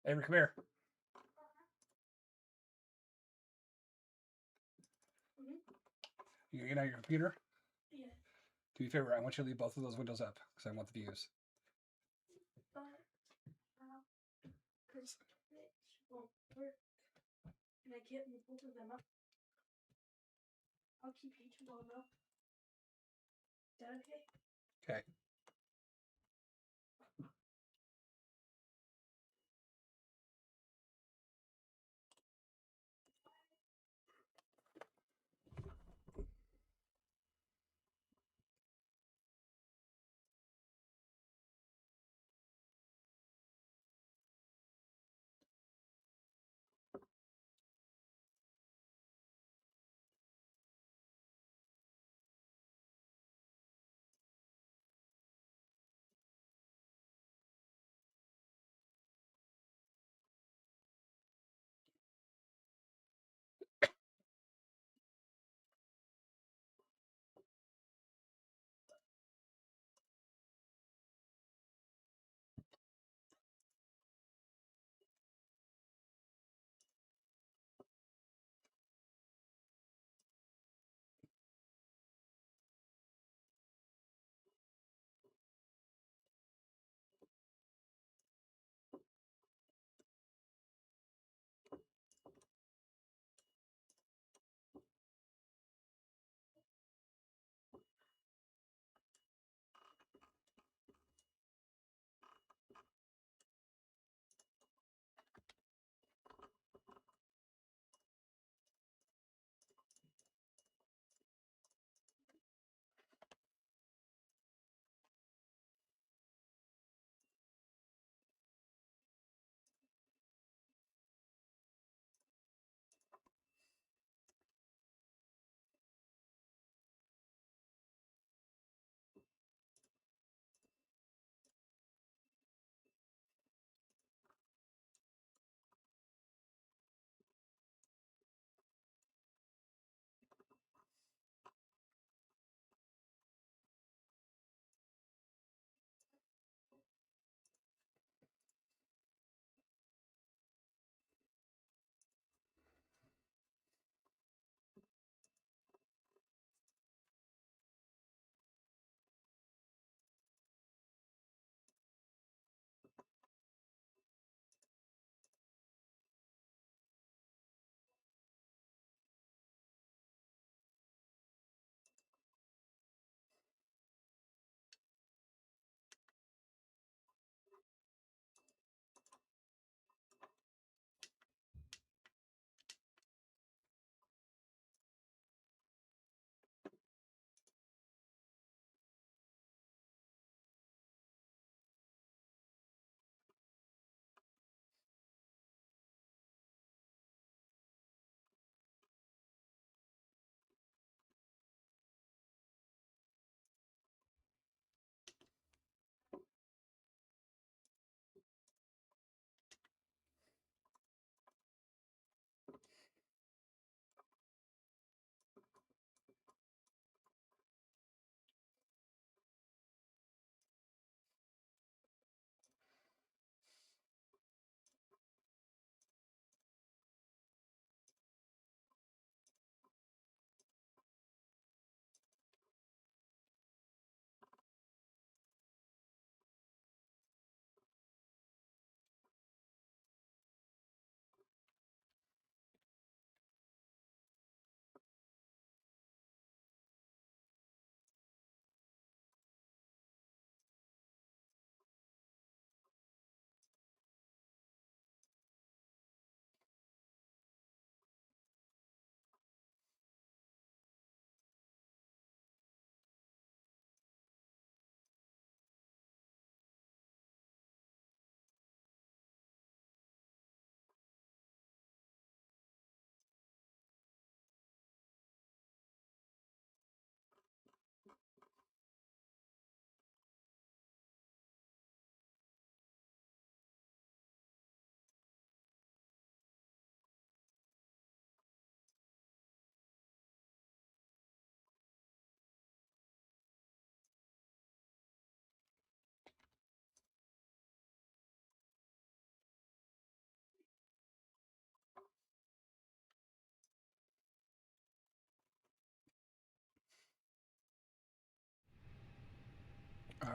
Avery, come here. You get out your computer? Yeah. Do me a favor, I want you to leave both of those windows up because I want the views. But, because it won't work. And I can't move both of them up. I'll keep each one up. Is that okay? Okay.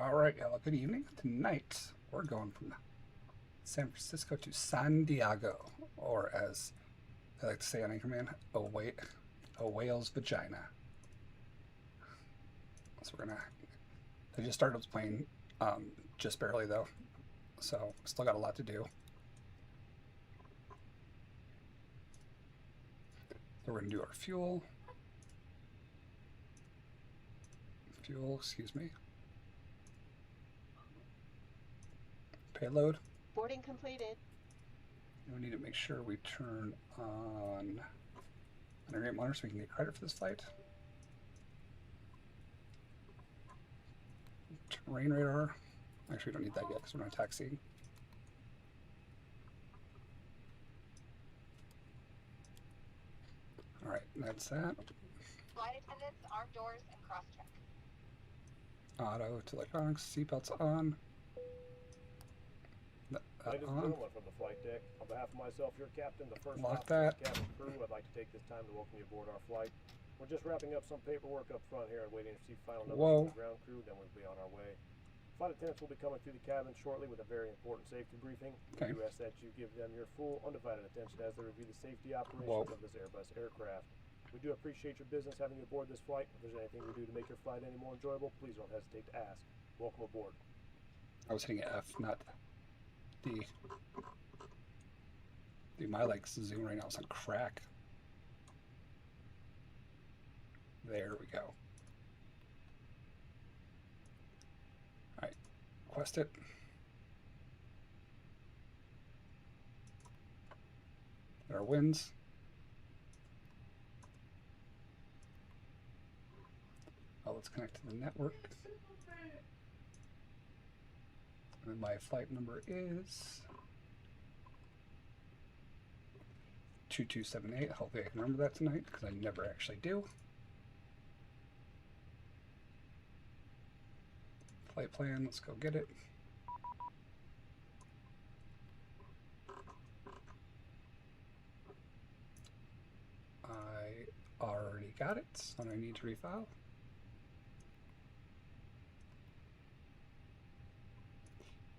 All right, y'all. Good evening. Tonight we're going from San Francisco to San Diego, or as I like to say on Anchorman, a whale's vagina. So we're gonna. I just started playing, just barely though, so still got a lot to do. So we're gonna do our fuel. Excuse me. Payload. Boarding completed. And we need to make sure we turn on integrate monitor so we can get credit for this flight. Terrain radar. Actually, we don't need that yet because we're not taxiing. All right, that's that. Flight attendants, arm doors, and cross-check. Auto to electronics, seatbelts on. Ladies and On. gentlemen from the flight deck, on behalf of myself, your captain, the first Lock officer, that. and cabin crew, I'd like to take this time to welcome you aboard our flight. We're just wrapping up some paperwork up front here and waiting to receive final numbers from the ground crew, then we'll be on our way. Flight attendants will be coming through the cabin shortly with a very important safety briefing. Okay. We do ask that you give them your full, undivided attention as they review the safety operations of this Airbus aircraft. We do appreciate your business having you aboard this flight. If there's anything we do to make your flight any more enjoyable, please don't hesitate to ask. Welcome aboard. I was hitting F, not D. Dude, my like Zoom right now is on crack. There we go. All right, request it. There are winds. Oh, let's connect to the network. And my flight number is 2278. Hopefully I can remember that tonight because I never actually do. Flight plan, let's go get it. I already got it, so I need to refile.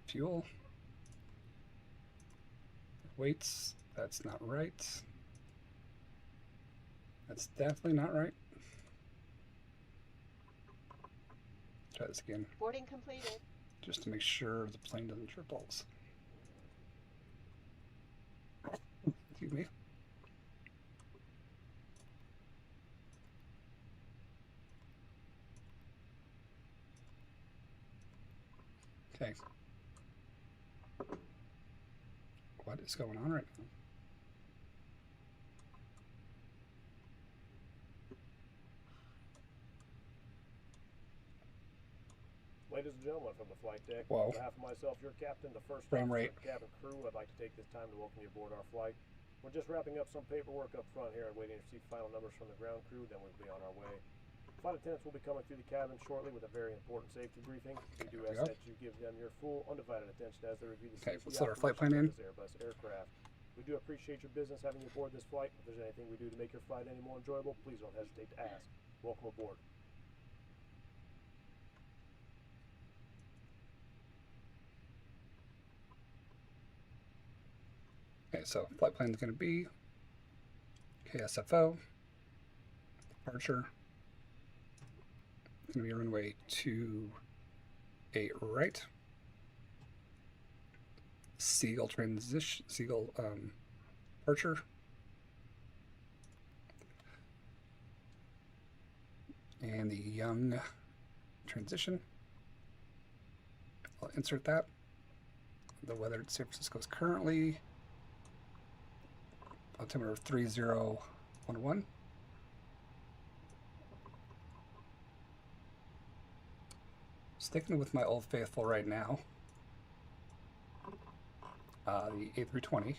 Fuel. Weights, that's not right. That's definitely not right. Try this again. Boarding completed. Just to make sure the plane doesn't trip balls. Excuse me. Okay. What is going on right now? Ladies and gentlemen from the flight deck, Whoa. on behalf of myself, your captain, the first Frame officer, rate. and cabin crew, I'd like to take this time to welcome you aboard our flight. We're just wrapping up some paperwork up front here and waiting to receive final numbers from the ground crew, then we'll be on our way. Flight attendants will be coming through the cabin shortly with a very important safety briefing. We do ask that you give them your full, undivided attention as they review the safety let's let our flight plan operations in. of this Airbus aircraft. We do appreciate your business having you aboard this flight. If there's anything we do to make your flight any more enjoyable, please don't hesitate to ask. Welcome aboard. Okay, so flight plan is going to be KSFO, departure. It's going to be runway 28 right. Seagull transition, Seagull departure. And the Young transition. I'll insert that. The weather in San Francisco is currently altimeter 3011. Sticking with my old faithful right now. The A320.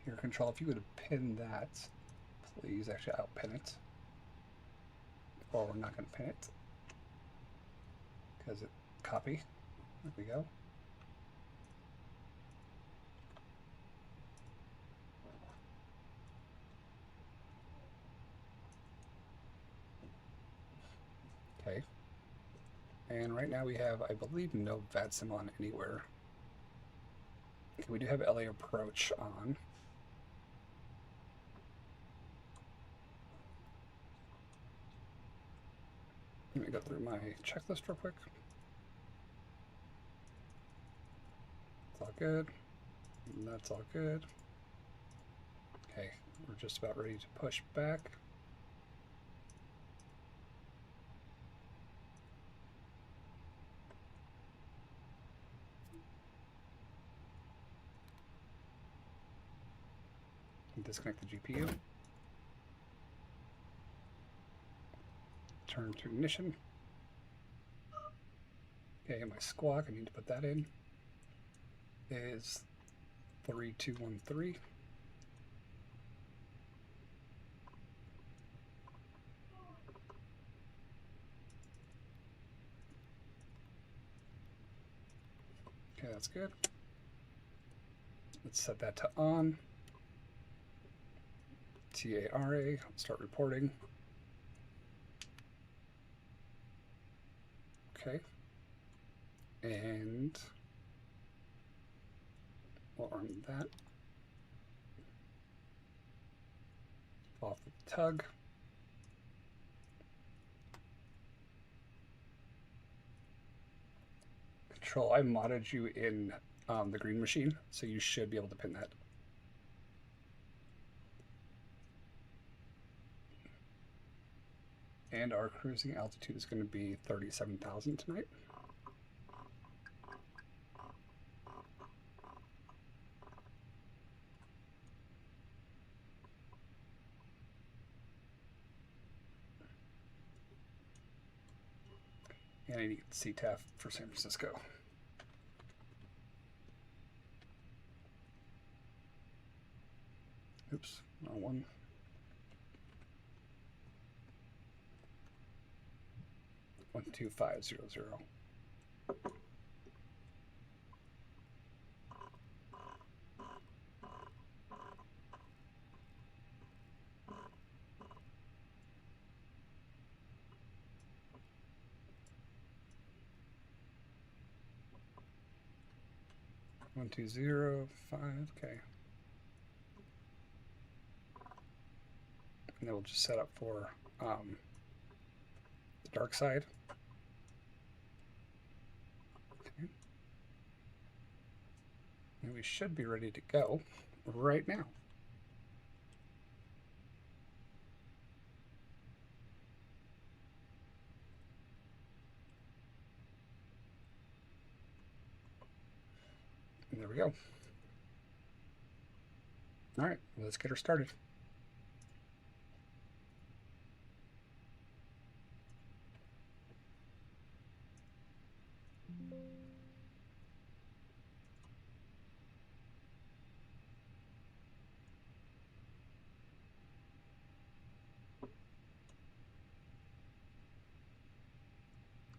Here, control, if you would pin that, please. Actually, I'll pin it. Or we're not going to pin it. Because it, copy. There we go. And right now we have, I believe, no Vatsim on anywhere. Okay, we do have LA approach on. Let me go through my checklist real quick. It's all good. And that's all good. Okay, we're just about ready to push back. Disconnect the GPU. Turn to ignition. Okay, my squawk, I need to put that in, is 3213. Okay, that's good. Let's set that to on. TARA, start reporting. Okay. And we'll arm that. Off the tug. Control, I modded you in the green machine, so you should be able to pin that. And our cruising altitude is going to be 37,000 tonight. And I need CTAF for San Francisco. Oops, wrong one. One 2500. One 205. Okay. And then we'll just set up for the dark side. Okay. And we should be ready to go right now. And there we go. All right, let's get her started.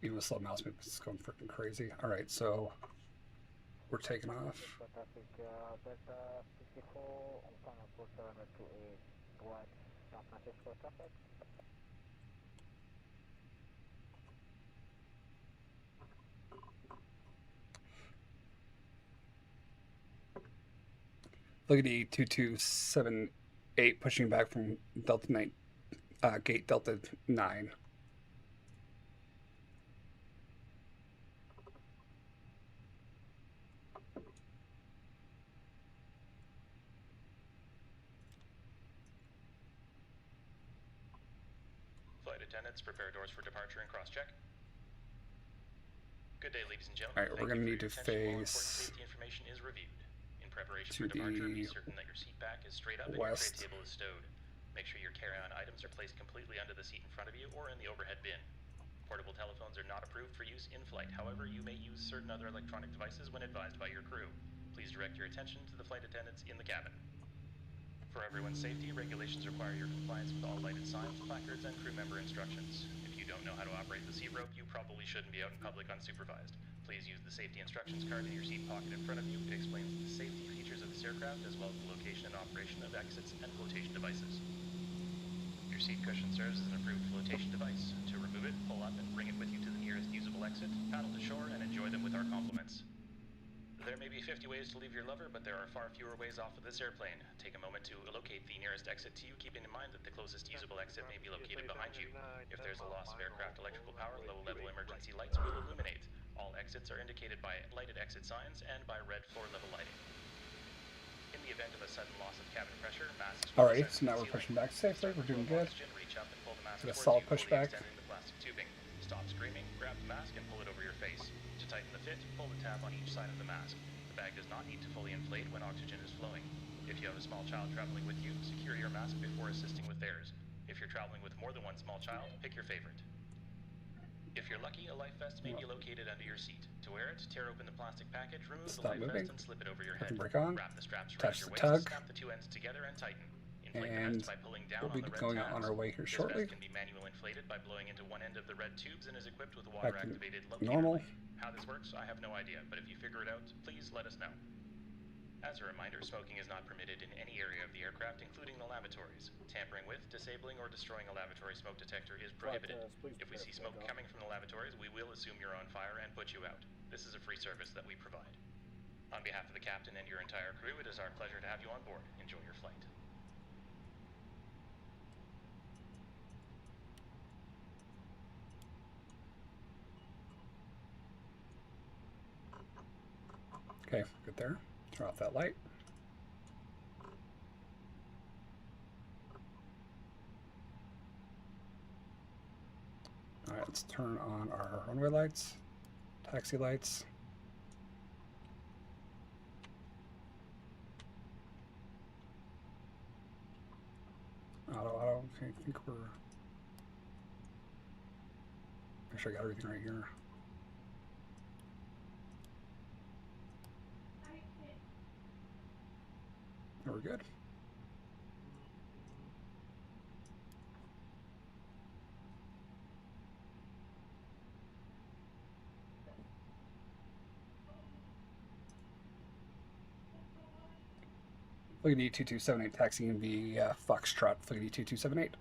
Even with slow mouse movements, it's going freaking crazy. All right, so we're taking off. Look at the 2278 pushing back from Delta 9, gate Delta 9. Flight attendants, prepare doors for departure and cross-check. Good day, ladies and gentlemen. All right, we're going to need to All important face safety information is reviewed. In preparation to for departure, be the certain that your seat back is straight up and west. your tray table is stowed. Make sure your carry-on items are placed completely under the seat in front of you or in the overhead bin. Portable telephones are not approved for use in flight. However, you may use certain other electronic devices when advised by your crew. Please direct your attention to the flight attendants in the cabin. For everyone's safety, regulations require your compliance with all lighted signs, placards, and crew member instructions. If you don't know how to operate the seat rope, you probably shouldn't be out in public unsupervised. Please use the safety instructions card in your seat pocket in front of you to explain the safety features of this aircraft, as well as the location and operation of exits and flotation devices. Your seat cushion serves as an approved flotation device. To remove it, pull up and bring it with you to the nearest usable exit, paddle to shore, and enjoy them with our compliments. There may be 50 ways to leave your lover, but there are far fewer ways off of this airplane. Take a moment to locate the nearest exit to you, keeping in mind that the closest usable exit may be located behind you. If there's a loss of aircraft electrical power, low-level emergency lights will illuminate. All exits are indicated by lighted exit signs and by red floor-level lighting. In the event of a sudden loss of cabin pressure, masks will Alright, descend so now from we're the pushing ceiling. back safely. We're doing Flow of good. oxygen, reach up and pull the mask Get a towards solid you, fully pushback. extending the plastic tubing. Stop screaming, grab the mask, and pull it over your face. To tighten the fit, pull the tab on each side of the mask. The bag does not need to fully inflate when oxygen is flowing. If you have a small child traveling with you, secure your mask before assisting with theirs. If you're traveling with more than one small child, pick your favorite. If you're lucky, a life vest may be located under your seat. To wear it, tear open the plastic package, remove the Stop life moving. vest, and slip it over your head. Button break on. Wrap the straps Attach around your the waist, tug. snap the two ends together, and tighten. Inflate the And vest by pulling down we'll on be the red going tabs. on our way here This shortly. vest can be manually inflated by blowing into one end of the red tubes and is equipped with a Back to water-activated locator normal. light. How this works, I have no idea, but if you figure it out, please let us know. As a reminder, smoking is not permitted in any area of the aircraft, including the lavatories. Tampering with, disabling, or destroying a lavatory smoke detector is prohibited. If we see smoke coming from the lavatories, we will assume you're on fire and put you out. This is a free service that we provide. On behalf of the captain and your entire crew, it is our pleasure to have you on board. Enjoy your flight. Okay, good there. Turn off that light. Alright, let's turn on our runway lights, taxi lights. Auto, okay, I think we're... Make sure I got everything right here. We're good. Flight 2278 taxiing via Foxtrot, Flight 2278.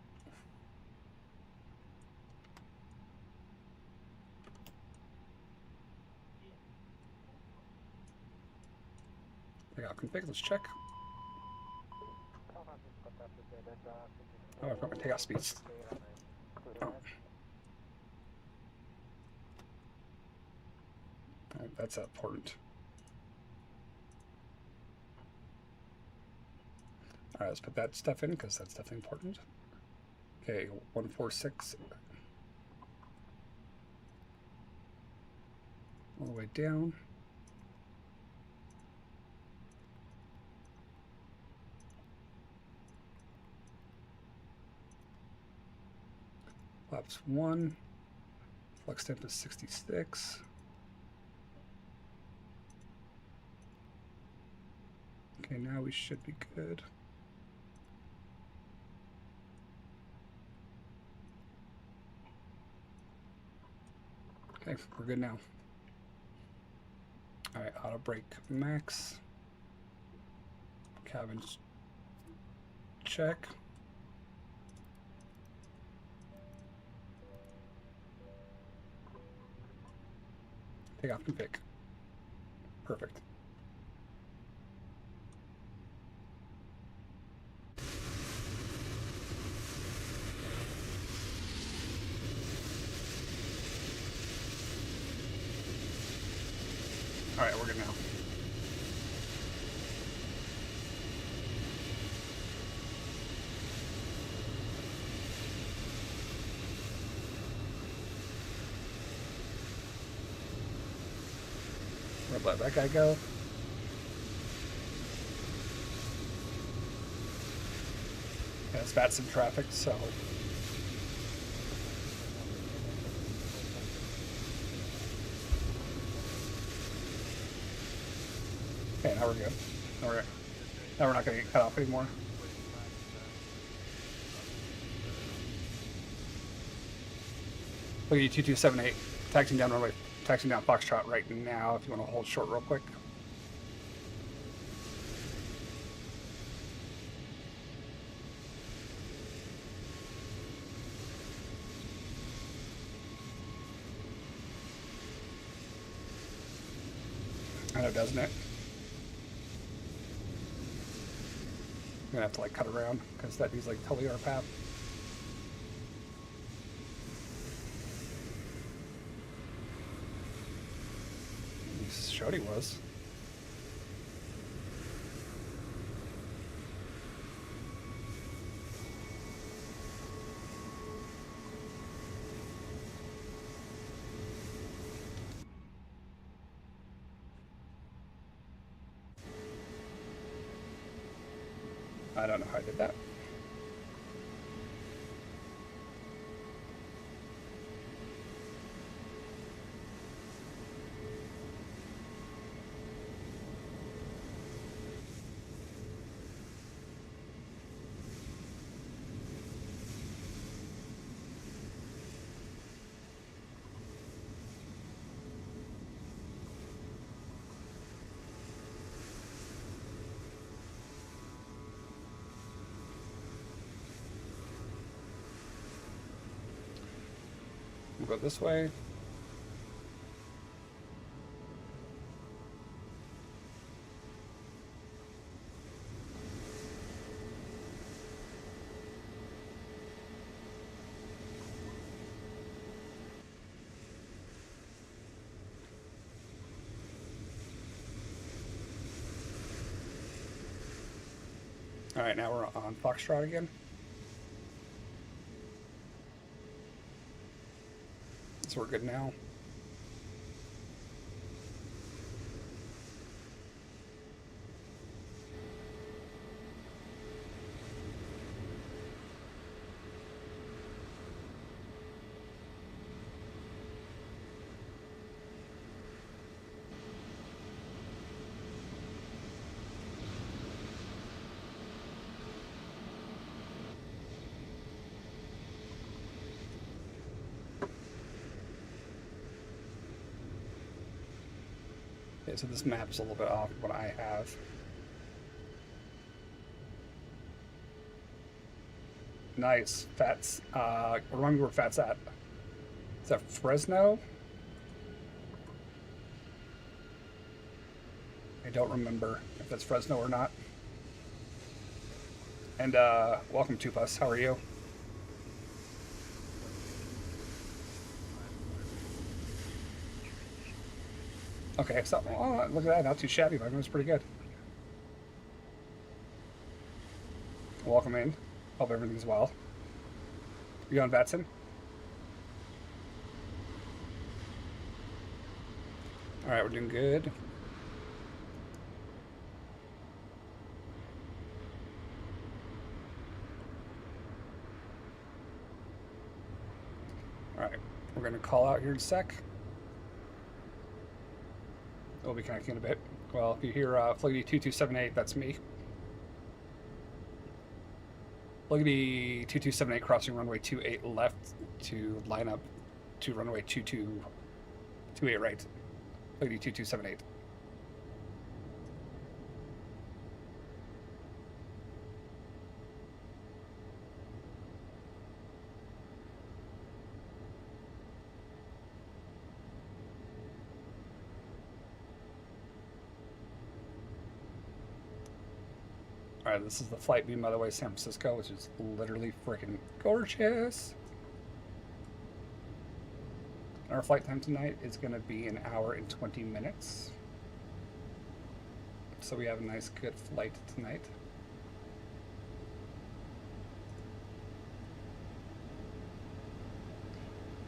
Take off config, let's check. Oh, I've got my takeoff speeds. Oh. That's important. All right, let's put that stuff in because that's definitely important. Okay, 146. All the way down. Flaps 1. Flux temp is 66. Okay, now we should be good. Okay, we're good now. All right, auto brake max. Cabins check. Take off config. Perfect. All right, we're good now. We're gonna let that guy go. Yeah, it's Vatsim traffic, so. Okay, now we're good. Now we're not going to get cut off anymore. Look at 2278, taxiing down runway, taxiing down Foxtrot right now if you want to hold short real quick. I know, doesn't it? I'm gonna have to like cut around because that is like totally our path. Shody was. I don't know how I did that. We'll go this way. All right, now we're on Foxtrot again. So we're good now. Okay, so this map is a little bit off what I have. Nice. Fats. Remind me where Fat's at. Is that Fresno? I don't remember if that's Fresno or not. And welcome to us. How are you? Okay, so oh, look at that. Not too shabby. But it's pretty good. Welcome in. Hope everything's well. You on Vatsim? All right, we're doing good. All right, we're going to call out here in a sec. We'll be connecting in a bit. Well, if you hear Fliggity 2278, that's me. Fliggity 2278 crossing runway 28 left to line up to runway 2228 right. Fliggity 2278. Alright, this is the flight beam, by the way, San Francisco, which is literally freaking gorgeous. Our flight time tonight is going to be 1 hour and 20 minutes. So we have a nice, good flight tonight.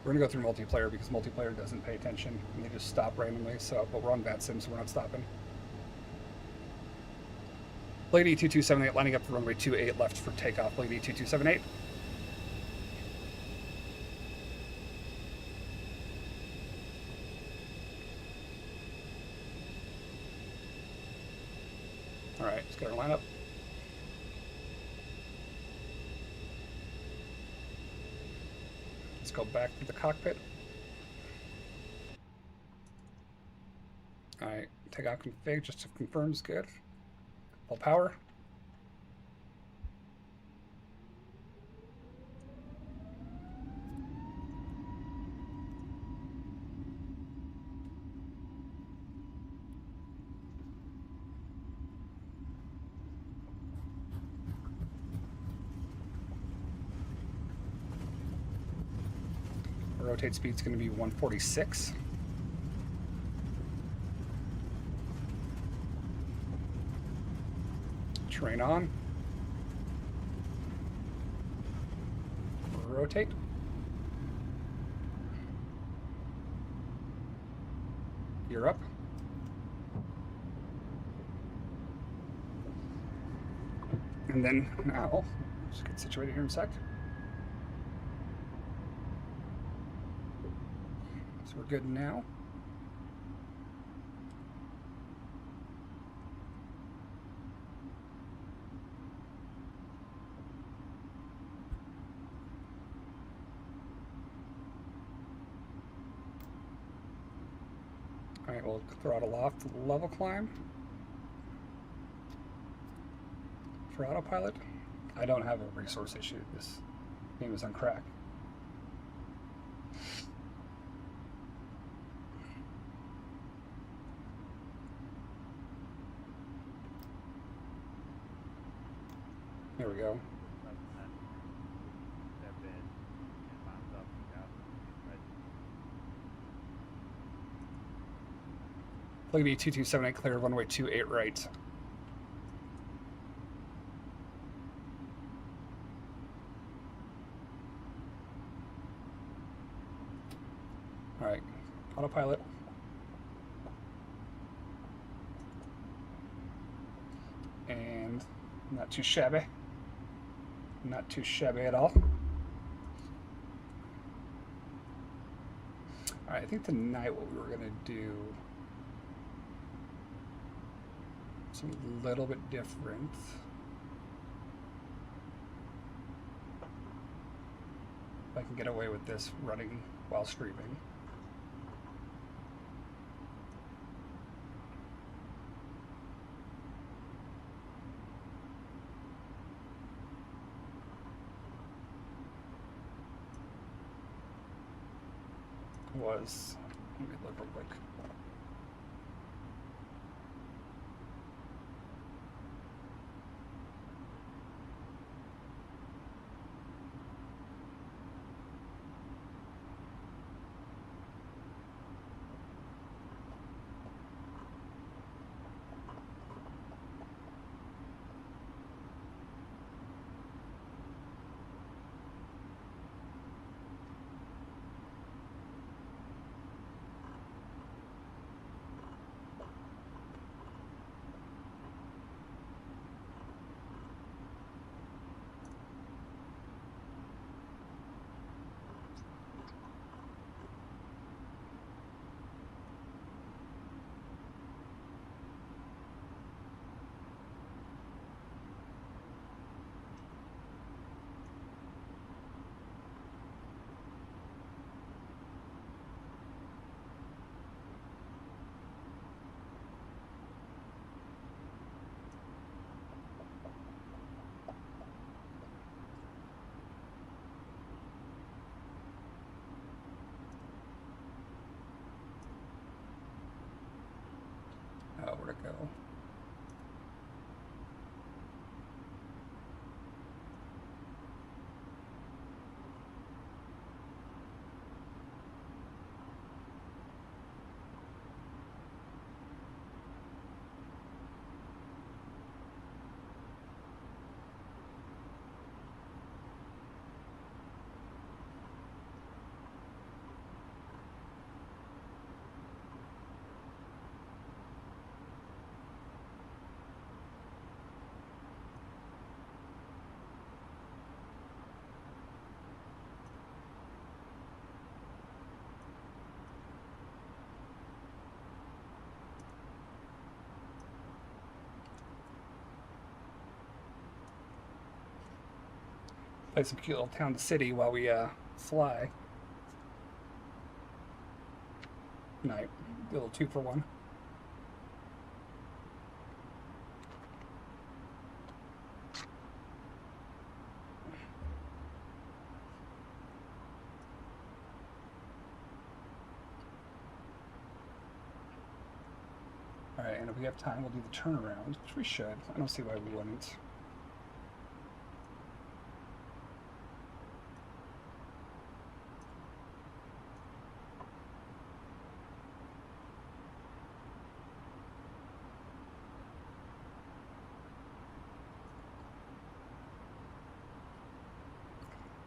We're going to go through multiplayer because multiplayer doesn't pay attention and they just stop randomly. So, but we're on Vatsim, so we're not stopping. Lady 2278 lining up for runway 28 left for takeoff. Lady 2278. All right, let's get our lineup. Let's go back to the cockpit. All right, takeoff config just to confirm is good. Full power. rotate speed's going to be 146. Train on. Rotate. Gear up. And then now, just get situated here in a sec. So we're good now. All right, we'll throttle off to the level climb. For autopilot, I don't have a resource issue. This game is on crack. Here we go. Plug B 2278 clear, runway 28 right. All right, autopilot. And not too shabby. Not too shabby at all. All right, I think tonight what we were gonna do is a little bit different. If I can get away with this running while streaming. Was, let me look real quick. Where'd it go? Play some cute little town to city while we fly. Night, do a little 2-for-1. All right, and if we have time, we'll do the turnaround, which we should. I don't see why we wouldn't.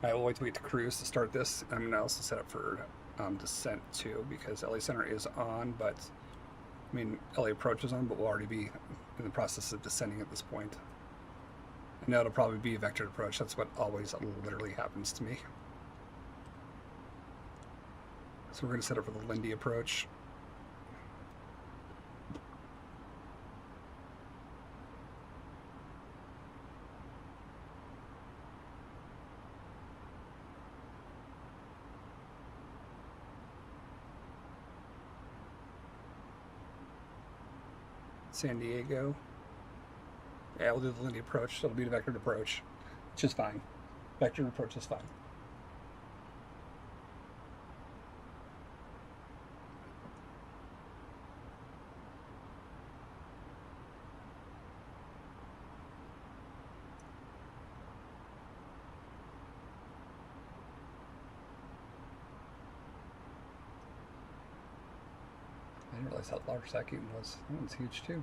I will wait till we get to cruise to start this. I'm going to also set up for descent too, because LA Center is on, but I mean, LA Approach is on, but we'll already be in the process of descending at this point. I know it'll probably be a vectored approach. That's what always literally happens to me. So we're going to set up for the Lindy approach. San Diego. Yeah, we'll do the Lindy approach. It'll be the vectored approach, which is fine. Vectored approach is fine. I didn't realize how large that game was. That one's huge too.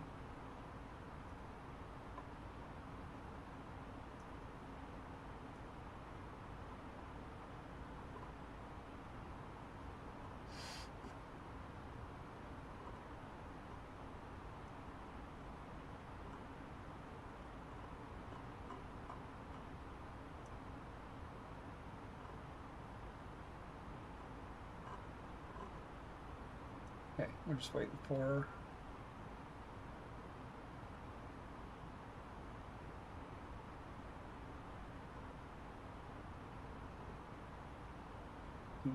Okay, we're just waiting for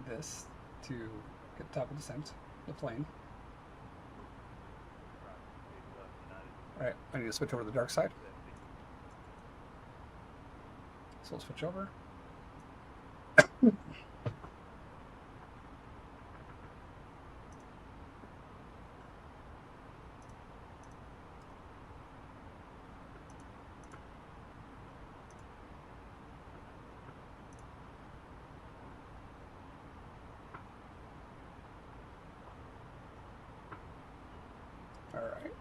this to get top of descent, the plane. Alright, I need to switch over to the dark side. So we'll switch over. Alright.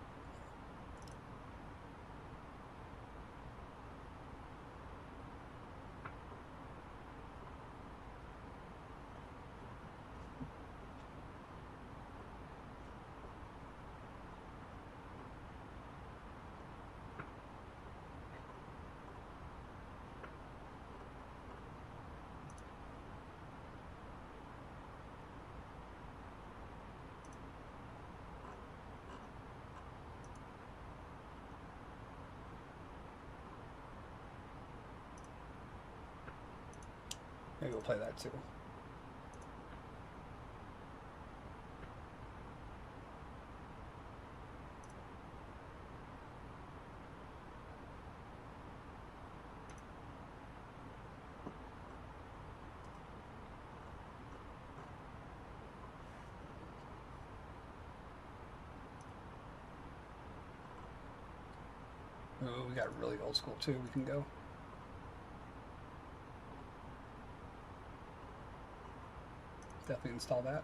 Maybe we'll play that too. Oh, we got really old school too. We can go. Definitely install that.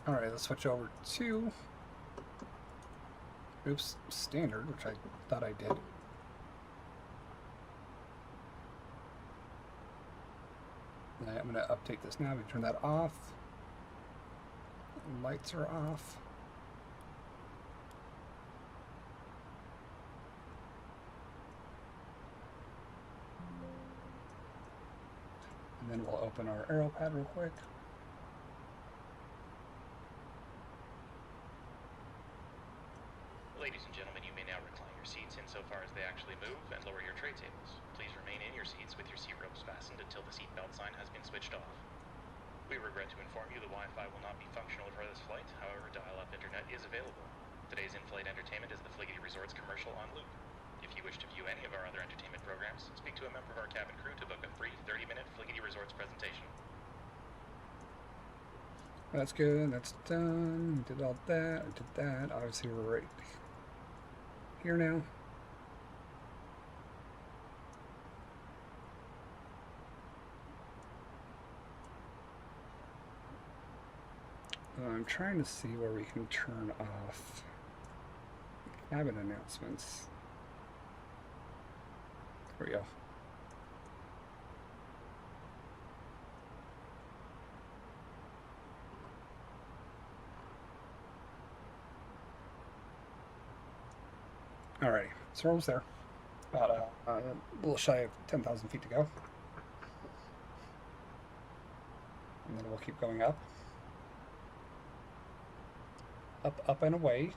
All right, let's switch over to standard, which I thought I did. And I'm going to update this now. We turn that off. Lights are off. And then we'll open our aero pad real quick. Ladies and gentlemen, you may now recline your seats insofar as they actually move and lower your tray tables. Please remain in your seats with your seat ropes fastened until the seatbelt sign has been switched off. We regret to inform you the Wi-Fi will not be functional for this flight, however, dial-up internet is available. Today's in-flight entertainment is the Fliggity Resorts commercial on loop. If you you wish to view any of our other entertainment programs, speak to a member of our cabin crew to book a free 30-minute Fliggity Resorts presentation. That's good. That's done. Did all that. I did that. Obviously, we're right here now. I'm trying to see where we can turn off cabin announcements. There we go. Alrighty, so we're almost there. About a little shy of 10,000 feet to go. And then we'll keep going up. Up, and away.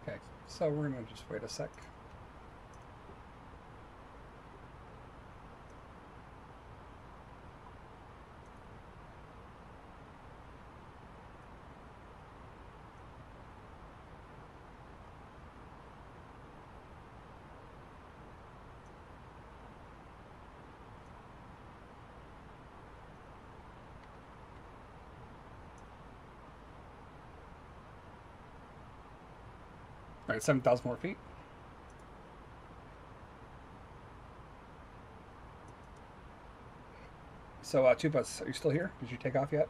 Okay, so we're gonna just wait a sec. All right, 7,000 more feet. So, Tupas, are you still here? Did you take off yet?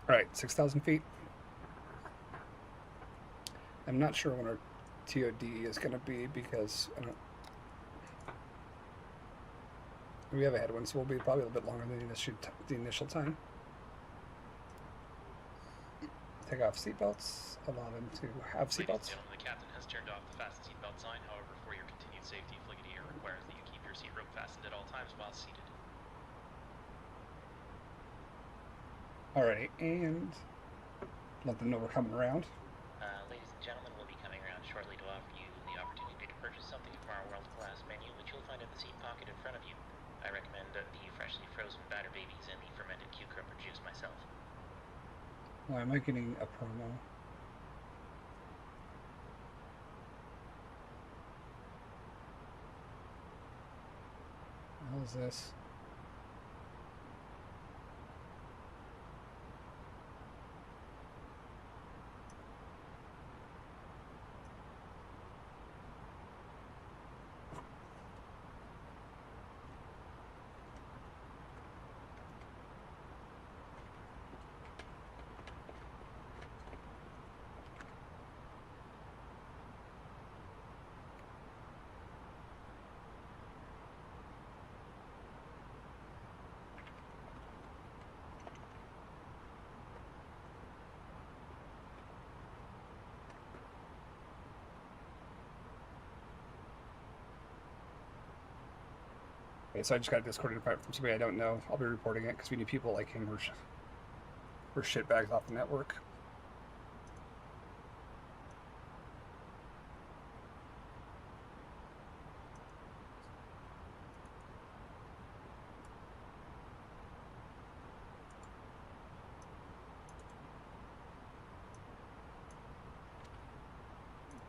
All right, 6,000 feet. I'm not sure when our TOD is going to be because I don't. We have a headwind, so we'll be probably a little bit longer than the initial time. Take off seatbelts. Allow them to have Ladies and Gentlemen, seatbelts. the captain has turned off the fasten seatbelt sign. However, for your continued safety, Fliggity Air requires that you keep your seat rope fastened at all times while seated. Alrighty, and let them know we're coming around. Ladies and gentlemen, we'll be coming around shortly to offer you the opportunity to purchase something from our world-class menu, which you'll find in the seat pocket in front of you. I recommend the freshly frozen batter babies and the fermented cucumber juice myself. Why am I getting a promo? How's this? Okay, so I just got a Discord invite from somebody I don't know. I'll be reporting it because we need people like him or shitbags off the network.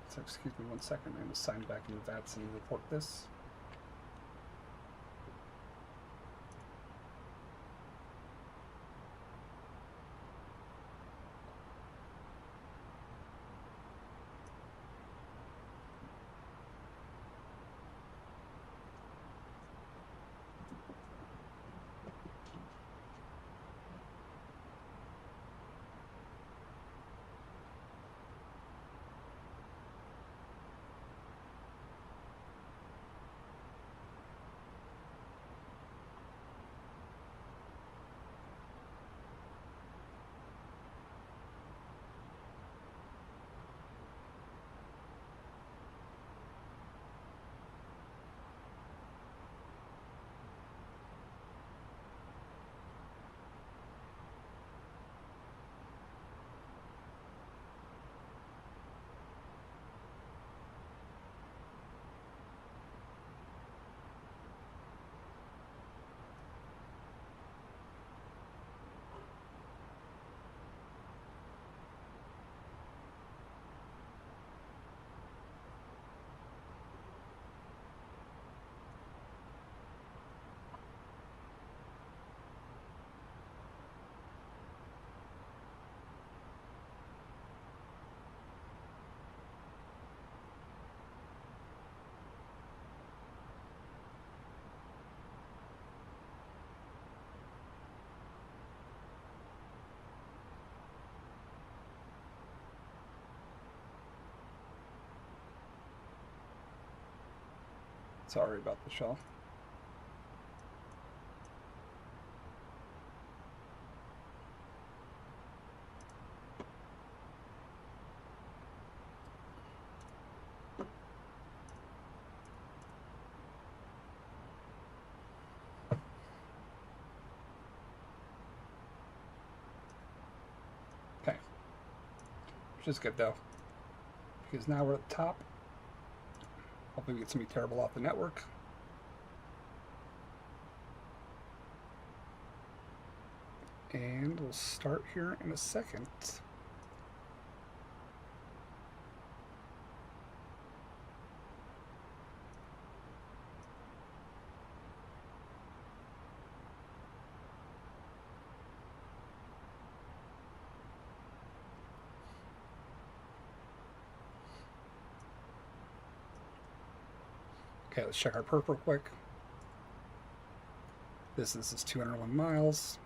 So excuse me 1 second. I'm going to sign back into Vatsim and report this. Sorry about the shell. Okay. Which is good though, because now we're at the top. Hopefully we get somebody terrible off the network. And we'll start here in a second. Okay, let's check our perp real quick. Distance is 201 miles.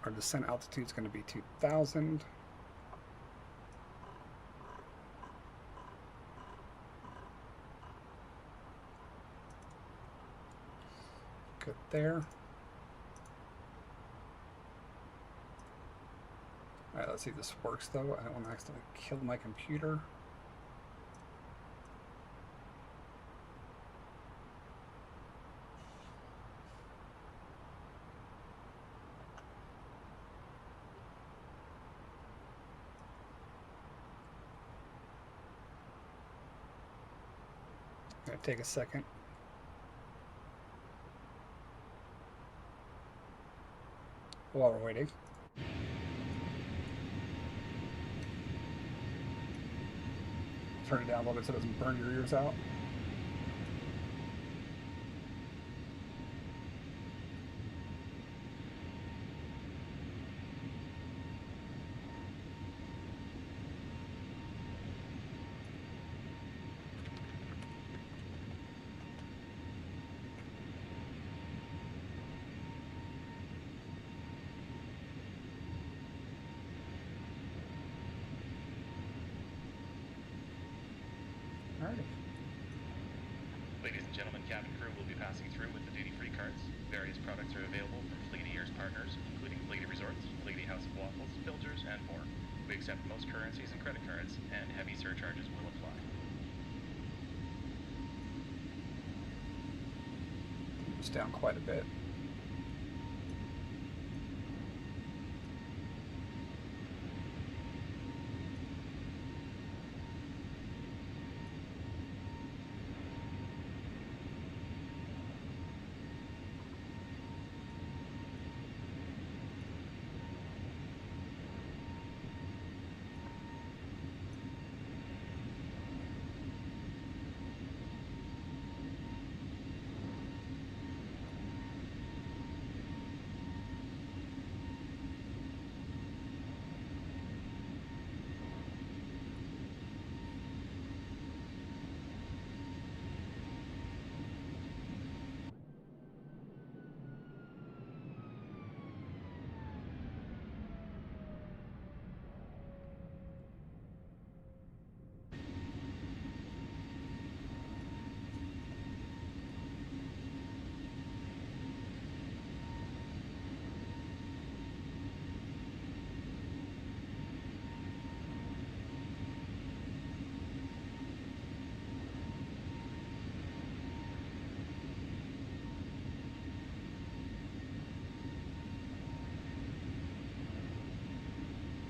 Our descent altitude is going to be 2,000. Good there. Alright, let's see if this works though. I don't want to accidentally kill my computer. Gonna take a second. While we're waiting. Turn it down a little bit so it doesn't burn your ears out. Alrighty. Ladies and gentlemen, cabin crew will be passing through with the duty-free cards. Various products are available from Fleety Air's partners, including Fleety Resorts, Fleety House of Waffles, Filters, and more. We accept most currencies and credit cards, and heavy surcharges will apply. It's down quite a bit.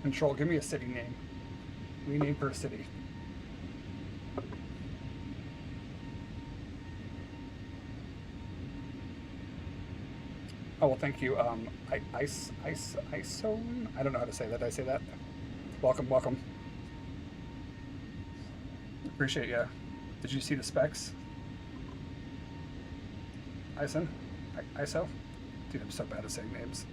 Control, give me a city name. Rename per city. Oh, well, thank you. ISO? I don't know how to say that. Did I say that? Welcome, welcome. Appreciate ya. Did you see the specs? Ison? ISO? Dude, I'm so bad at saying names.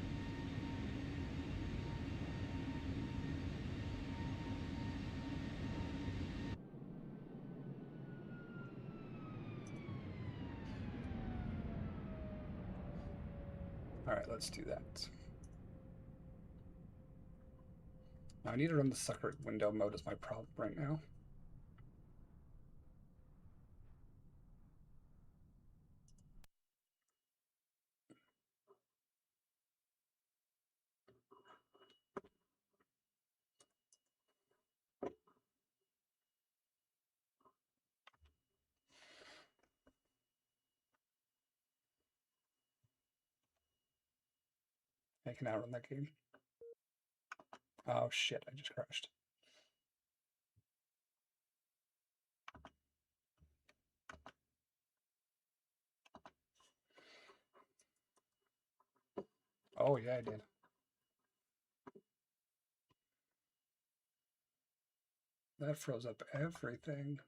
All right, let's do that. I need to run the sucker window mode as my problem right now. I can now run that game. Oh shit, I just crashed. Oh yeah, I did. That froze up everything.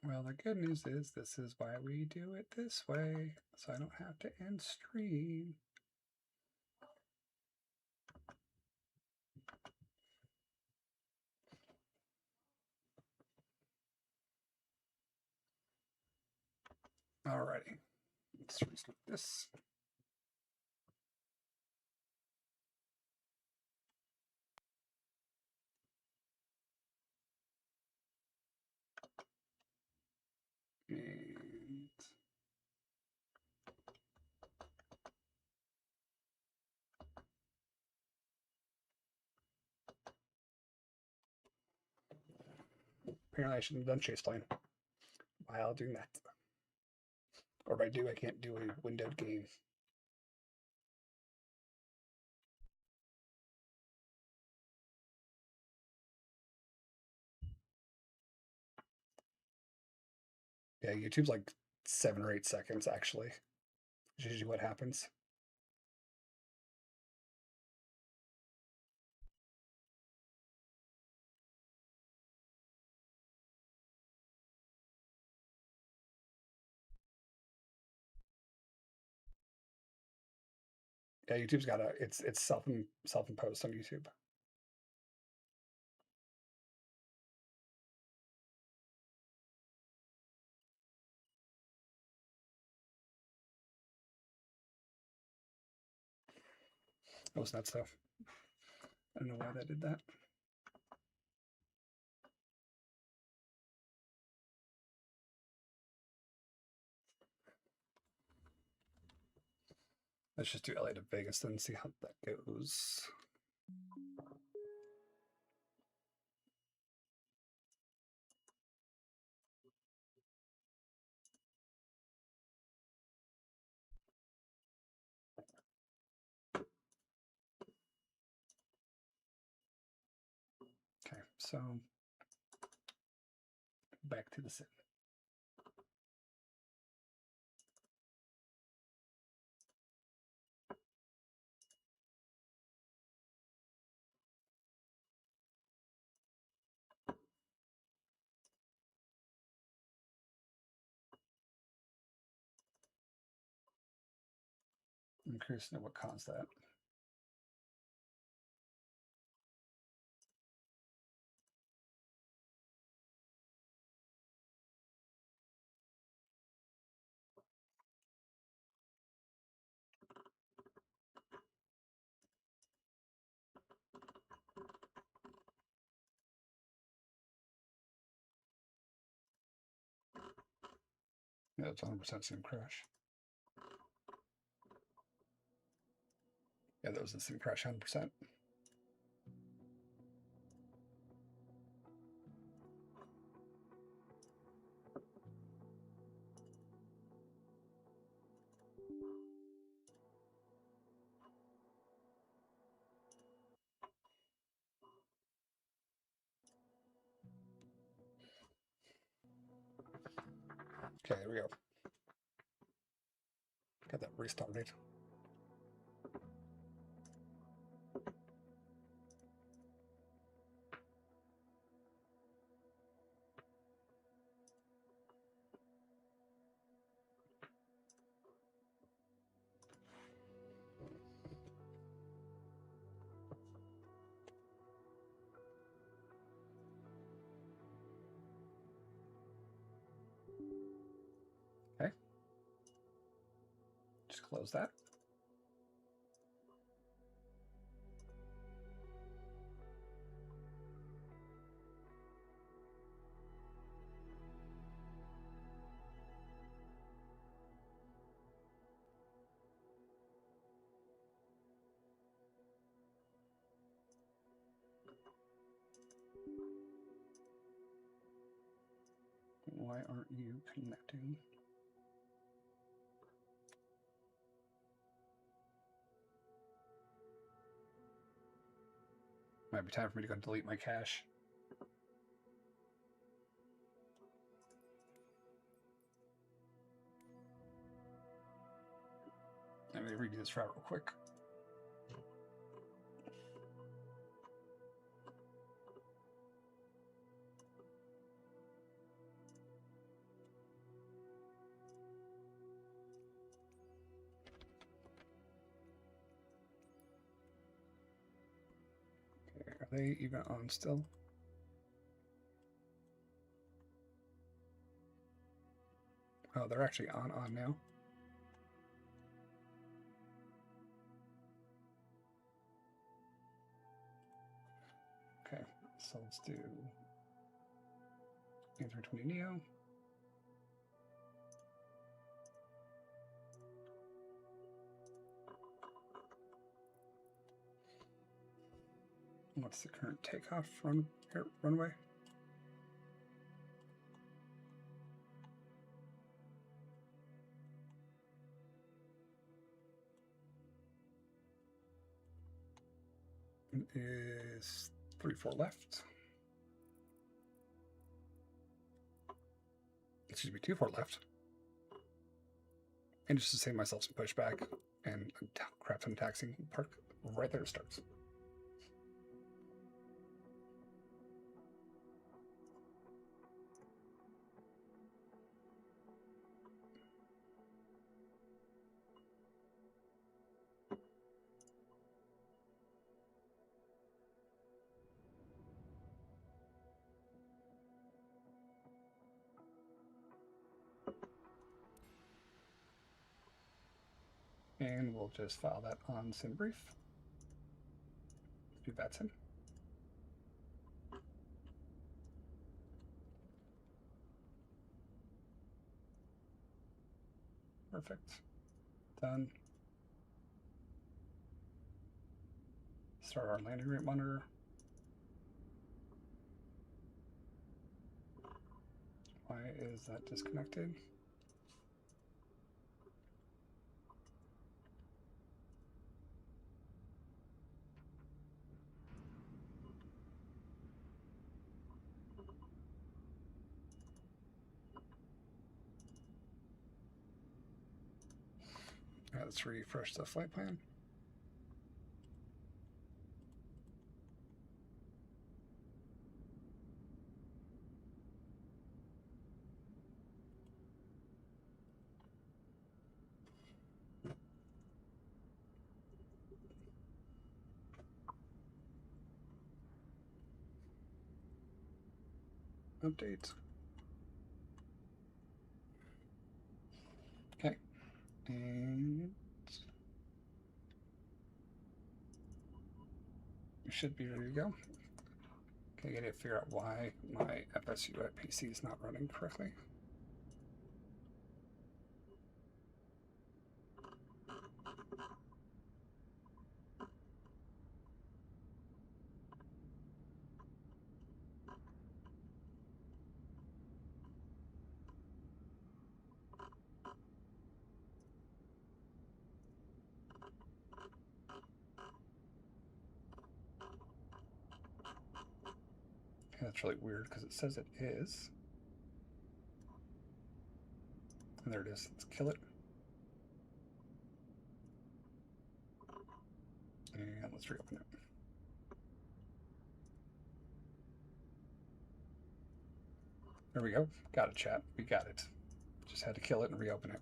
Well, the good news is this is why we do it this way, so I don't have to end stream. Alrighty, let's restart this. And apparently I shouldn't have done chase plane while doing that. Or if I do, I can't do a windowed game. Yeah, YouTube's like 7 or 8 seconds actually. Which is usually what happens. Yeah, YouTube's got a it's self-imposed on YouTube. That was nuts though. I don't know why that did that. Let's just do LA to Vegas then and see how that goes. So back to the sim. I'm curious to know what caused that. Yeah, it's 100% sim crash. Yeah, that was a sim crash 100%. Okay, there we go. Got that restarted. Okay. Just close that. Why aren't you connecting? Might be time for me to go delete my cache. Let me redo this route real quick. Okay, are they even on still? Oh, they're actually on now. Okay, so let's do A320 Neo. What's the current takeoff runway? It is 34 left. Excuse me, 24 left. And just to save myself some pushback and crap ton taxing, park right there starts. And we'll just file that on SimBrief. Do Vatsim. Perfect. Done. Start our landing rate monitor. Why is that disconnected? let's refresh the flight plan. Update. Okay. And we should be ready to go. Okay, I gotta figure out why my FSU at PC is not running correctly. Okay, that's really weird because it says it is. And there it is. Let's kill it. And let's reopen it. There we go. Got it, chat. We got it. Just had to kill it and reopen it.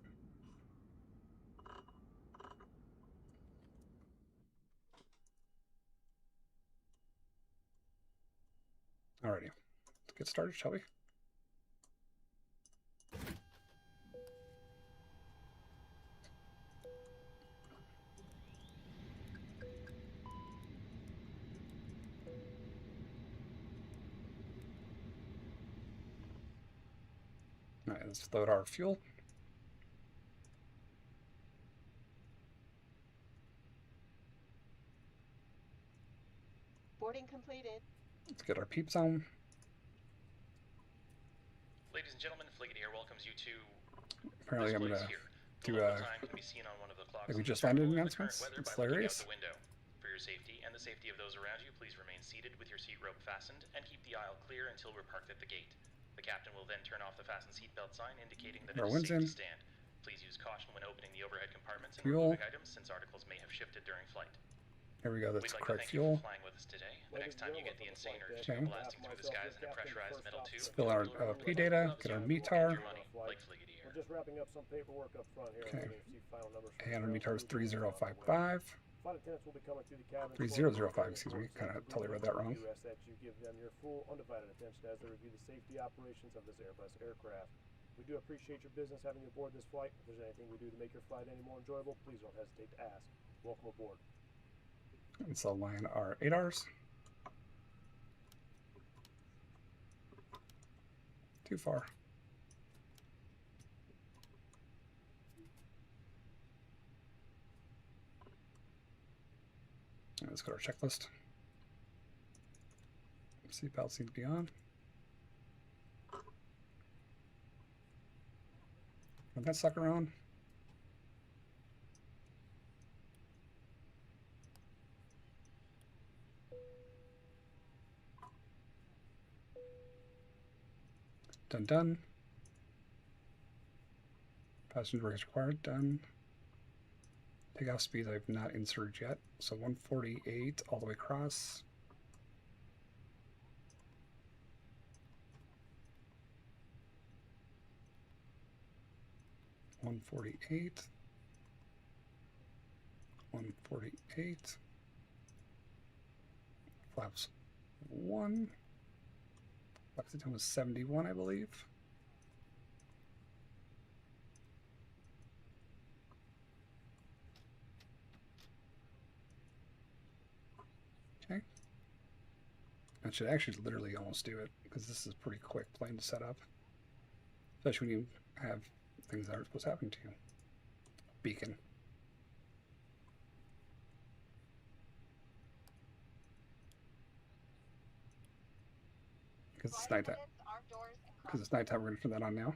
Alrighty. Let's get started, shall we? Alright, let's load our fuel. Boarding completed. Let's get our peeps on. Ladies and gentlemen, Fligadeer welcomes you to Apparently, this I'm place gonna here. do The local time can be seen on one of the clocks like we on the just landed terminal in the announcements. current weather It's by looking out hilarious. the window. For your safety and the safety of those around you, please remain seated with your seat rope fastened and keep the aisle clear until we're parked at the gate. The captain will then turn off the fasten seatbelt sign, indicating that it Our is wind's safe in. to stand. Please use caution when opening the overhead compartments and Fuel. removing items, since articles may have shifted during flight. Here we go. That's We'd like to correct thank you fuel. for flying with us today. The Ladies next and time you get gentlemen, the insane urge to Okay. go blasting through the skies in a pressurized metal tube, Spill our P data. Get our METAR. your money, like Fligadeer. We're just wrapping up some paperwork up front here. Okay. Waiting to receive final numbers from And the our ground METAR is crew. 3055. Flight attendants will be coming through the cabin. 3005, excuse me. Kind of totally read that wrong. We ask that you give them your full undivided attention as they review the safety operations of this Airbus aircraft. We do appreciate your business having you aboard this flight. If there's anything we do to make your flight any more enjoyable, please don't hesitate to ask. Welcome aboard. Let's align our ADARs. Too far. Let's go to our checklist. Seatbelts need to be on. Turn that sucker on. Done, done. Passenger brake is required, done. Takeoff speed I've not inserted yet. So 148 all the way across. One 48. 148. Flaps 1. Exit time was 71, I believe. Okay. That should actually literally almost do it, because this is a pretty quick plane to set up. Especially when you have things that aren't supposed to happen to you. Beacon. Because it's nighttime. Because it's nighttime, we're going to turn that on now.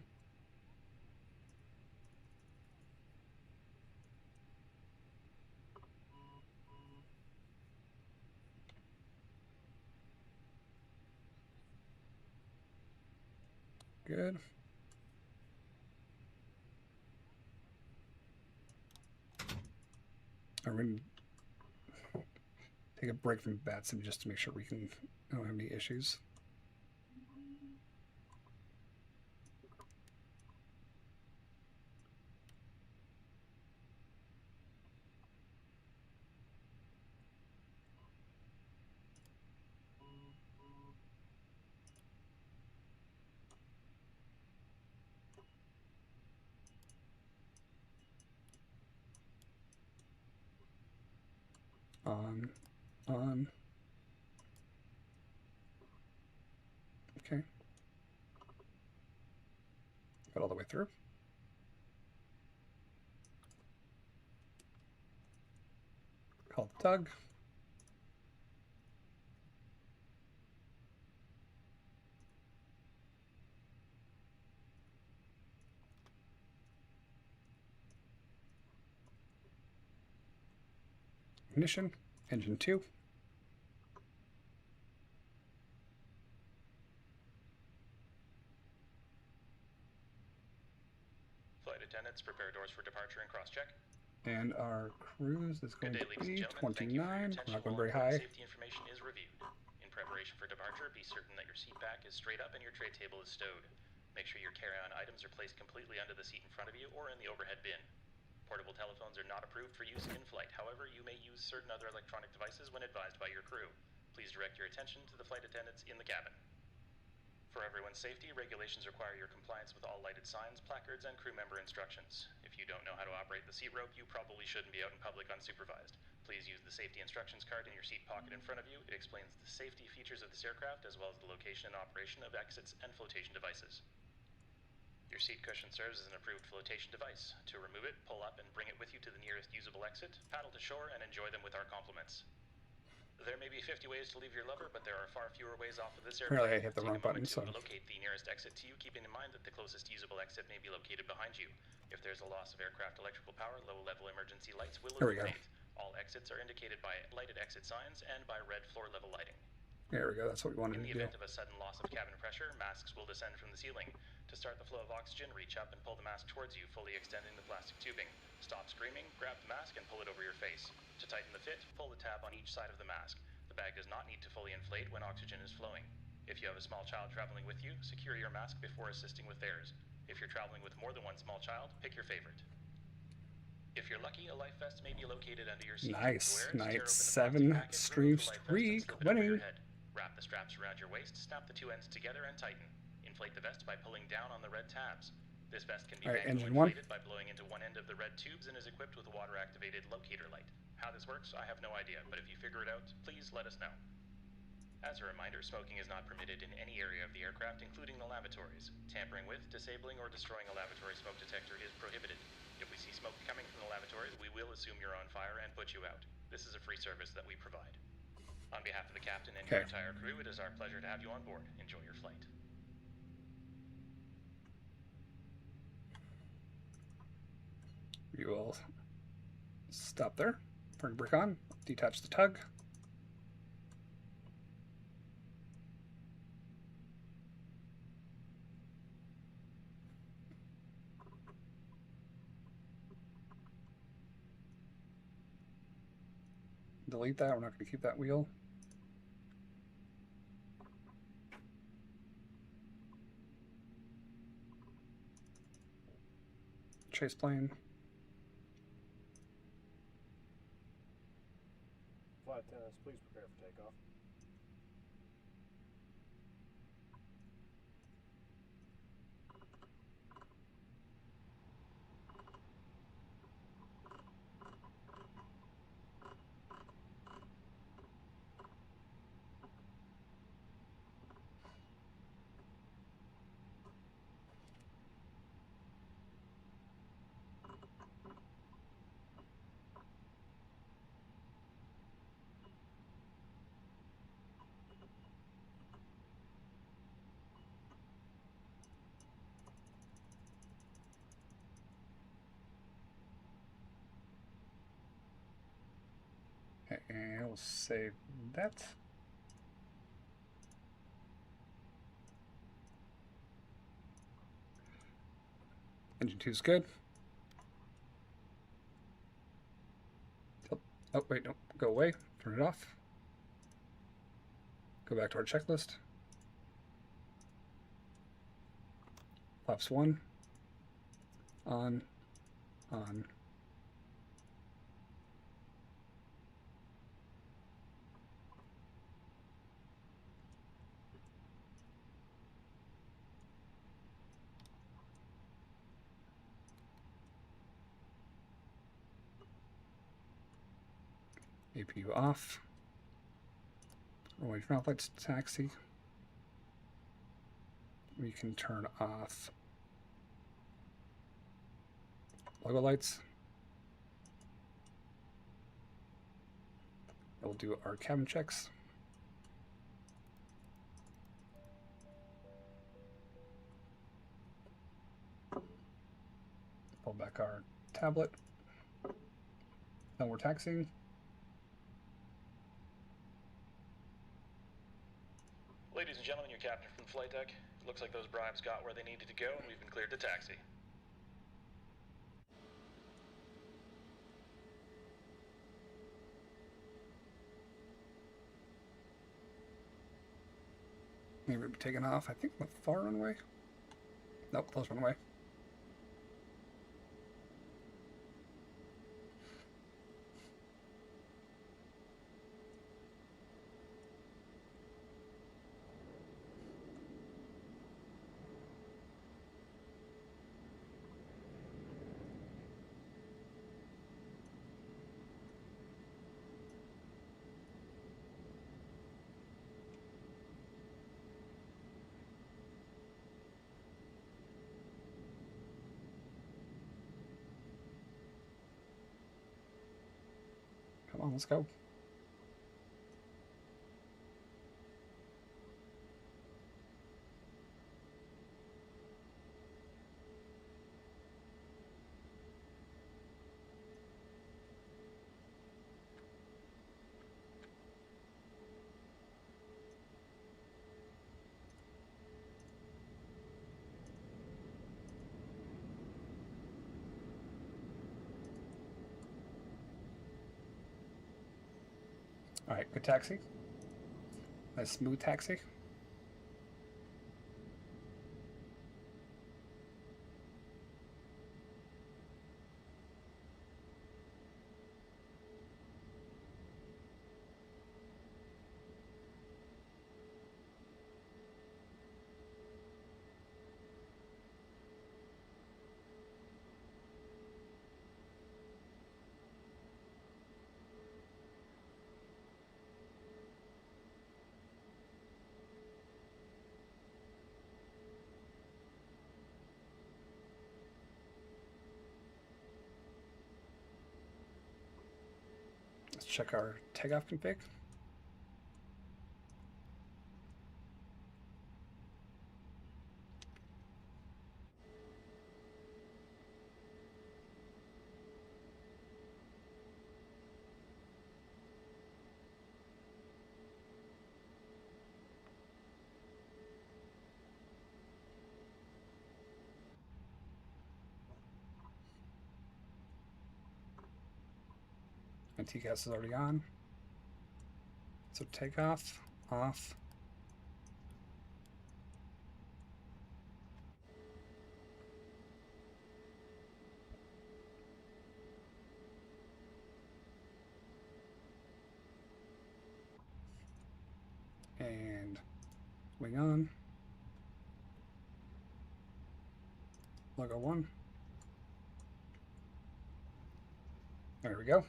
Good. I'm going to take a break from Vatsim just to make sure we don't have any issues. On. Okay. Got all the way through. Call the tug. Ignition. Engine 2. Flight attendants, prepare doors for departure and cross-check. And our cruise is going Good day, to ladies and be gentlemen. Thank you for your 29. We're attention. not going All very important high. safety information is reviewed. In preparation for departure, be certain that your seat back is straight up and your tray table is stowed. Make sure your carry-on items are placed completely under the seat in front of you or in the overhead bin. Portable telephones are not approved for use in flight. However, you may use certain other electronic devices when advised by your crew. Please direct your attention to the flight attendants in the cabin. For everyone's safety, regulations require your compliance with all lighted signs, placards, and crew member instructions. If you don't know how to operate the seat rope, you probably shouldn't be out in public unsupervised. Please use the safety instructions card in your seat pocket in front of you. It explains the safety features of this aircraft as well as the location and operation of exits and flotation devices. Your seat cushion serves as an approved flotation device. To remove it, pull up and bring it with you to the nearest usable exit, paddle to shore, and enjoy them with our compliments. There may be 50 ways to leave your lover, but there are far fewer ways off of this airplane. Apparently I hit the Take wrong a moment button, to so locate the nearest exit to you, keeping in mind that the closest usable exit may be located behind you. If there's a loss of aircraft electrical power, low-level emergency lights will There we go. illuminate. All exits are indicated by lighted exit signs and by red floor-level lighting. there we go. That's what we wanted In the to do. event of a sudden loss of cabin pressure, masks will descend from the ceiling. To start the flow of oxygen, reach up and pull the mask towards you, fully extending the plastic tubing. Stop screaming, grab the mask, and pull it over your face. To tighten the fit, pull the tab on each side of the mask. The bag does not need to fully inflate when oxygen is flowing. If you have a small child traveling with you, secure your mask before assisting with theirs. If you're traveling with more than one small child, pick your favorite. If you're lucky, a life vest may be located under your seat. Nice. To wear it, Night tear open the 7 plastic package, stream remove the life vest, and streak. slip it over your Winning. head. Wrap the straps around your waist, snap the two ends together, and tighten. Inflate the vest by pulling down on the red tabs. This vest can be All right, manually engine 1. inflated by blowing into one end of the red tubes and is equipped with a water-activated locator light. How this works, I have no idea, but if you figure it out, please let us know. As a reminder, smoking is not permitted in any area of the aircraft, including the lavatories. Tampering with, disabling, or destroying a lavatory smoke detector is prohibited. If we see smoke coming from the lavatories, we will assume you're on fire and put you out. This is a free service that we provide. On behalf of the captain and your entire crew, it is our pleasure to have you on board. Enjoy your flight. We will stop there. Turn brake on. Detach the tug. Delete that. We're not going to keep that wheel. Chase plane. Flight attendants, please prepare for takeoff. Okay, and we'll save that. Engine 2 is good. Oh, wait, no. Go away. Turn it off. Go back to our checklist. Flaps 1. On. On. APU off. We're waiting for flight to taxi. We can turn off logo lights. We'll do our cabin checks. Pull back our tablet. Now we're taxiing. Ladies and gentlemen, your captain from the flight deck. Looks like those bribes got where they needed to go, and we've been cleared to taxi. Maybe we're taking off. I think the far runway. Nope, close runway. Come on, let's go. All right, good taxi. Nice smooth taxi. Let's check our takeoff config. And TCAS is already on. So takeoff, off. And wing on. Logo 1. There we go.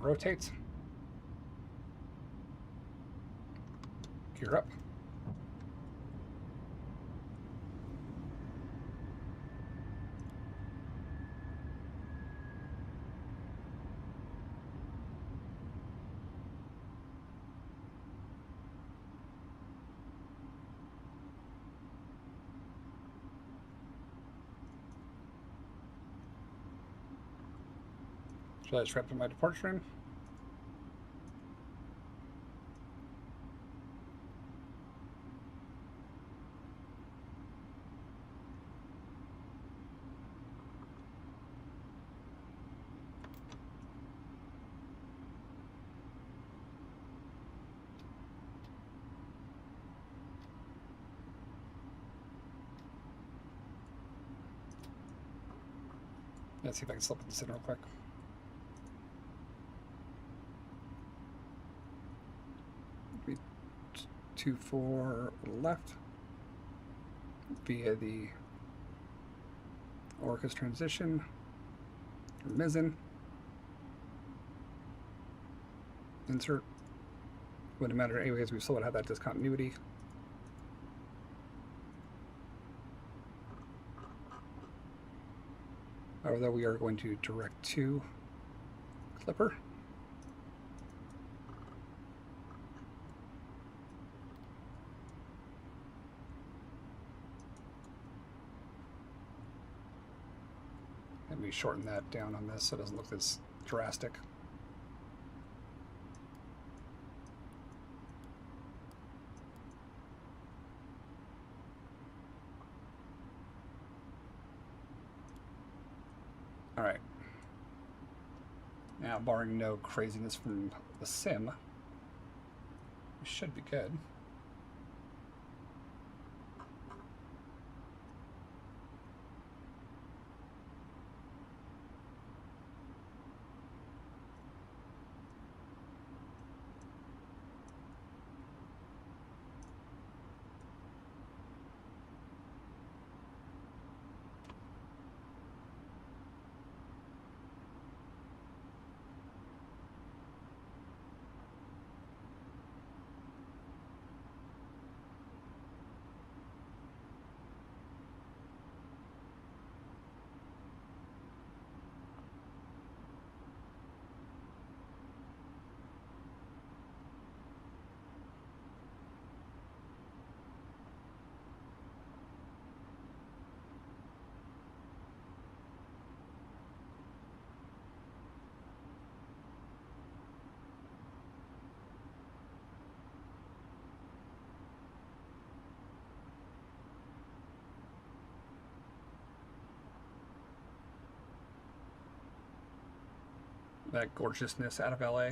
Rotate. Gear up. Should I just wrap in my departure in? Let's see if I can slip this in real quick. Be 2-4 left via the Orcus transition, or mizzen, insert. Wouldn't matter anyways, we still would have that discontinuity. Although we are going to direct to Clipper. Let me shorten that down on this so it doesn't look as drastic. All right. Now, barring no craziness from the sim, we should be good. That gorgeousness out of LA.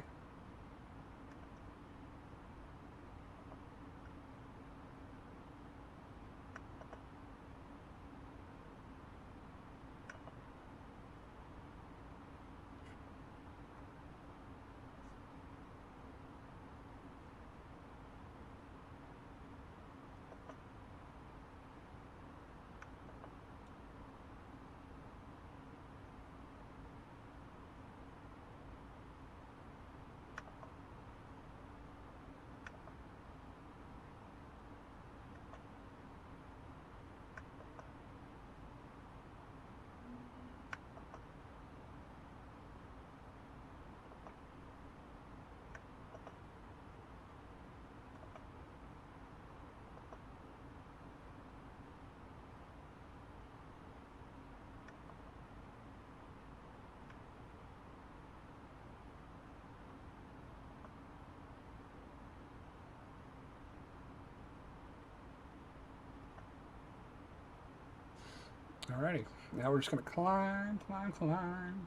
Alrighty, now we're just gonna climb, climb, climb.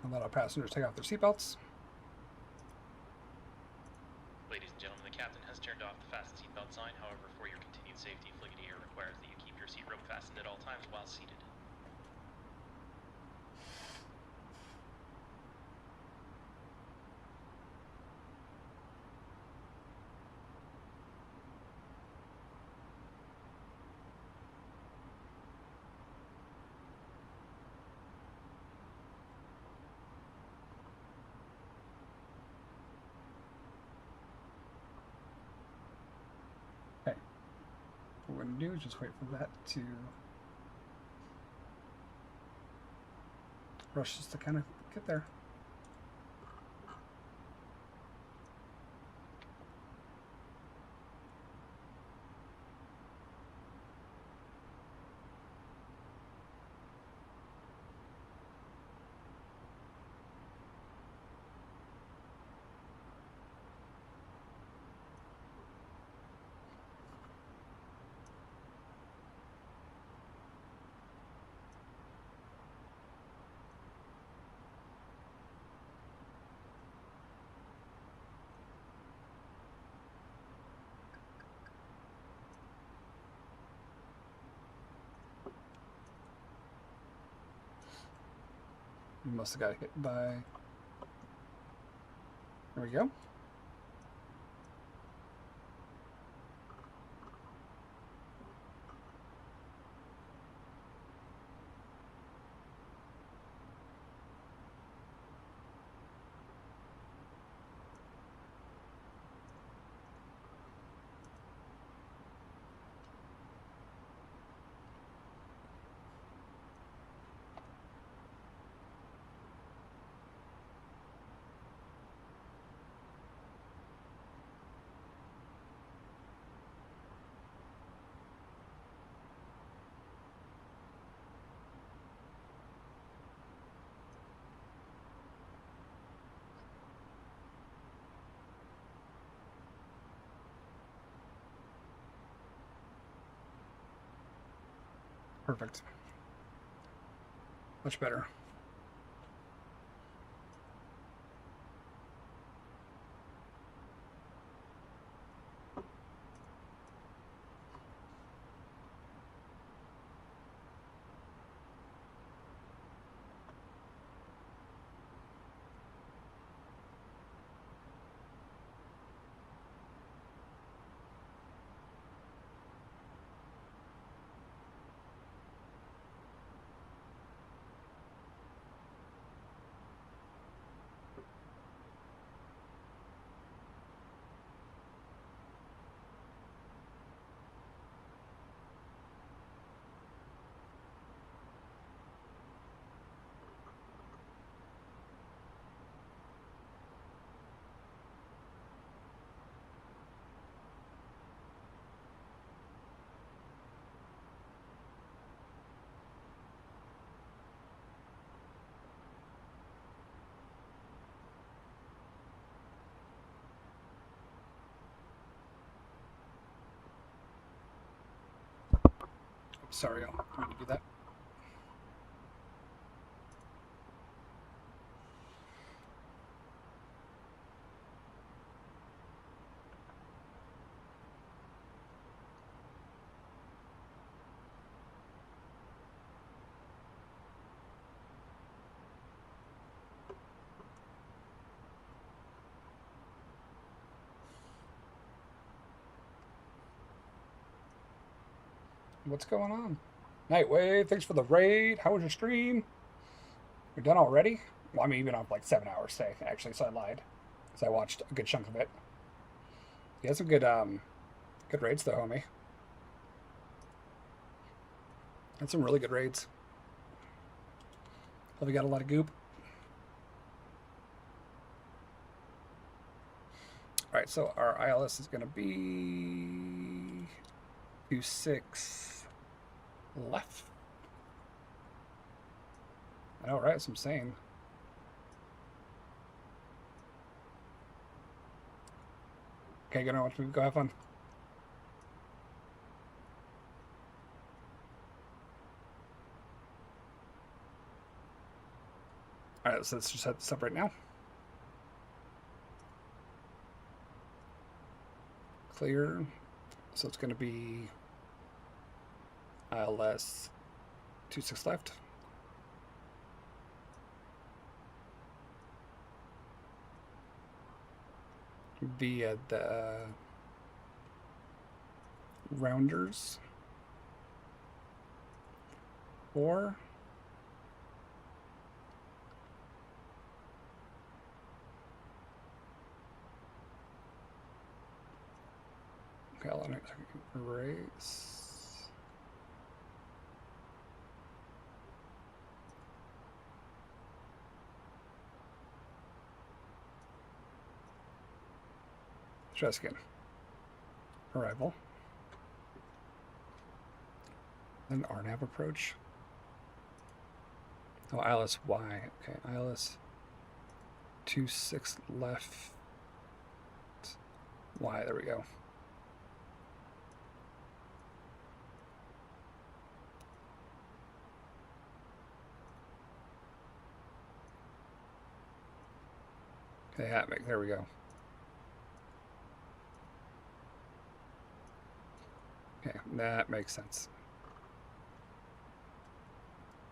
And let our passengers take off their seatbelts. Ladies and gentlemen, the captain has turned off the fasten seatbelt sign. However, for your continued safety, Fliggity Air requires that you keep your seat rope fastened at all times while seated. Okay. What we're gonna do is just wait for that to rush us to kind of get there. You must have got hit by... There we go. Perfect. Much better. Sorry, I'm going to do that. What's going on? Nightwave, thanks for the raid. How was your stream? You're done already? Well, I mean, you've been on for like 7 hours today, actually, so I lied. Because I watched a good chunk of it. You had some good raids though, homie. Had some really good raids. Hope you got a lot of goop. Alright, so our ILS is going to be 26 left. I know, right? That's what I'm saying. Okay, go have fun. Alright, so let's just set this up right now. Clear. So it's going to be ILS 26 left. Via the rounders. Or okay, I'll erase. Try this again. Arrival. Then RNAV approach. Oh, ILS Y. Okay, ILS 26 left. Y, there we go. Okay, there we go. Okay, that makes sense.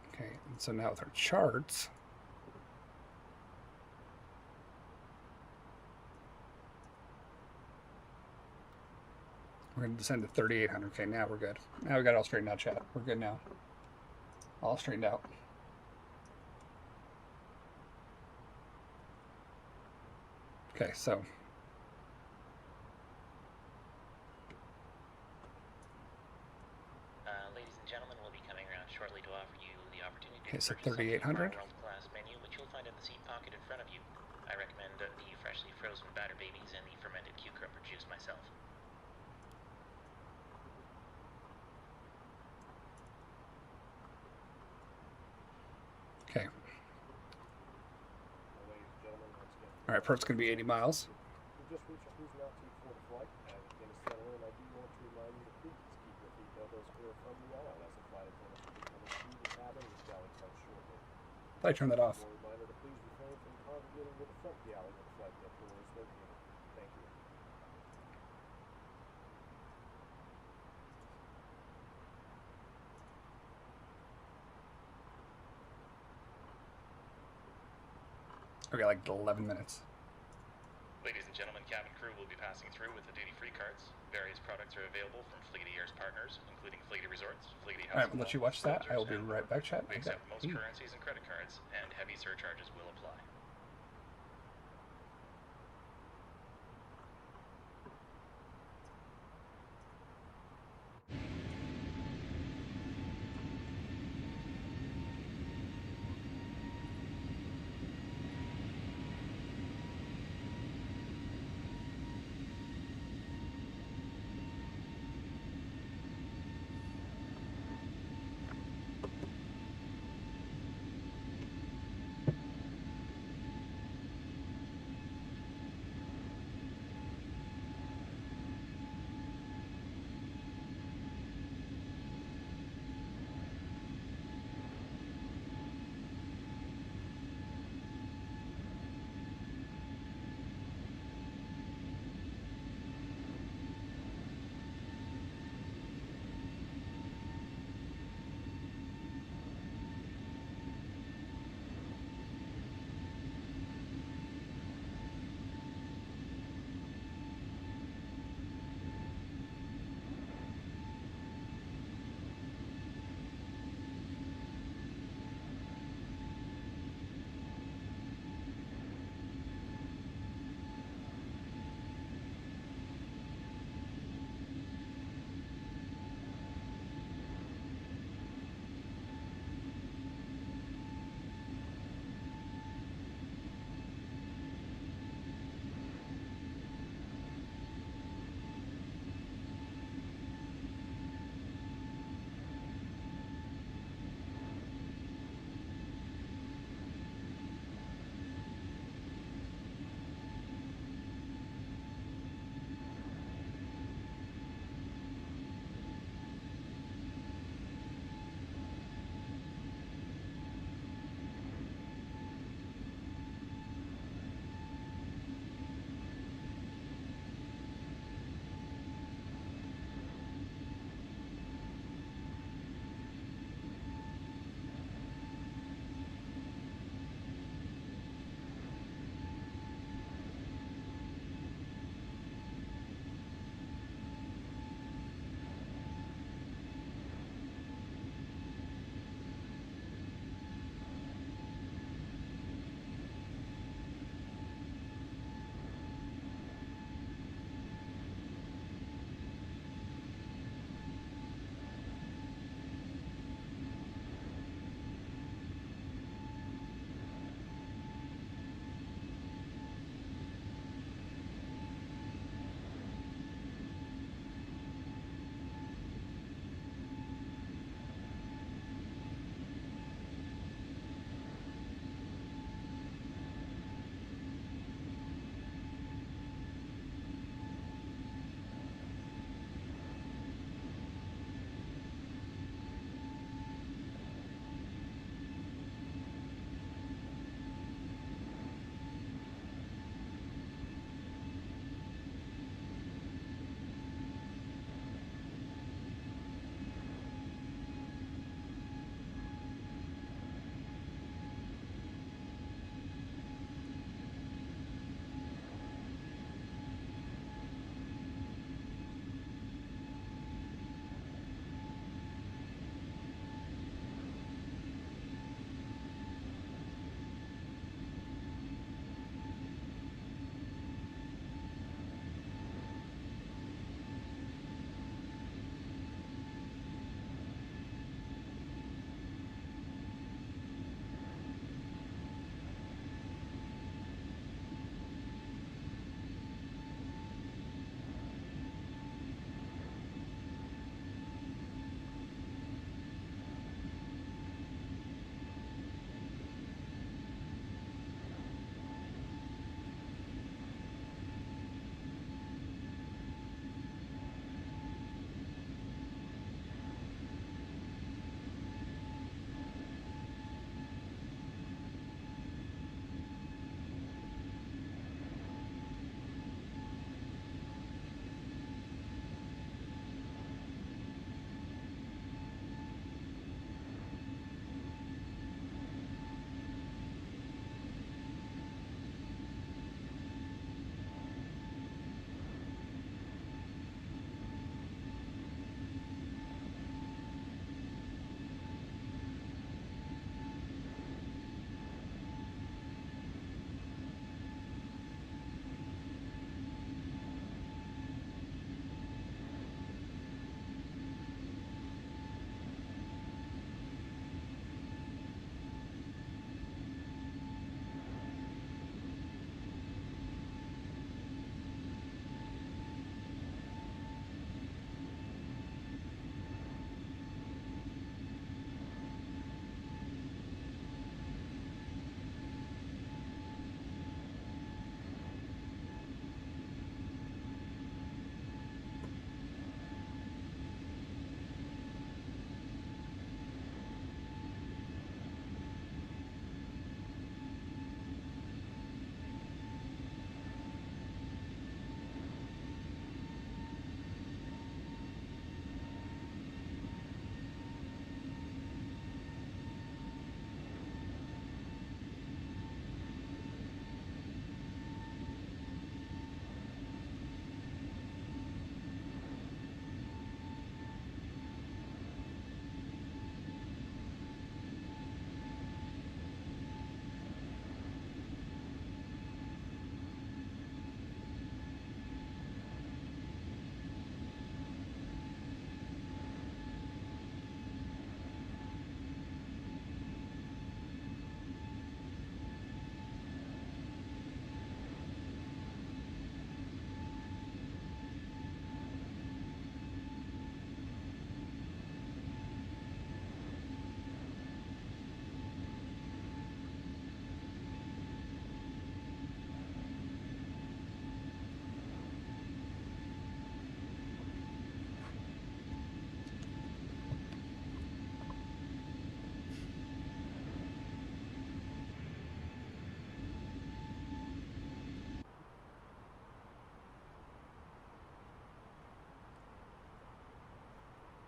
Okay, and so now with our charts, We're going to descend to 3,800. Okay, now we're good. Now we got it all straightened out, chat. We're good now. All straightened out. Okay, so Ladies and gentlemen, we'll be coming around shortly to offer you the opportunity Okay, to so purchase something from our 3,800. world-class menu, which you'll find in the seat pocket in front of you. I recommend the freshly frozen batter babies and the fermented cucumber juice myself. Okay. Now, ladies and gentlemen, once again, All right, pert's going to be 80 miles. we've just reached our cruising altitude for the flight. As we begin to settle in, I do want to remind you to please keep your seat elbows clear from the aisle as the flight attendants will be coming through the cabin with galley cards shortly. I turn that off. One reminder to please refrain from congregating with the front galley where the flight deck door is located. Thank you. Okay, like 11 minutes. Ladies and gentlemen, cabin crew will be passing through with the duty-free cards. Various products are available from Fleety Air's partners, including Fleety Resorts, Fleety All right, House. we'll let you watch that. I will be right back, chat. We I got accept most pee. currencies and credit cards, and heavy surcharges will apply.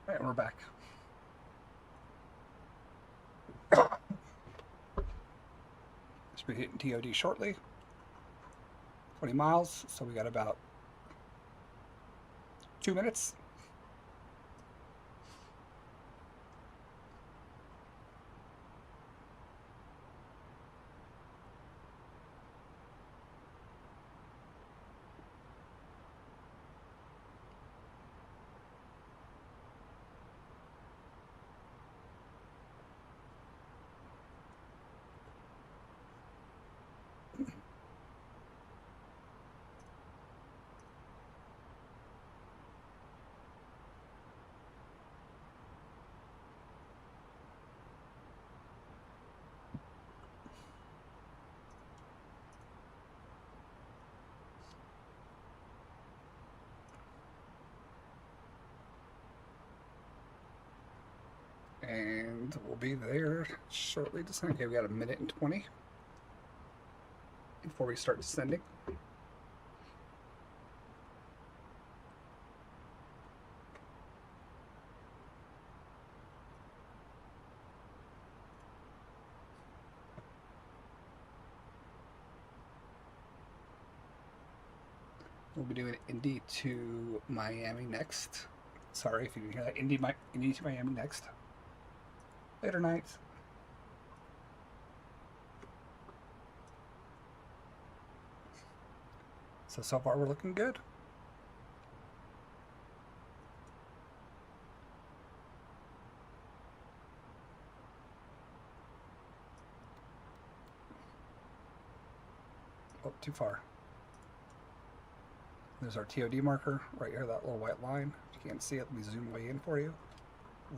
Alright, we're back. Should be hitting TOD shortly. 20 miles, so we got about 2 minutes. And we'll be there shortly. Okay, we got 1:20 before we start descending. We'll be doing Indy to Miami next. Sorry if you can hear that. Indy to Miami next. Later nights. So far we're looking good. Oh, too far. There's our TOD marker right here, that little white line. If you can't see it, let me zoom way in for you.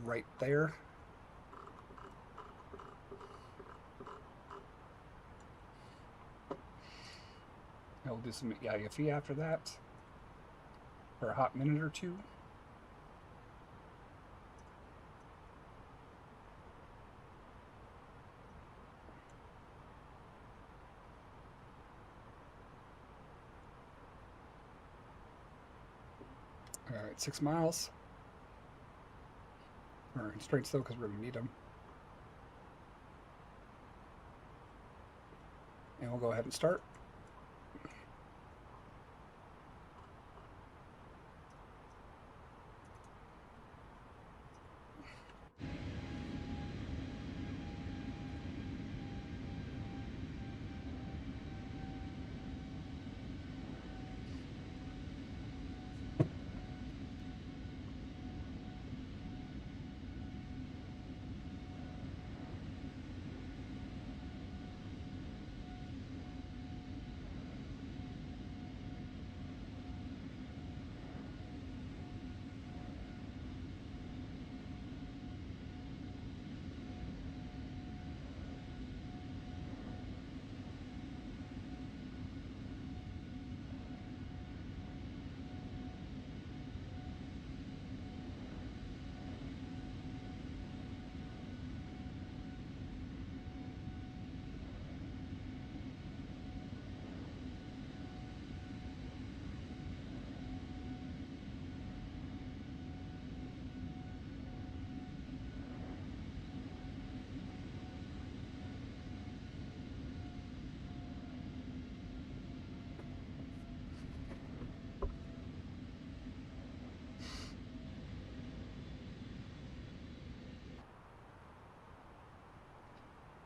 Right there. And we'll do some IFE after that for a hot minute or two. All right, 6 miles. We're constraints though, because we're going to need them. And we'll go ahead and start.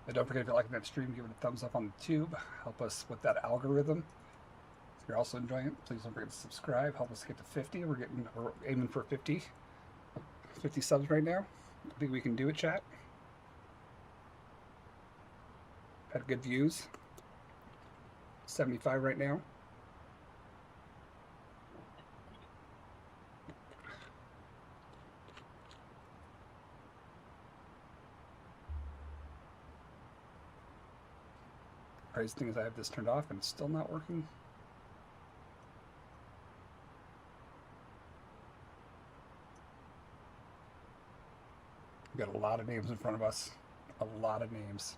And don't forget, if you're liking that stream, give it a thumbs up on the tube. Help us with that algorithm. If you're also enjoying it, please don't forget to subscribe. Help us get to 50. We're aiming for 50 subs right now. I think we can do it, chat. Had good views. 75 right now. Crazy thing is I have this turned off and it's still not working. We've got a lot of names in front of us. A lot of names.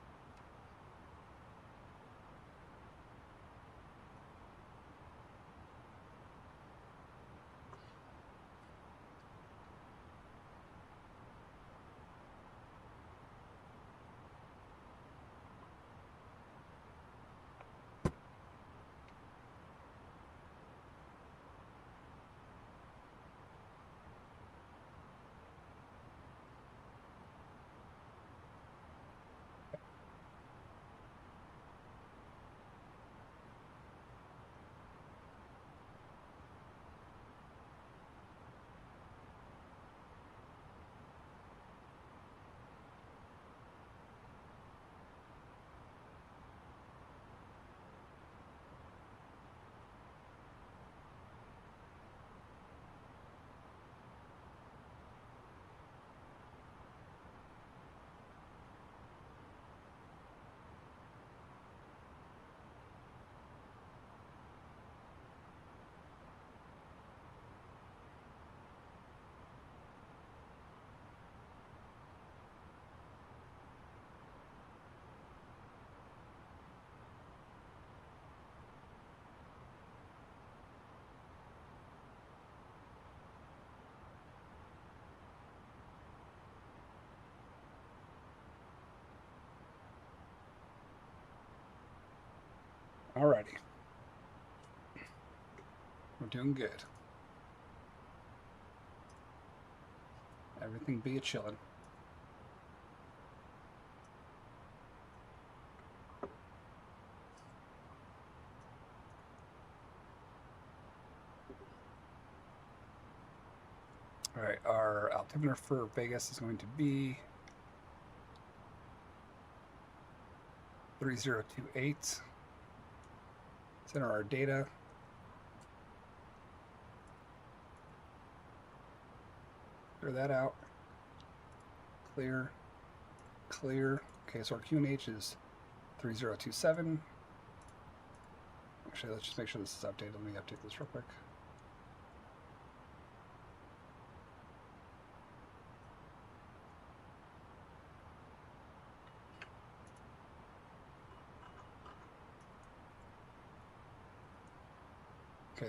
Alrighty. We're doing good. Everything be a chillin'. Alright, our altimeter for Vegas is going to be 3028. Center our data. Clear that out. Clear. Clear. Okay, so our QNH is 3027. Actually, let's just make sure this is updated. Let me update this real quick.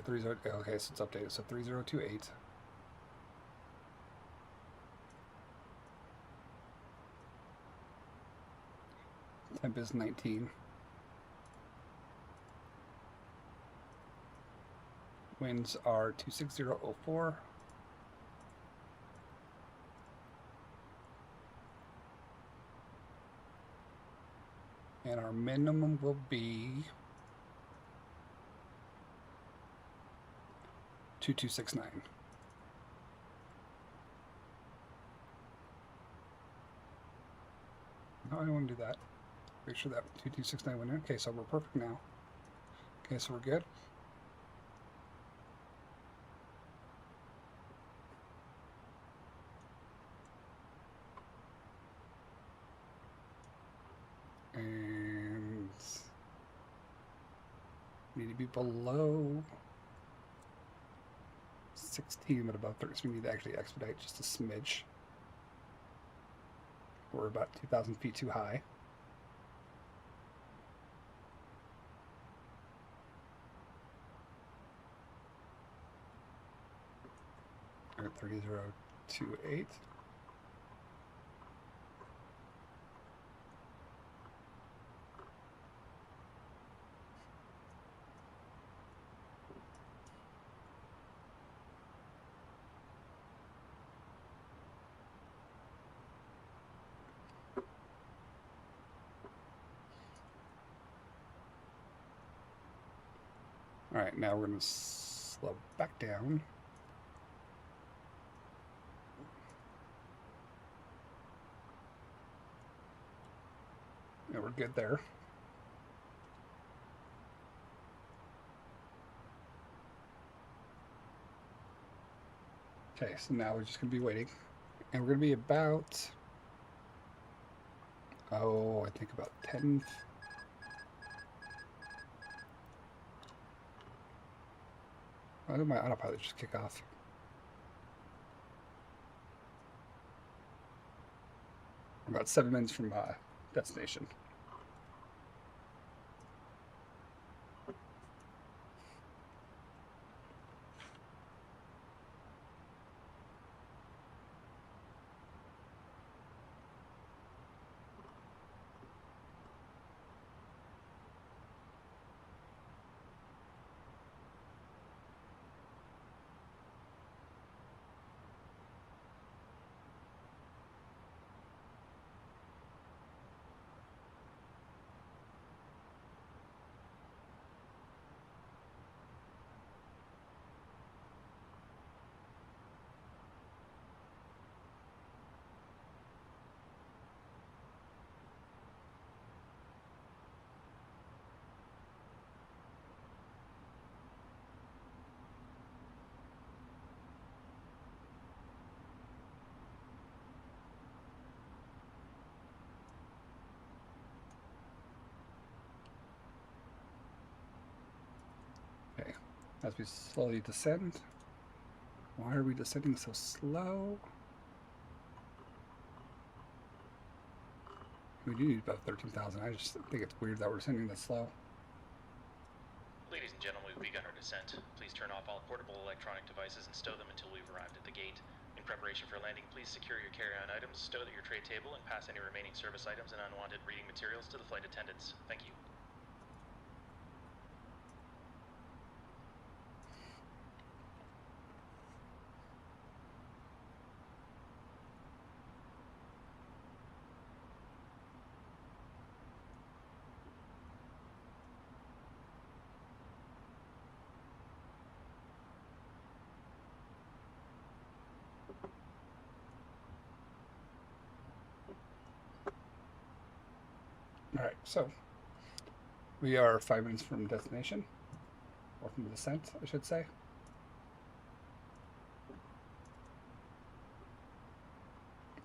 Okay, okay, so it's updated. So 3028. Temp is 19. Winds are 26004. And our minimum will be 2269. No, I don't want to do that. Make sure that 2269 went in. Okay, so we're perfect now. Okay, so we're good. And need to be below 16, but above 30. So we need to actually expedite just a smidge. We're about 2,000 feet too high. We're at 3028. All right, now we're going to slow back down. Yeah, we're good there. Okay, so now we're just going to be waiting. And we're going to be about, I think about 10. Why did my autopilot just kick off? We're about 7 minutes from destination. Okay, as we slowly descend. Why are we descending so slow? We do need about 13,000. I just think it's weird that we're descending this slow. Ladies and gentlemen, we've begun our descent. Please turn off all portable electronic devices and stow them until we've arrived at the gate. In preparation for landing, please secure your carry-on items, stow at your tray table, and pass any remaining service items and unwanted reading materials to the flight attendants. Thank you. All right, so we are 5 minutes from destination, or from descent, I should say.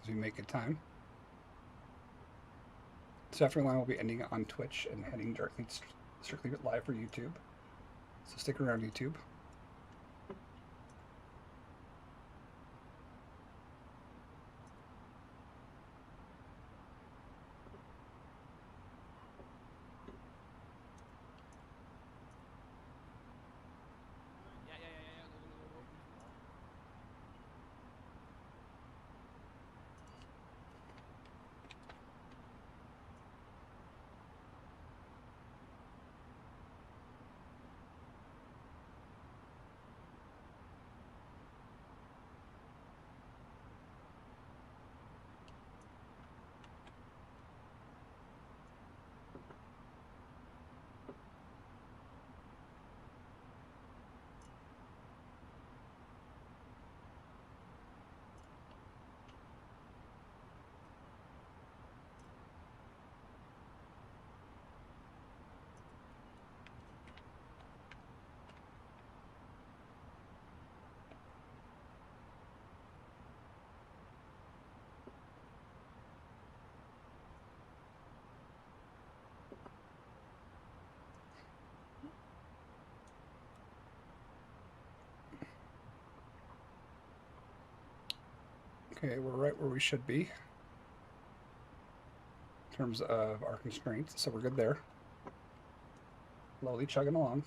As we make good time. So after line will be ending on Twitch and heading directly strictly live for YouTube. So stick around, YouTube. Okay, we're right where we should be in terms of our constraints, so we're good there. Slowly chugging along.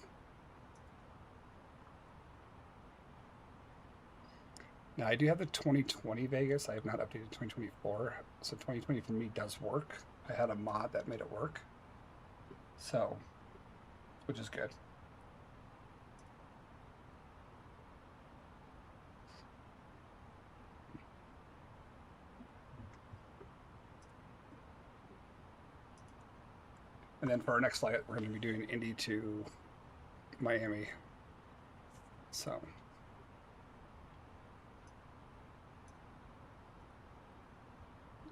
Now I do have the 2020 Vegas. I have not updated 2024, so 2020 for me does work. I had a mod that made it work, so which is good. And then for our next flight, we're going to be doing Indy to Miami. So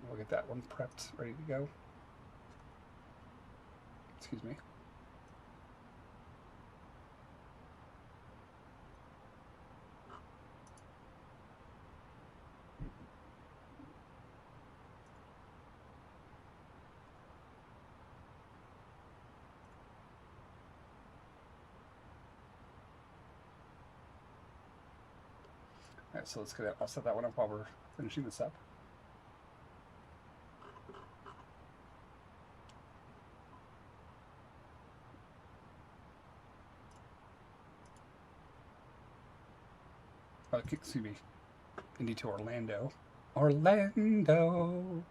we'll get that one prepped, ready to go. Excuse me. All right, so let's get that. I'll set that one up while we're finishing this up. Excuse me. Indy to Orlando. Orlando.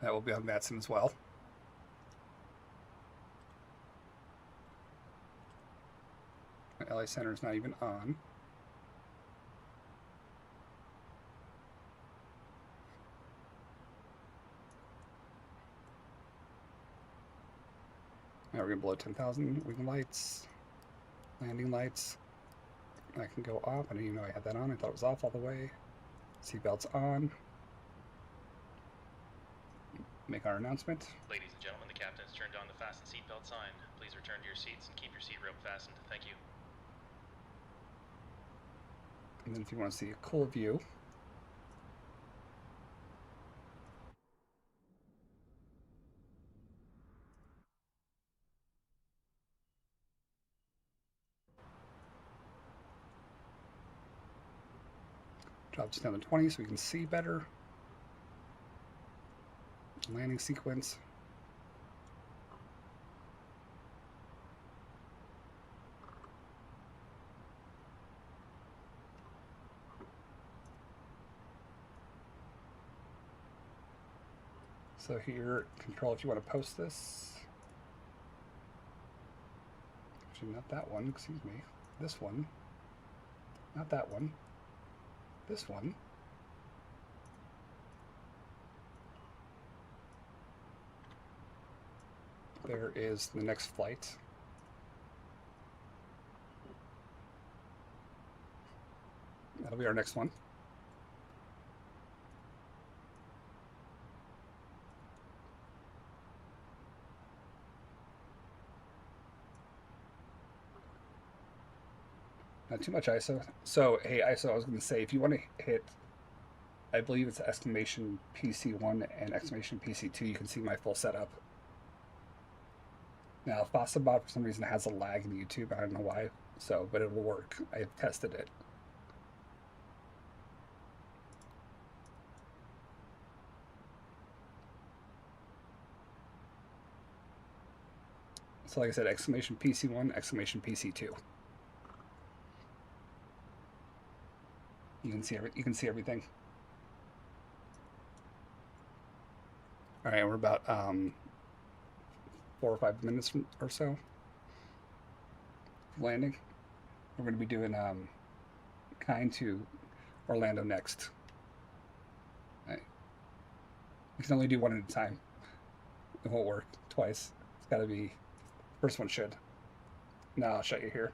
That will be on Vatsim as well. The LA Center is not even on. Now we're going to blow 10,000 wing lights, landing lights. I can go off. I didn't even know I had that on. I thought it was off all the way. Seatbelts on. Make our announcement. Ladies and gentlemen, the captain has turned on the fasten seatbelt sign. Please return to your seats and keep your seat rope fastened. Thank you. And then if you want to see a cool view, drop this down to 20 so we can see better. Landing sequence. So here, control if you want to post this. Actually, not that one, excuse me. This one. Not that one. This one. there is the next flight. That'll be our next one. Not too much ISO. So, hey, ISO, I was going to say, if you want to hit, I believe it's exclamation PC1 and exclamation PC2, you can see my full setup. Now, Fossabot for some reason has a lag in YouTube. I don't know why. So, but it will work. I've tested it. So, like I said, exclamation PC1, exclamation PC2. You can see everything. All right, we're about 4 or 5 minutes or so landing. We're going to be doing kind to Orlando next. All right. You can only do one at a time. It won't work twice. It's got to be, first one should. Now I'll shut you here.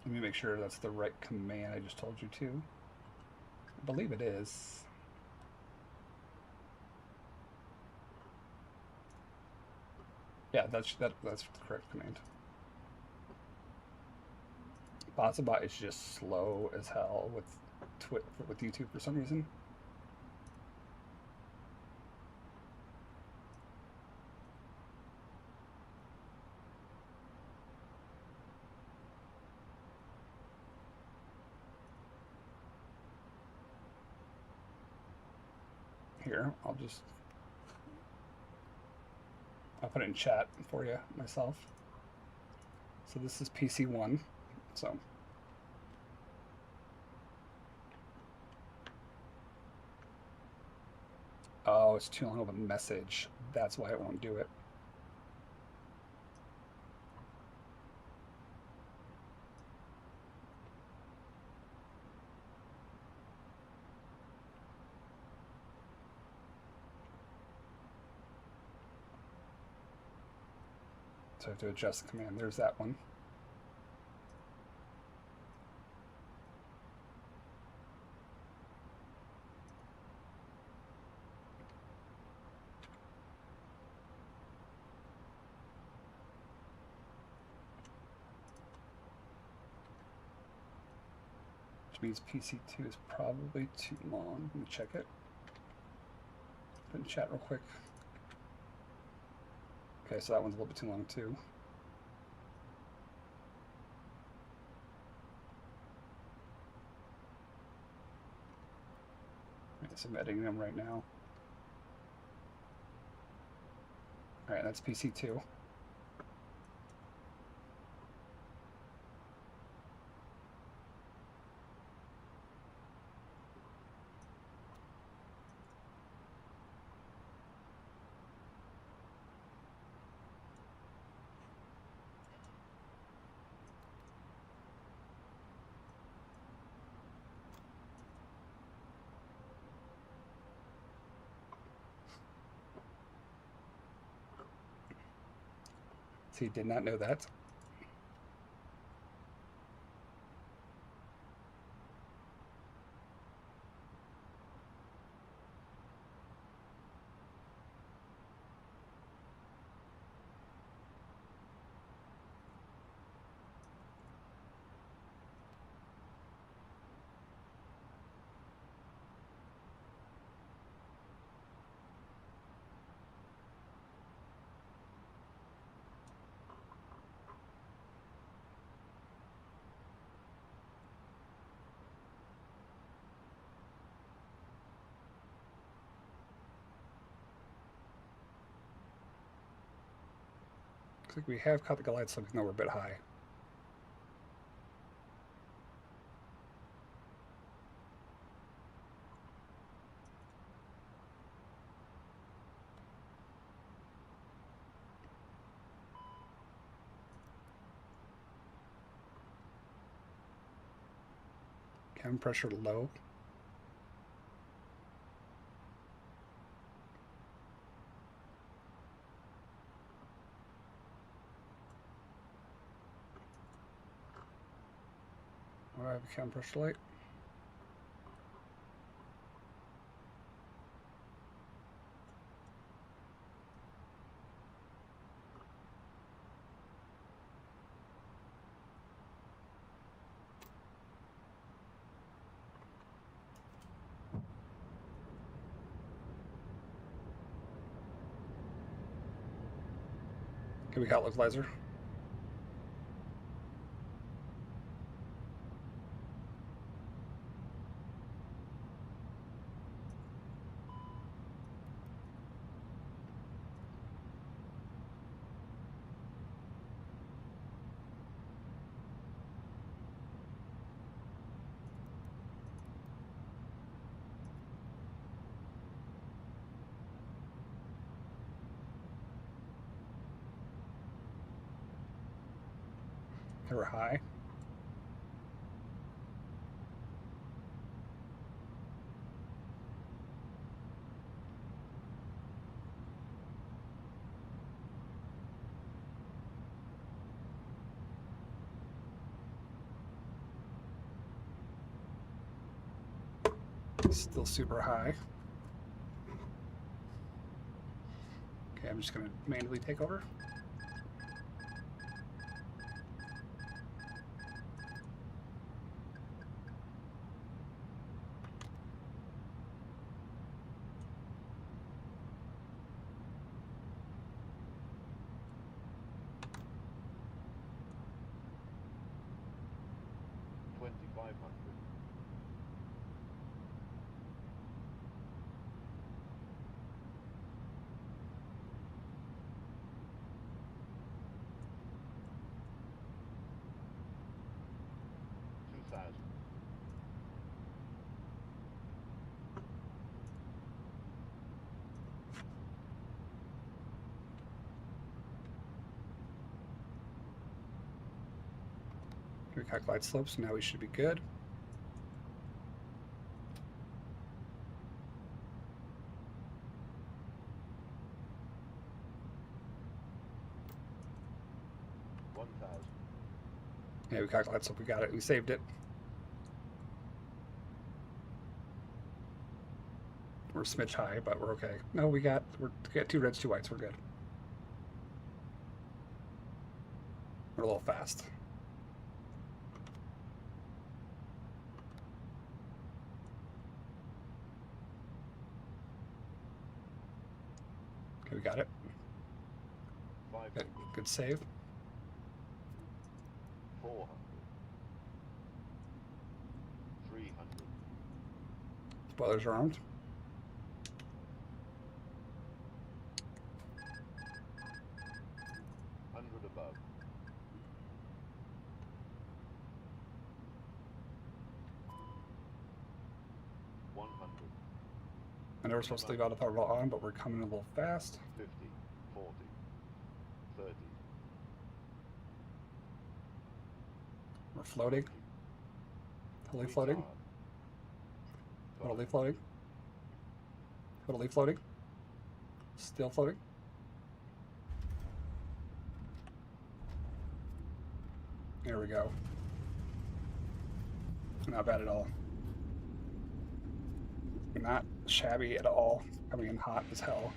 Let me make sure that's the right command I just told you to. I believe it is. Yeah, that's the correct command. Fossabot is just slow as hell with YouTube for some reason. Here, I'll put it in chat for you myself. So this is PC1. So oh, it's too long of a message. That's why it won't do it. So I have to adjust the command. There's that one. Which means PC2 is probably too long. Let me check it. Put in chat real quick. Okay, so that one's a little bit too long too. So I'm editing them right now. All right, that's PC2. See, did not know that. Looks like we have caught the glide slope, even though we're a bit high. Cabin pressure low. Do I have a cabin pressure light? Can we got localizer? They were high. Still super high. Okay, I'm just going to manually take over. We calculate slopes, now we should be good. Yeah, we calculate slope, we got it, we saved it. We're a smidge high, but we're okay. No, we got 2 reds, 2 whites, we're good. We're a little fast. Okay, we got it. Good save. 400. 300. Spoilers are armed. 100 above. 100. I know we're supposed to leave out a throttle on, but we're coming a little fast. 50. 40. 30. We're floating. Totally floating. Totally floating. Totally floating. Still floating. There we go. Not bad at all. Not shabby at all. Coming in hot as hell.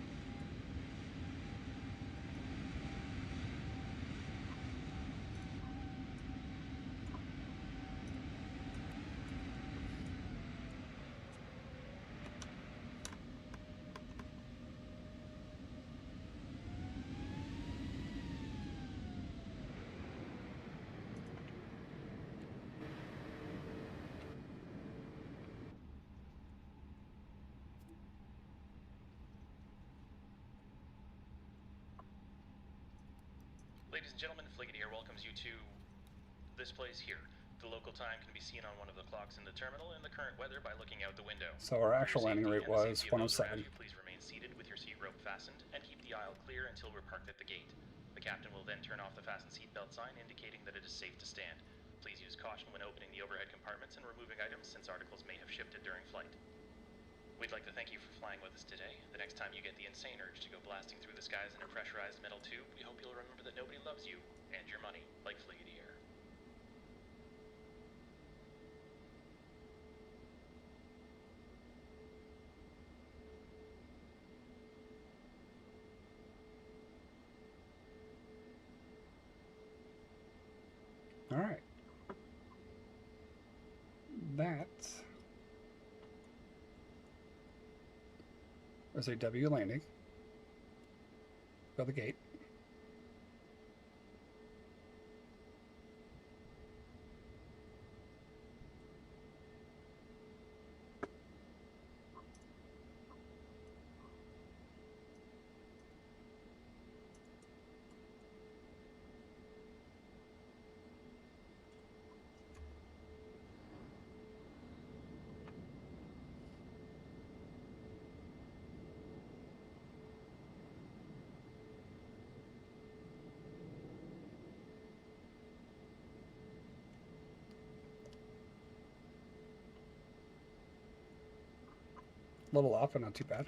Ladies and gentlemen, Fliggity here welcomes you to this place here. The local time can be seen on one of the clocks in the terminal, and the current weather by looking out the window. So our actual For your landing safety rate and the was safety of those around 107. you, please remain seated with your seat rope fastened, and keep the aisle clear until we're parked at the gate. The captain will then turn off the fasten seatbelt sign, indicating that it is safe to stand. Please use caution when opening the overhead compartments and removing items, since articles may have shifted during flight. We'd like to thank you for flying with us today. The next time you get the insane urge to go blasting through the skies in a pressurized metal tube, we hope you'll remember that nobody loves you and your money like Fliggity Air. All right. That was a W landing. Go the gate. Little off, but not too bad.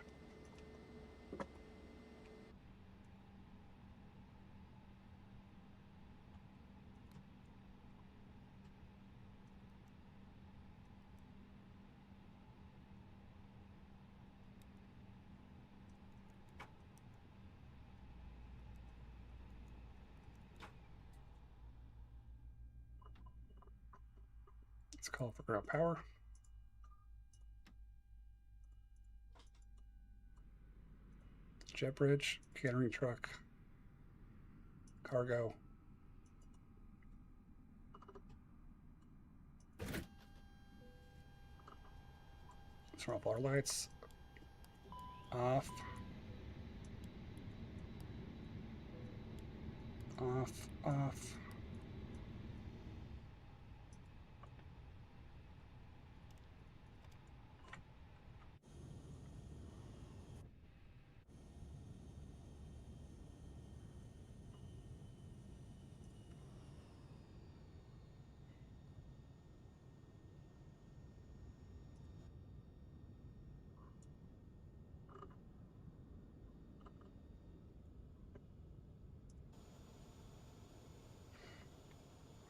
Let's call for ground power. Jet bridge, catering truck, cargo. Let's turn off our lights. Off. Off, off.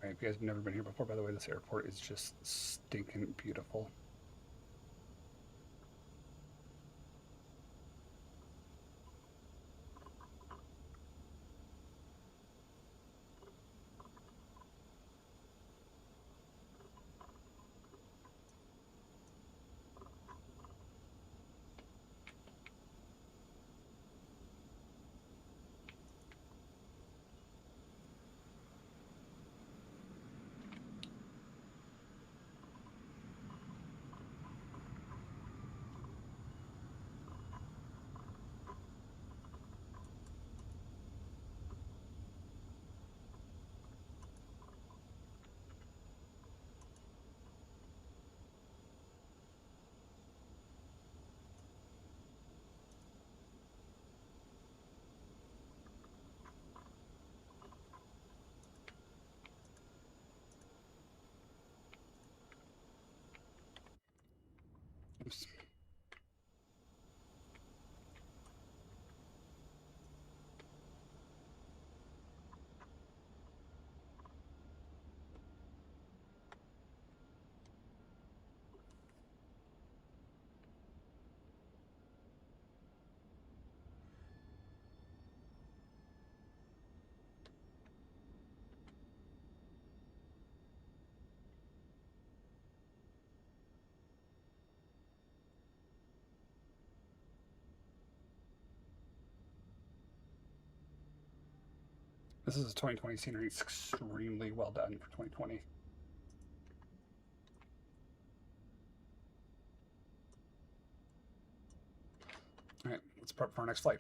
Right, if you guys have never been here before, by the way, this airport is just stinking beautiful. Oops. This is a 2020 scenery. It's extremely well done for 2020. All right, let's prep for our next flight.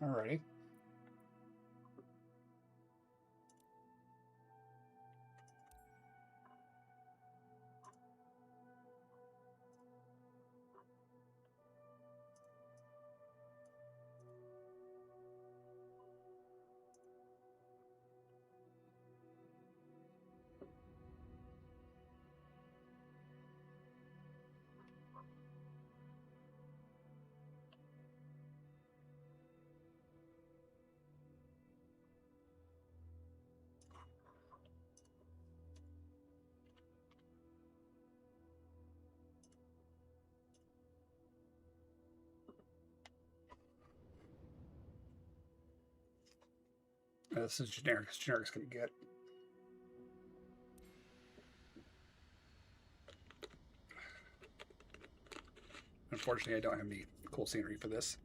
Alrighty. This is generic. Generic's going to get. Unfortunately, I don't have any cool scenery for this.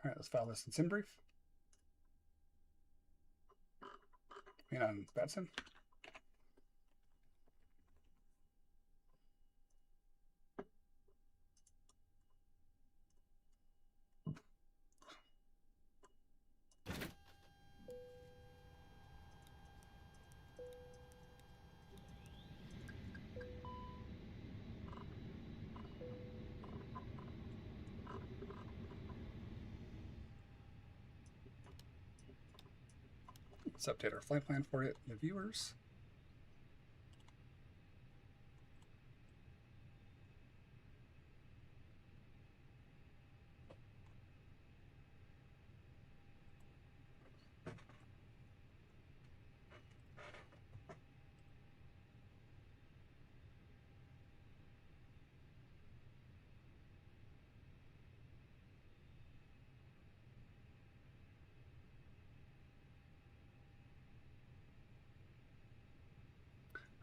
All right, let's file this in SimBrief. And on Vatsim. Let's update our flight plan for it, the viewers.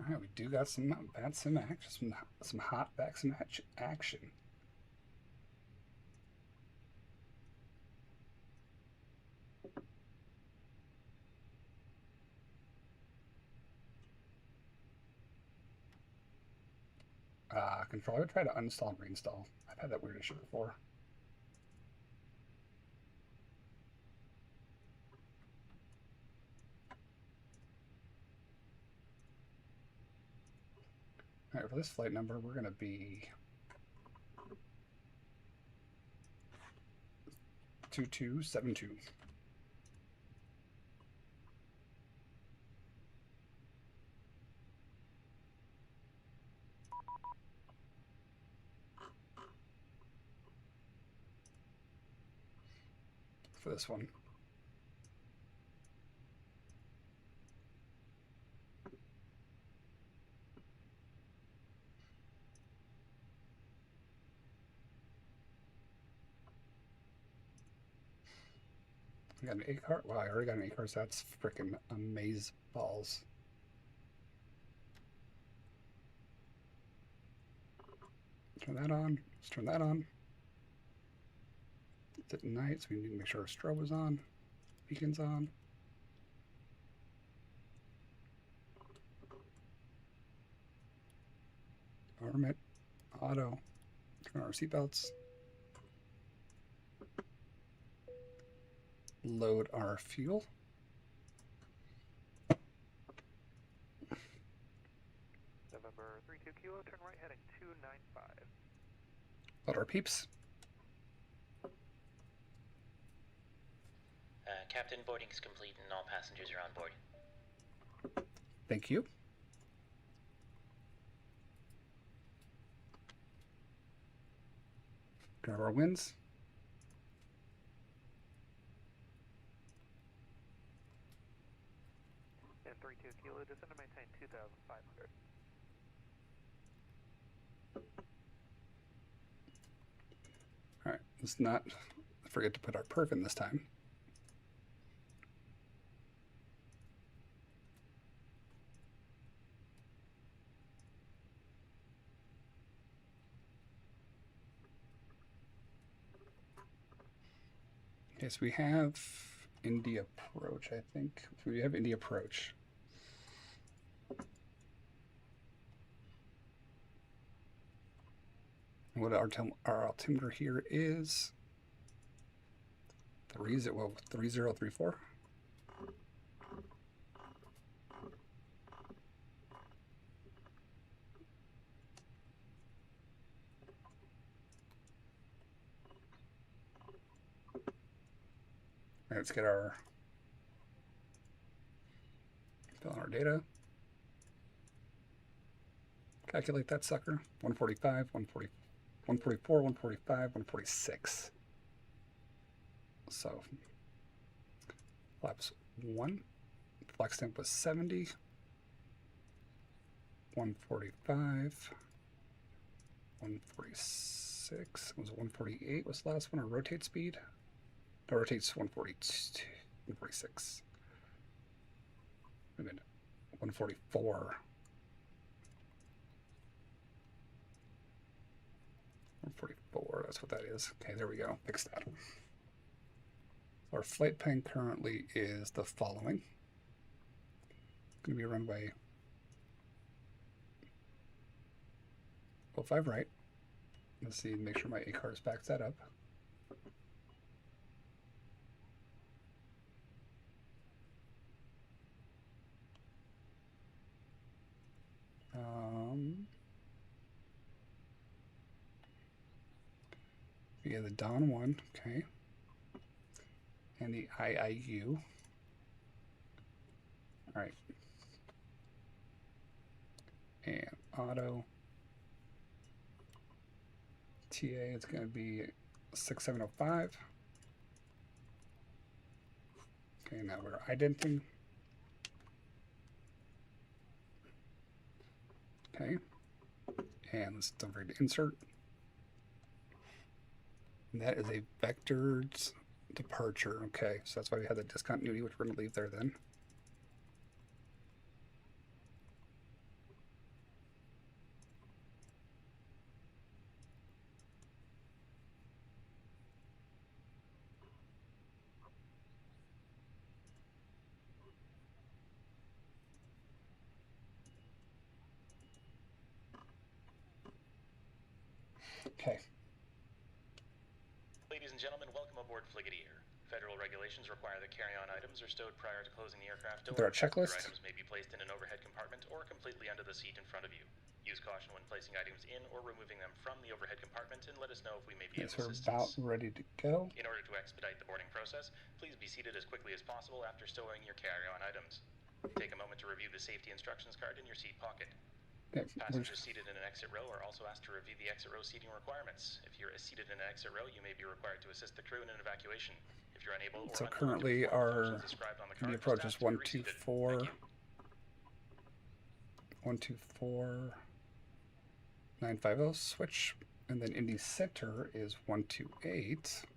All right, we do got some Vatsim action, some hot Vatsim action. Control. I would try to uninstall and reinstall. I've had that weird issue before. All right, for this flight number, we're going to be 2272. For this one. I got an A-car. Wow, I already got an A-car, so that's freaking amaze balls. Turn that on. Let's turn that on. It's at night, so we need to make sure our strobe is on. Beacon's on. Armament. Auto. Turn on our seatbelts. Load our fuel. November 32 Kilo, turn right heading 295. Load our peeps. Captain, boarding's complete and all passengers are on board. Thank you. Grab our wins. 10 32 kilo, descend and maintain 2,500. All right, let's not forget to put our perf in this time. Okay, so we have Indy approach, I think. So we have Indy approach. And what our altimeter here is 3034. Let's get our fill in our data. Calculate that sucker. 145, 140, 144, 145, 146. So flaps 1. Flex temp was 70. 145. 146. Was it 148 was the last one? Or rotate speed? No, rotates 142. 146. Wait a minute. 144. 144, that's what that is. Okay, there we go. Fix that. Our flight plan currently is the following. It's going to be runway 05 right. Let's see, make sure my ACARS backs that up. We have the Don 1, okay. And the IIU. All right. And auto. TA is going to be 6705. Okay, now we're identing. Okay. And let's don't forget to insert. And that is a vectored departure. Okay, so that's why we had the discontinuity, which we're going to leave there then. Okay. Ladies and gentlemen, welcome aboard Frigadier. Federal regulations require that carry-on items are stowed prior to closing the aircraft door. Is there a checklist? Your items may be placed in an overhead compartment or completely under the seat in front of you. Use caution when placing items in or removing them from the overhead compartment, and let us know if we may be of Yes, we're assistance. about ready to go. In order to expedite the boarding process, please be seated as quickly as possible after stowing your carry-on items. Take a moment to review the safety instructions card in your seat pocket. Okay, Passengers seated in an exit row are also asked to review the exit row seating requirements. If you're seated in an exit row, you may be required to assist the crew in an evacuation. If you're unable or so unwilling currently to perform the our functions described on the card, approach just is ask to be reseated. 124. Thank you. 124 950 switch, and then Indy center is 128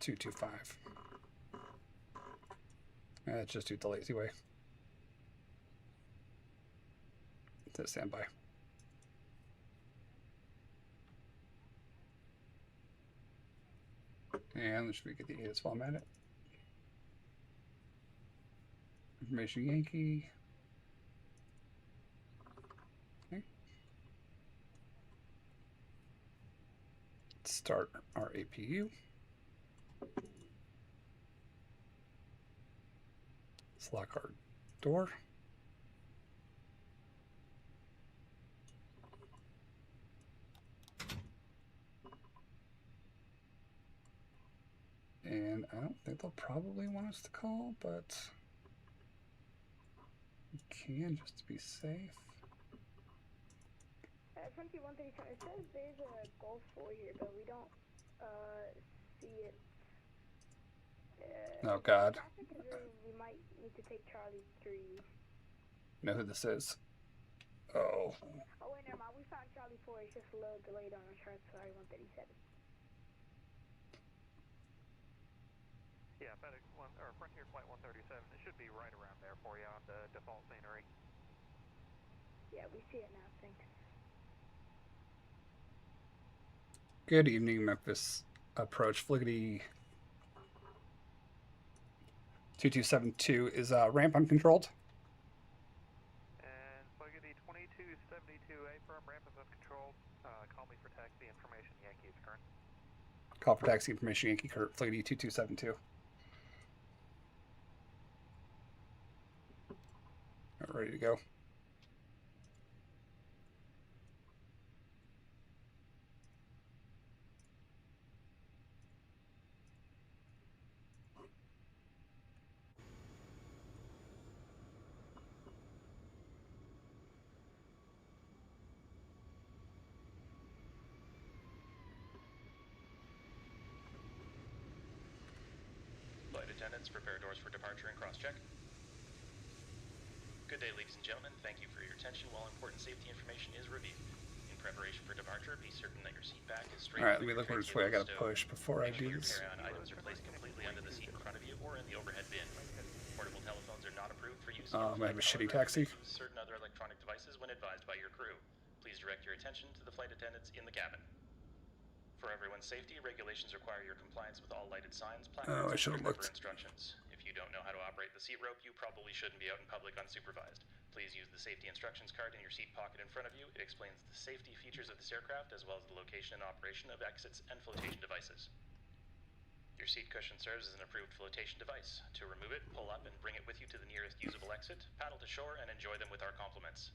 225. Let's just do it the lazy way. To standby. And should we get the ATIS formatted? Information Yankee. Okay. Start our APU. Let's lock our door. And I don't think they'll probably want us to call, but we can just to be safe. Frontier 137, it says there's a Gulf 4 here, but we don't see it Oh, God. traffic is we might need to take Charlie 3. Know who this is? Oh. Oh, wait, never mind. We found Charlie 4. It's just a little delayed on our chart. Sorry, 137. Yeah, FedEx or Frontier Flight 137. It should be right around there for you on the default scenery. Yeah, we see it now. Thanks. Good evening, Memphis. Approach Fliggity 2272 is ramp uncontrolled. And Fliggity 2272A firm ramp is uncontrolled. Call me for taxi information. Yankee is current. Call for taxi information, Yankee Kurt, Fliggity 2272. Ready to go. Flight attendants, prepare doors for departure and cross-check. Good day, ladies and gentlemen. Thank you for your attention while important safety information is reviewed. In preparation for departure, be certain that your seat back is straight. Alright, let me look which way I gotta push before I Make sure do your this. carry-on items are placed completely under the seat in front of you or in the overhead bin. Portable telephones are not approved for use. I have a shitty taxi. Use certain other electronic devices when advised by your crew. Please direct your attention to the flight attendants in the cabin. For everyone's safety, regulations require your compliance with all lighted signs, placards, I should and have clear looked. instructions. If you don't know how to operate the seat rope, you probably shouldn't be out in public unsupervised. Please use the safety instructions card in your seat pocket in front of you. It explains the safety features of this aircraft as well as the location and operation of exits and flotation devices. Your seat cushion serves as an approved flotation device. To remove it, pull up and bring it with you to the nearest usable exit, paddle to shore, and enjoy them with our compliments.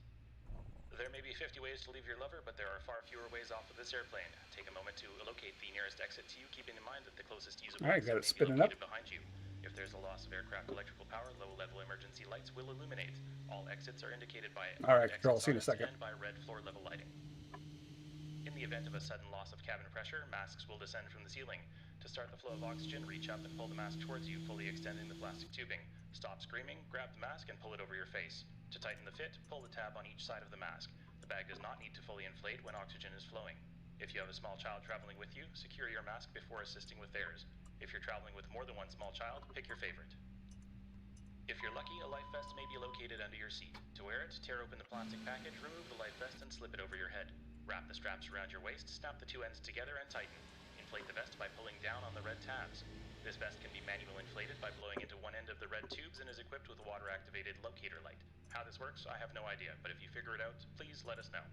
There may be 50 ways to leave your lover, but there are far fewer ways off of this airplane. Take a moment to locate the nearest exit to you, keeping in mind that the closest usable Alright, got it exit may be spinning up. located behind you. If there's a loss of aircraft electrical power, low-level emergency lights will illuminate. All exits are indicated by Alright, exit Control, see you in a signs second. and by red floor-level lighting. In the event of a sudden loss of cabin pressure, masks will descend from the ceiling. To start the flow of oxygen, reach up and pull the mask towards you, fully extending the plastic tubing. Stop screaming, grab the mask, and pull it over your face. To tighten the fit, pull the tab on each side of the mask. The bag does not need to fully inflate when oxygen is flowing. If you have a small child traveling with you, secure your mask before assisting with theirs. If you're traveling with more than one small child, pick your favorite. If you're lucky, a life vest may be located under your seat. To wear it, tear open the plastic package, remove the life vest, and slip it over your head. Wrap the straps around your waist, snap the two ends together, and tighten. Inflate the vest by pulling down on the red tabs. This vest can be manually inflated by blowing into one end of the red tubes and is equipped with a water-activated locator light. How this works, I have no idea, but if you figure it out, please let us know.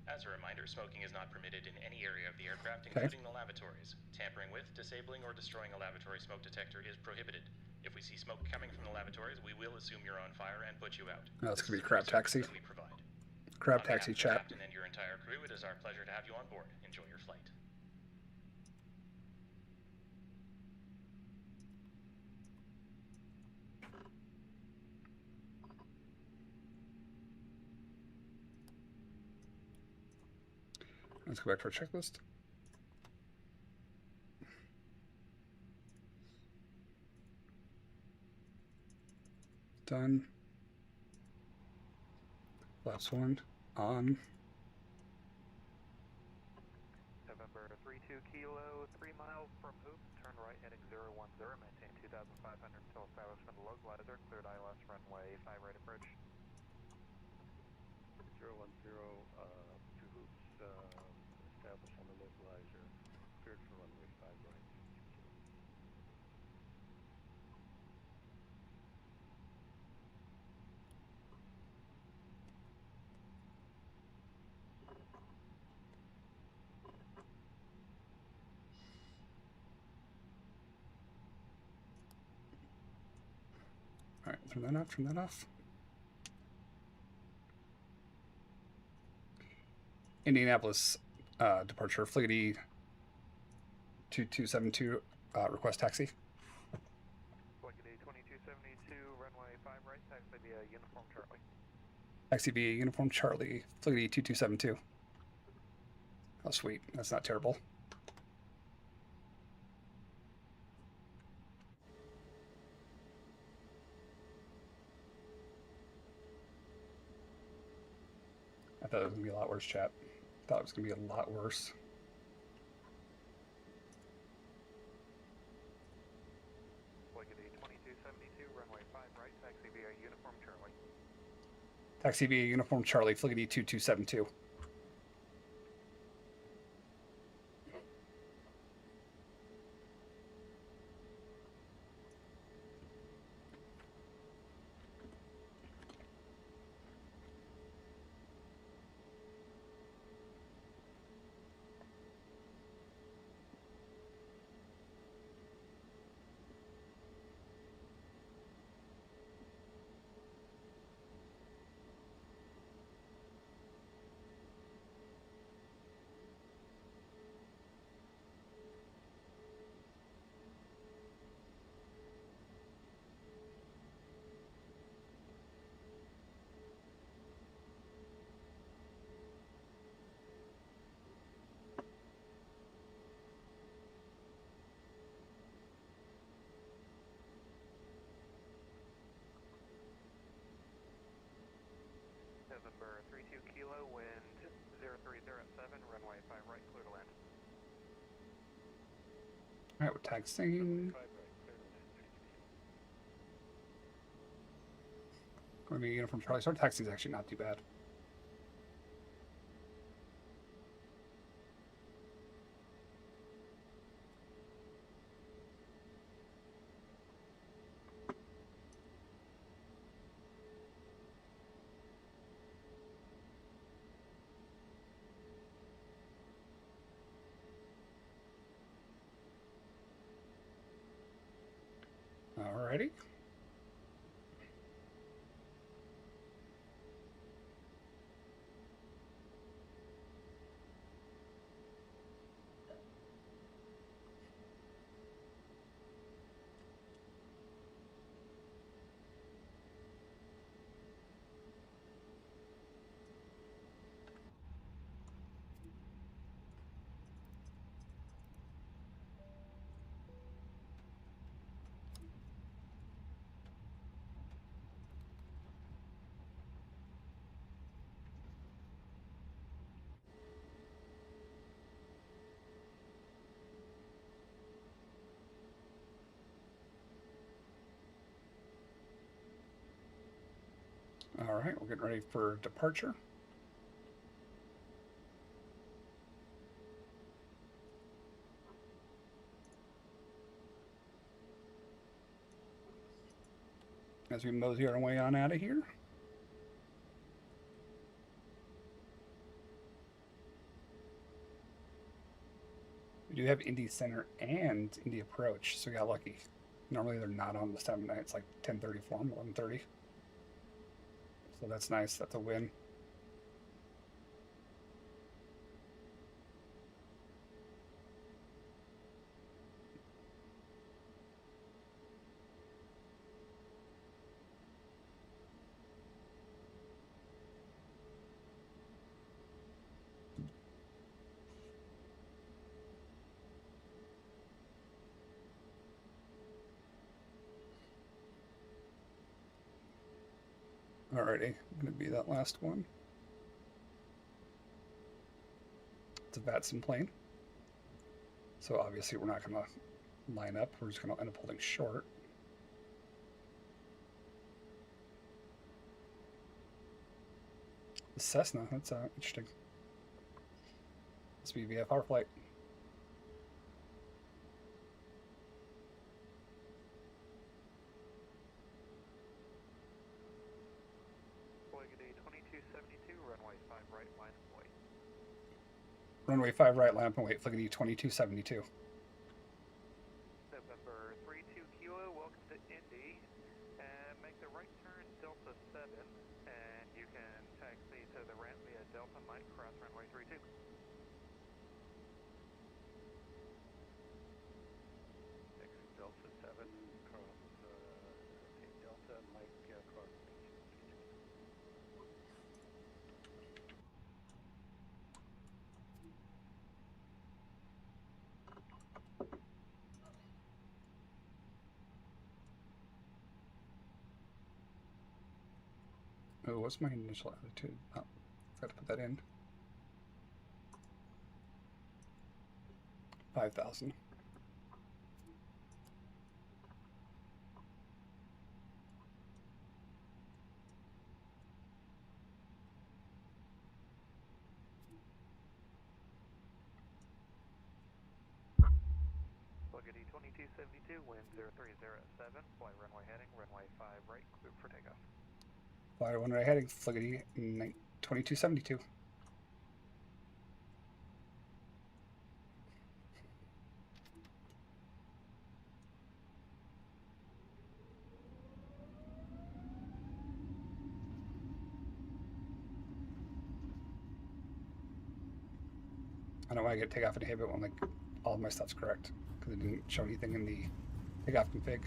As a reminder, smoking is not permitted in any area of the aircraft, including the lavatories. Tampering with, disabling, or destroying a lavatory smoke detector is prohibited. If we see smoke coming from the lavatories, we will assume you're on fire and put you out. Oh, it's This gonna be is the crab service taxi. that we provide. Crab On behalf taxi of the chat. captain and your entire crew, it is our pleasure to have you on board. Enjoy your flight. Let's go back to our checklist. Done. Last one. On. November 32 Kilo, 3 miles from Hoop, turn right heading 010, maintain 2,500 until established from the localizer, cleared ILS runway 5 right approach. 010 to Hoops, established on the localizer, cleared for runway 5 right. Alright, turn that off, turn that off. Indianapolis departure, Fliggity 2272, request taxi. Fliggity 2272, runway 5 right, taxi via Uniform Charlie. Taxi via Uniform Charlie, Fliggity 2272. Oh, sweet. That's not terrible. thought it was gonna be a lot worse, chat. Thought it was gonna be a lot worse. Wiggity 2272, runway 5 right, taxi via Uniform Charlie. Taxi via Uniform Charlie, Fliggity 2272. November 32 Kilo, wind 030 at 7, runway 5 right, clear to land. Alright, we're taxiing. 5 right, clear to land. Going to be Uniform Charlie. So our taxi is actually not too bad. Alrighty. Alright, we're getting ready for departure. As we mosey our way on out of here. We do have Indy Center and Indy Approach, so we got lucky. Normally they're not on the 7 night. It's like 10:30 for them, 11:30. So that's nice. That's a win. Alrighty, gonna be that last one. It's a Vatsim plane. So obviously we're not gonna line up, we're just gonna end up holding short. The Cessna, that's interesting. Must be VFR flight. Wiggity 2272, runway 5 right, line and wait. Runway 5 right, line up and wait, Fliggity 2272. November 32 Kilo, welcome to Indy. And make the right turn Delta 7, and you can taxi to the ramp via Delta Mike, cross runway 32. Taxi Delta 7, cross Delta, Mike, cross station 32. Oh, what's my initial altitude? Oh, Got to put that in. 5,000. Boogity 2272, wind 0307, fly runway heading, runway 5 right, clear for takeoff. Fly 1 right heading, Fliggity 2272. I don't know why I get takeoff and inhibit when like all of my stuff's correct because it didn't show anything in the takeoff config.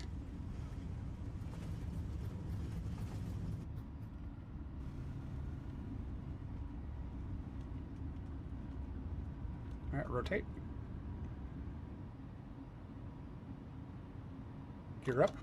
All right, rotate. Gear up.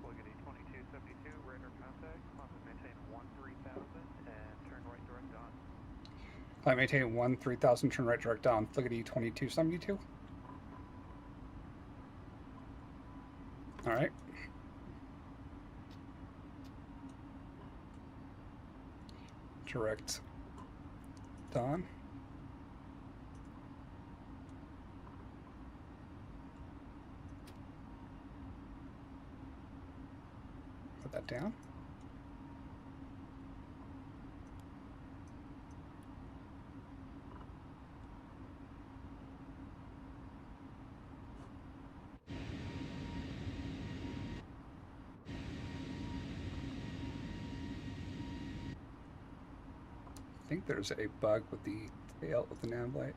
Boogity 2272, radar contact, climb and maintain 13,000 and turn right direct on. Climb maintain 13,000, turn right direct on, Fliggity 2272. All right. Direct on. Put that down. I think there's a bug with the tail with the nav light.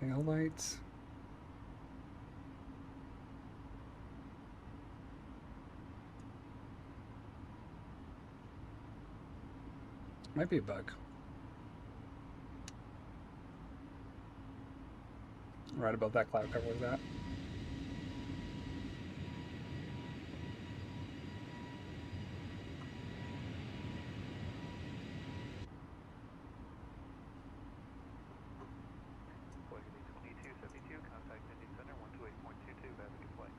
Tail lights. Might be a bug. Right above that cloud cover was that. Boogity 2272, contact Indy Center 128.22, have a good flight.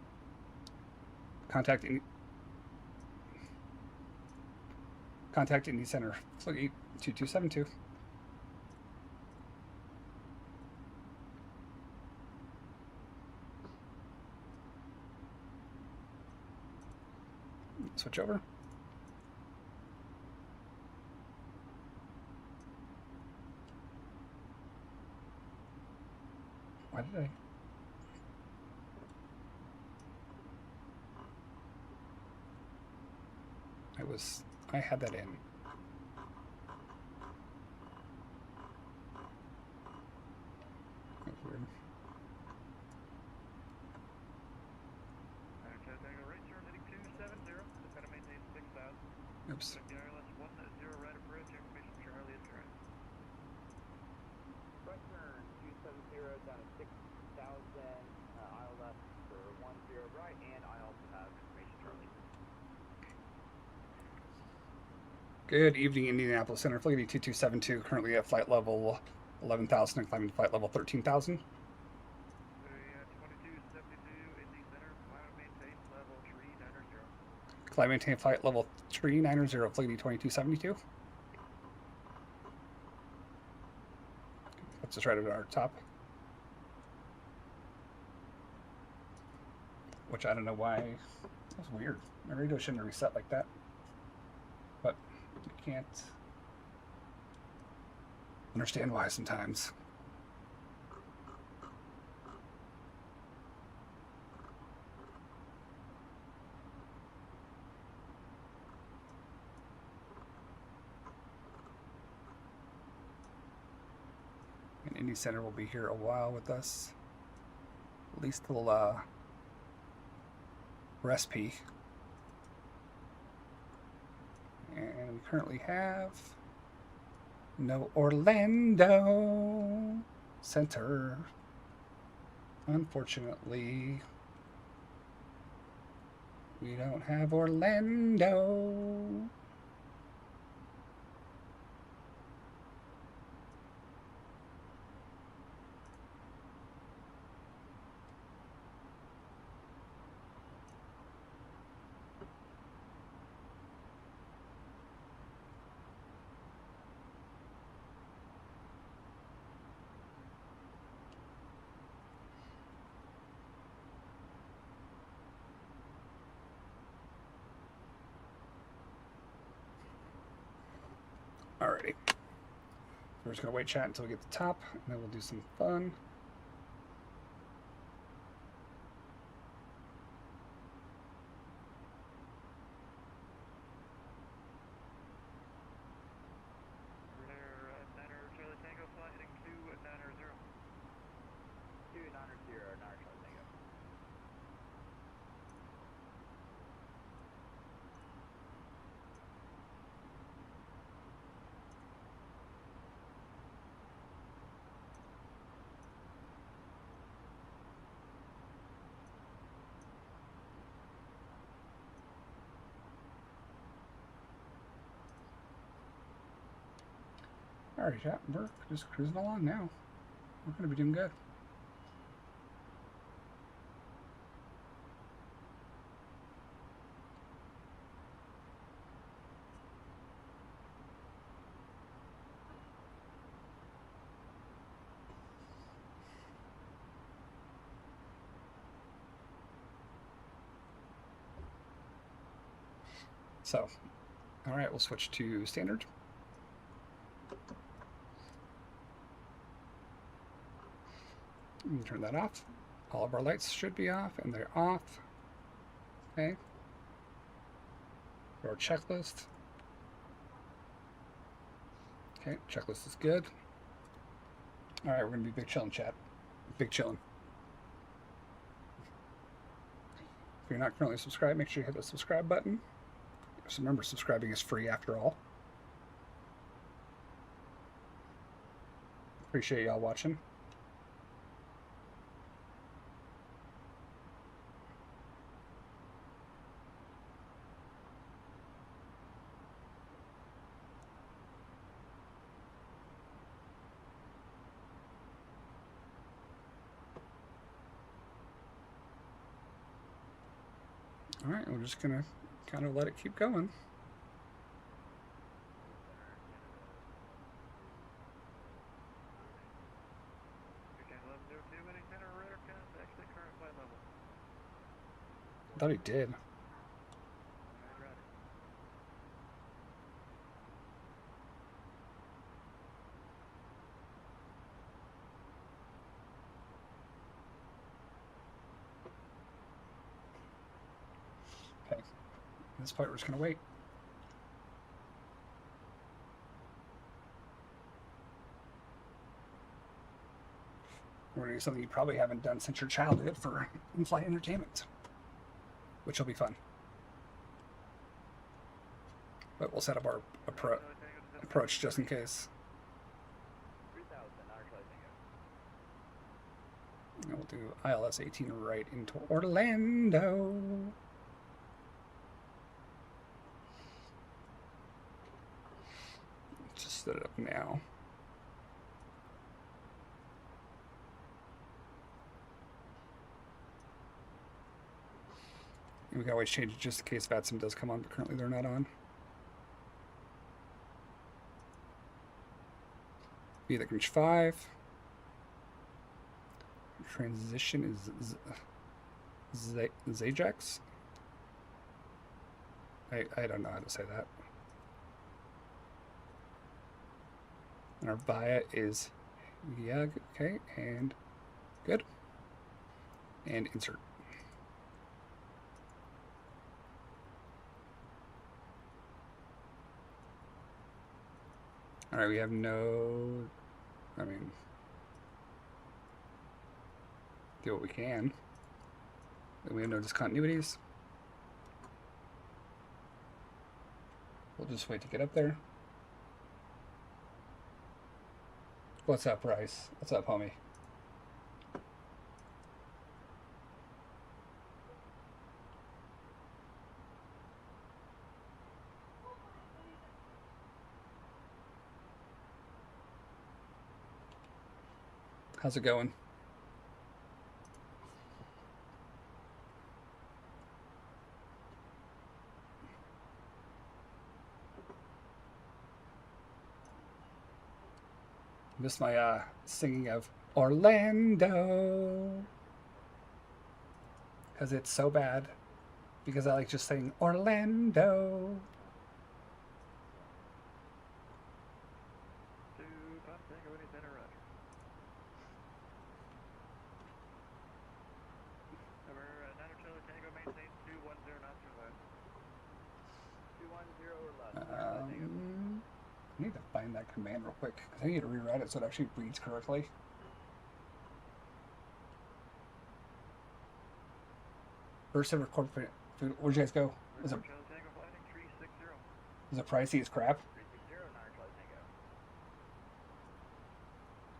Contact Indy Center, Fliggity 2272. Switch over. Why did I had that in. That's weird. Tango right, sir, heading 270, just gotta maintain 6,000. Oops. ILS 10 right approach, information Charlie is correct. Right turn 270 down to 6,000, ILS for 10 right, and I also have information Charlie. Good evening, Indianapolis Center, Fliggity 2272, currently at flight level 11,000 and climbing to flight level 13,000. 2272, Indy Center, climb and maintain level 390. Climb maintain flight level 390, Fliggity 2272. That's just right at our top. Which I don't know why. That's weird. My radio shouldn't have reset like that. But you can't. Understand why sometimes. And Indy Center will be here a while with us. At least till recipe. And we currently have no Orlando Center. Unfortunately, we don't have Orlando. Alrighty. We're just gonna wait chat until we get to the top, and then we'll do some fun. Niner Charlie Tango flight heading to Niner 0. 2 Niner 0, Niner Charlie Tango. Alright, chat, we're just cruising along now. We're gonna be doing good. So, alright, we'll switch to standard. We can turn that off. All of our lights should be off, and they're off. Okay. For our checklist. Okay, checklist is good. Alright, we're going to be big chillin', chat. Big chillin'. If you're not currently subscribed, make sure you hit the subscribe button. Just remember, subscribing is free after all. Appreciate y'all watching. All right, we're just gonna kind of let it keep going. I thought he did. Okay, at this point we're just gonna wait. We're gonna do something you probably haven't done since your childhood for in-flight entertainment, which will be fun. But we'll set up our approach just in case. 3000, Niner Charlie Tango. And we'll do ILS 18 right into Orlando. Just set it up now. And we can always change it just in case Vatsim does come on, but currently they're not on. Be that reach 5. Transition is Zajax. I don't know how to say that. And our via is, yeah, okay, and good. And insert. All right, we have no, I mean, do what we can. We have no discontinuities. We'll just wait to get up there. What's up, Bryce? What's up, homie? How's it going? Missed my singing of Orlando because it's so bad. Because I like just saying Orlando. I need to find that command real quick because I need to rewrite it so it actually reads correctly. First ever corporate food. Where'd you guys go? Is it pricey as crap?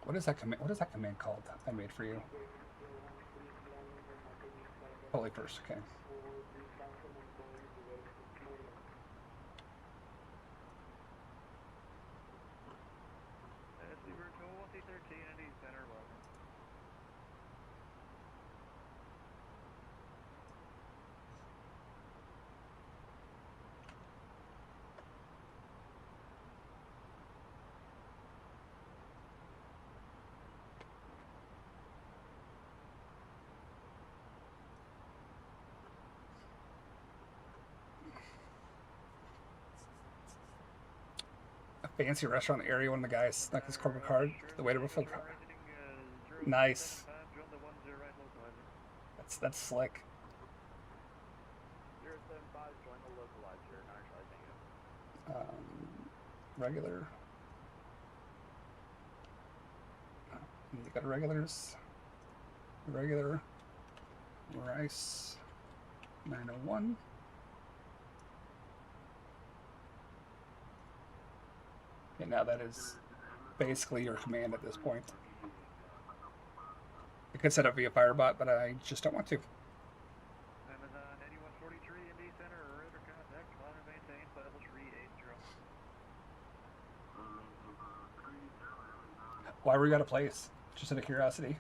What is that command? What is that command called? I made for you. Holy first, okay. Fancy restaurant area. One of the guys snuck his corporate card to the waiter before. Nice. That's slick. 075, join the localizer, Regular. You got regulars. Regular. Rice. 901. Okay, now that is basically your command at this point. I could set up via Firebot, but I just don't want to. Amazon 8143 MD Center, radar contact, climb and maintain, level 380. Why were you out of place? Just out of curiosity.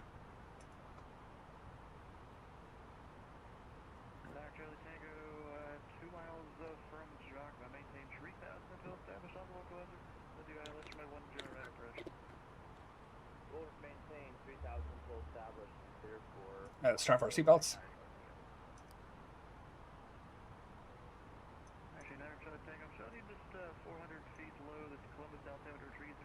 Charlie Tango, 2 miles from Jacques, maintain 3000 until established on the localizer. Let's try 10 radar pressure. We'll maintain 3000 until established, clear for... Strap our seatbelts. Actually, Charlie Tango, I'm showing you just 400 feet below the Columbus altimeter 3030.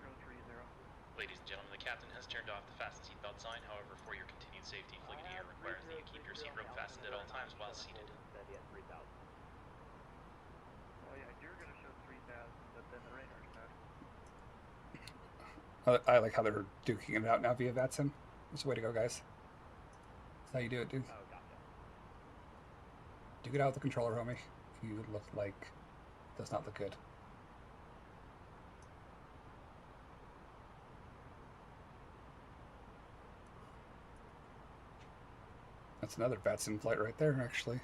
Ladies and gentlemen, the captain has turned off the fasten seatbelt sign. However, for your continued safety, flight gear requires that you keep your seat rope fastened at all times while seated. Steady at 3000. Oh yeah, you're going to show 3000, but then the radar's not. I like how they're duking it out now via Vatsim. That's the way to go, guys. That's how you do it, dude. Oh, gotcha. Duke it out with the controller, homie. You look like... does not look good. That's another Vatsim flight right there, actually.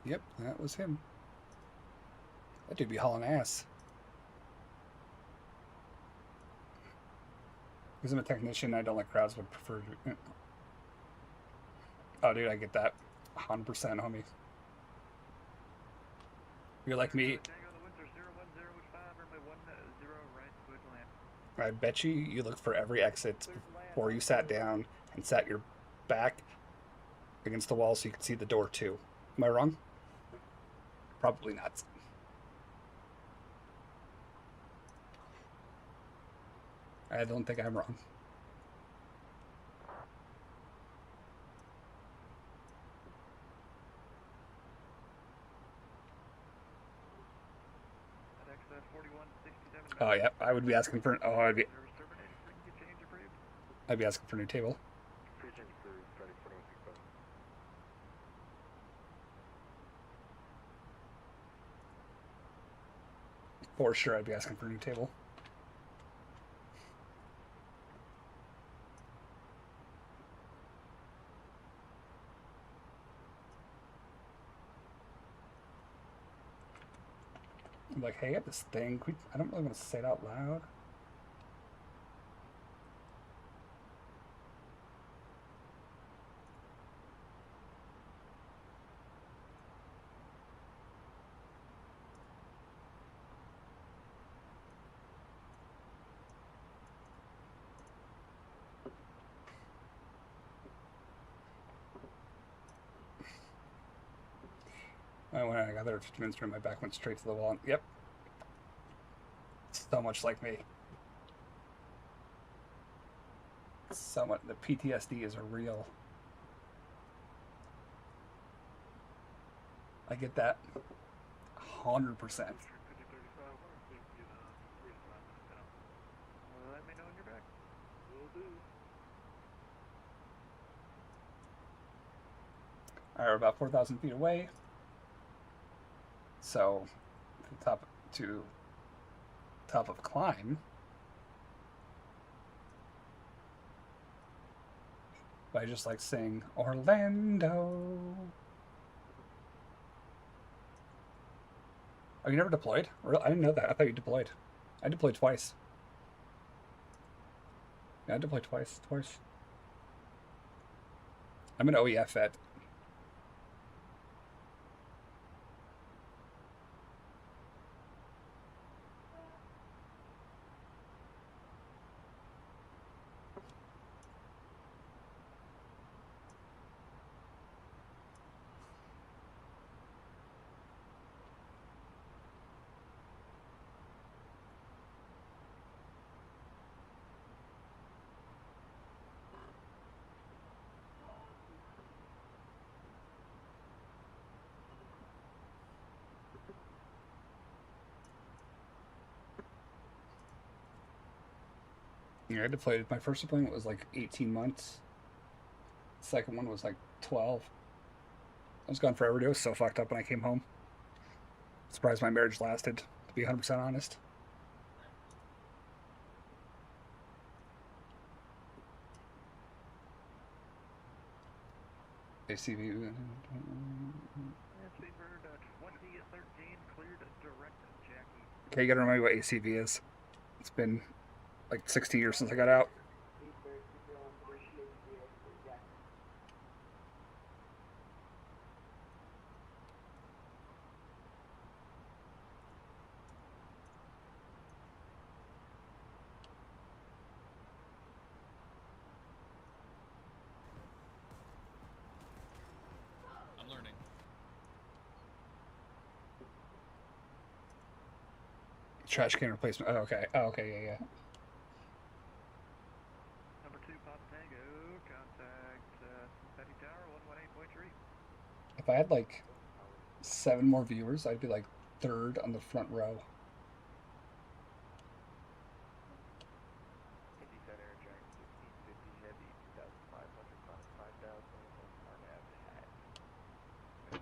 Yep, that was him. That dude be hauling ass. Because I'm a technician, I don't like crowds, would prefer to... Oh, dude, I get that. 100%, homie. You're like me. I bet you looked for every exit before you sat down and sat your back against the wall so you can see the door too. Am I wrong? Probably not. I don't think I'm wrong. Oh yeah, I would be asking for. Oh, I'd be asking for a new table. For sure, I'd be asking for a new table. I'm like, hey, I have this thing. I don't really want to say it out loud. When I got there 50 minutes ago, my back went straight to the wall. Yep. So much like me. So much. The PTSD is real. I get that 100%. Let me know when you're back. Will do. All right, we're about 4,000 feet away. So, top of climb. I just like saying Orlando. Oh, you never deployed? I didn't know that. I thought you deployed. I deployed twice. Yeah, I deployed twice. I'm an OEF vet. Yeah, I deployed. My first deployment was like 18 months. Second one was like 12. I was gone forever. It was so fucked up when I came home. Surprised my marriage lasted, to be 100% honest. ACV. Okay, you gotta remind me what ACV is. It's been like 16 years since I got out. I'm learning. Trash can replacement. Oh, okay. Oh, okay, yeah. Number 2, Papa Tango, contact Petty Tower, 118.3. If I had like 7 more viewers, I'd be like 3rd on the front row. Indy Center, Giant 1650 Heavy, 2,500 tons, 5,000 RNAV hat.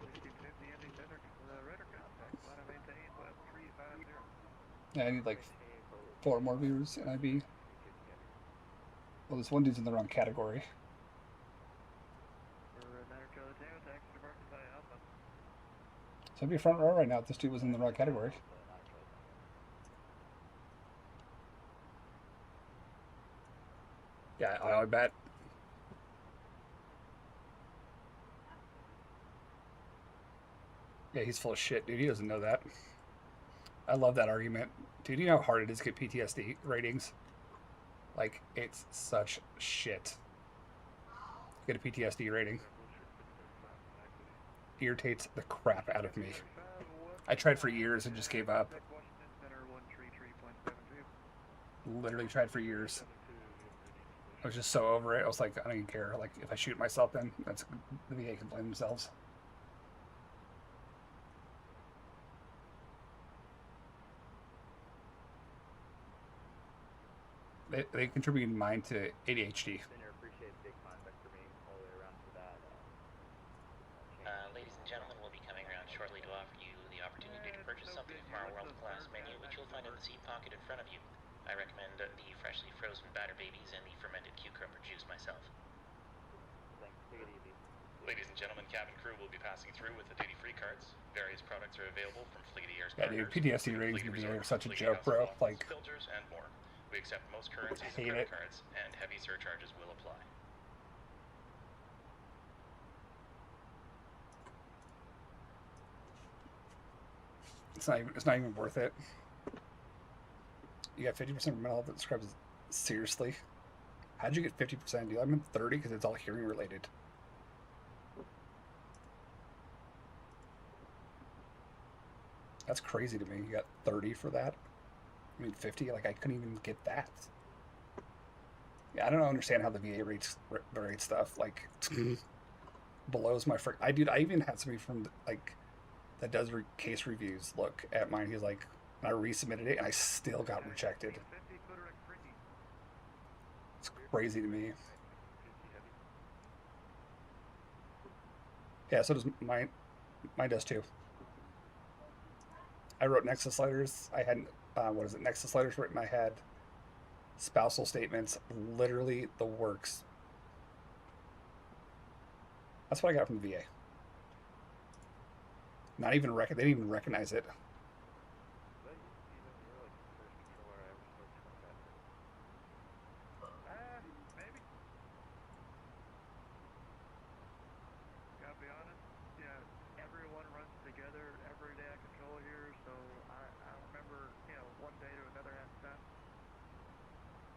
1650 Indy Center, radar contact, want to maintain West 350. Yeah, I need like 4 more viewers, and I'd be. Well, this one dude's in the wrong category. So I'd be front row right now if this dude was in the wrong category. Yeah, I bet. Yeah, he's full of shit, dude. He doesn't know that. I love that argument. Dude, you know how hard it is to get PTSD ratings? Like, it's such shit. Get a PTSD rating. irritates the crap out of me. I tried for years and just gave up. Literally tried for years. I was just so over it. I was like, I don't even care. Like, if I shoot myself, then that's the VA can blame themselves. They contributed mine to ADHD. Appreciate big time for me all the way around for that. Ladies and gentlemen, we'll be coming around shortly to offer you the opportunity to purchase something from our world-class menu, which you'll find in the seat pocket in front of you. I recommend the freshly frozen batter babies and the fermented cucumber juice myself. Thanks. Take it easy. Ladies and gentlemen, cabin crew will be passing through with the duty-free cards. Various products are available from Fleet Air's Yeah, dude, partners, PTSD ratings in Fleet the VA are Resort, such a Fleet joke, House bro. of Like, filters and more. We accept most currencies and hate credit it. cards, and heavy surcharges will apply. It's not even worth it. You got 50% of mental health that describes seriously. How'd you get 50%? Dude, I'm in 30 because it's all hearing related. That's crazy to me. You got 30 for that? I mean, 50? Like, I couldn't even get that. Yeah, I don't understand how the VA rates stuff. Like, blows my frick. I even had somebody from, like, that does case reviews look at mine. He's like, I resubmitted it and I still got rejected. It's crazy to me. Yeah, so does mine. Mine does too. I wrote Nexus letters. I had, Nexus letters written. I had spousal statements. Literally the works. That's what I got from the VA. Not even they didn't even recognize it. Maybe. Gotta be honest, yeah, everyone runs together every day at control here, so I remember, one day to another half the time.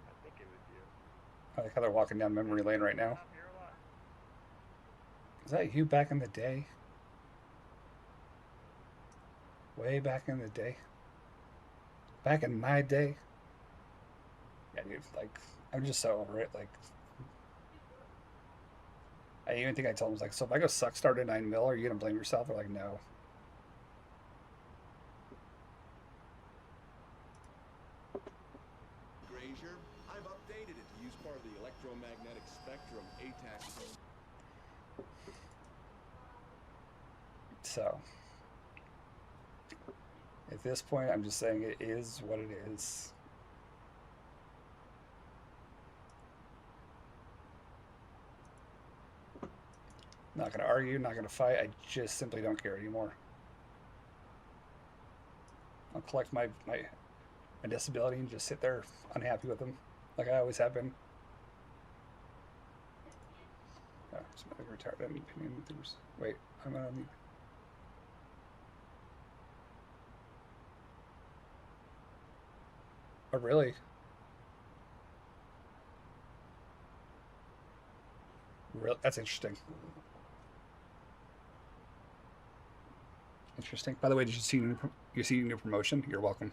I think it was you. I like how they're walking down memory lane right now. I'm here a lot. Is that you back in the day? Way back in the day? Back in my day? Yeah, dude, like, I'm just so over it. Like, I even think I told him, I was like, so if I go suck start at 9 mil, are you going to blame yourself? They're like, no. Grazier, I've updated it to use part of the electromagnetic spectrum ATAC. So, at this point, I'm just saying it is what it is. Not going to argue, not going to fight. I just simply don't care anymore. I'll collect my disability and just sit there unhappy with them, like I always have been. Oh, somebody retired. I didn't pin in. Wait, I'm on the. Oh, really? That's interesting. Interesting. By the way, did you see your new promotion? You're welcome.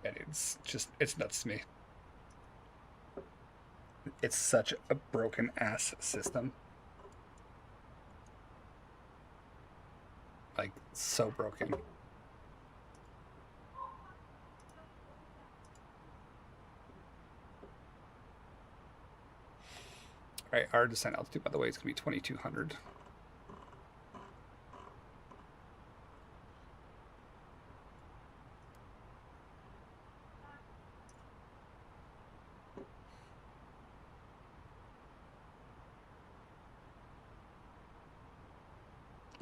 And it's nuts to me. It's such a broken ass system. Like, so broken. Alright, our descent altitude, by the way, is going to be 2200.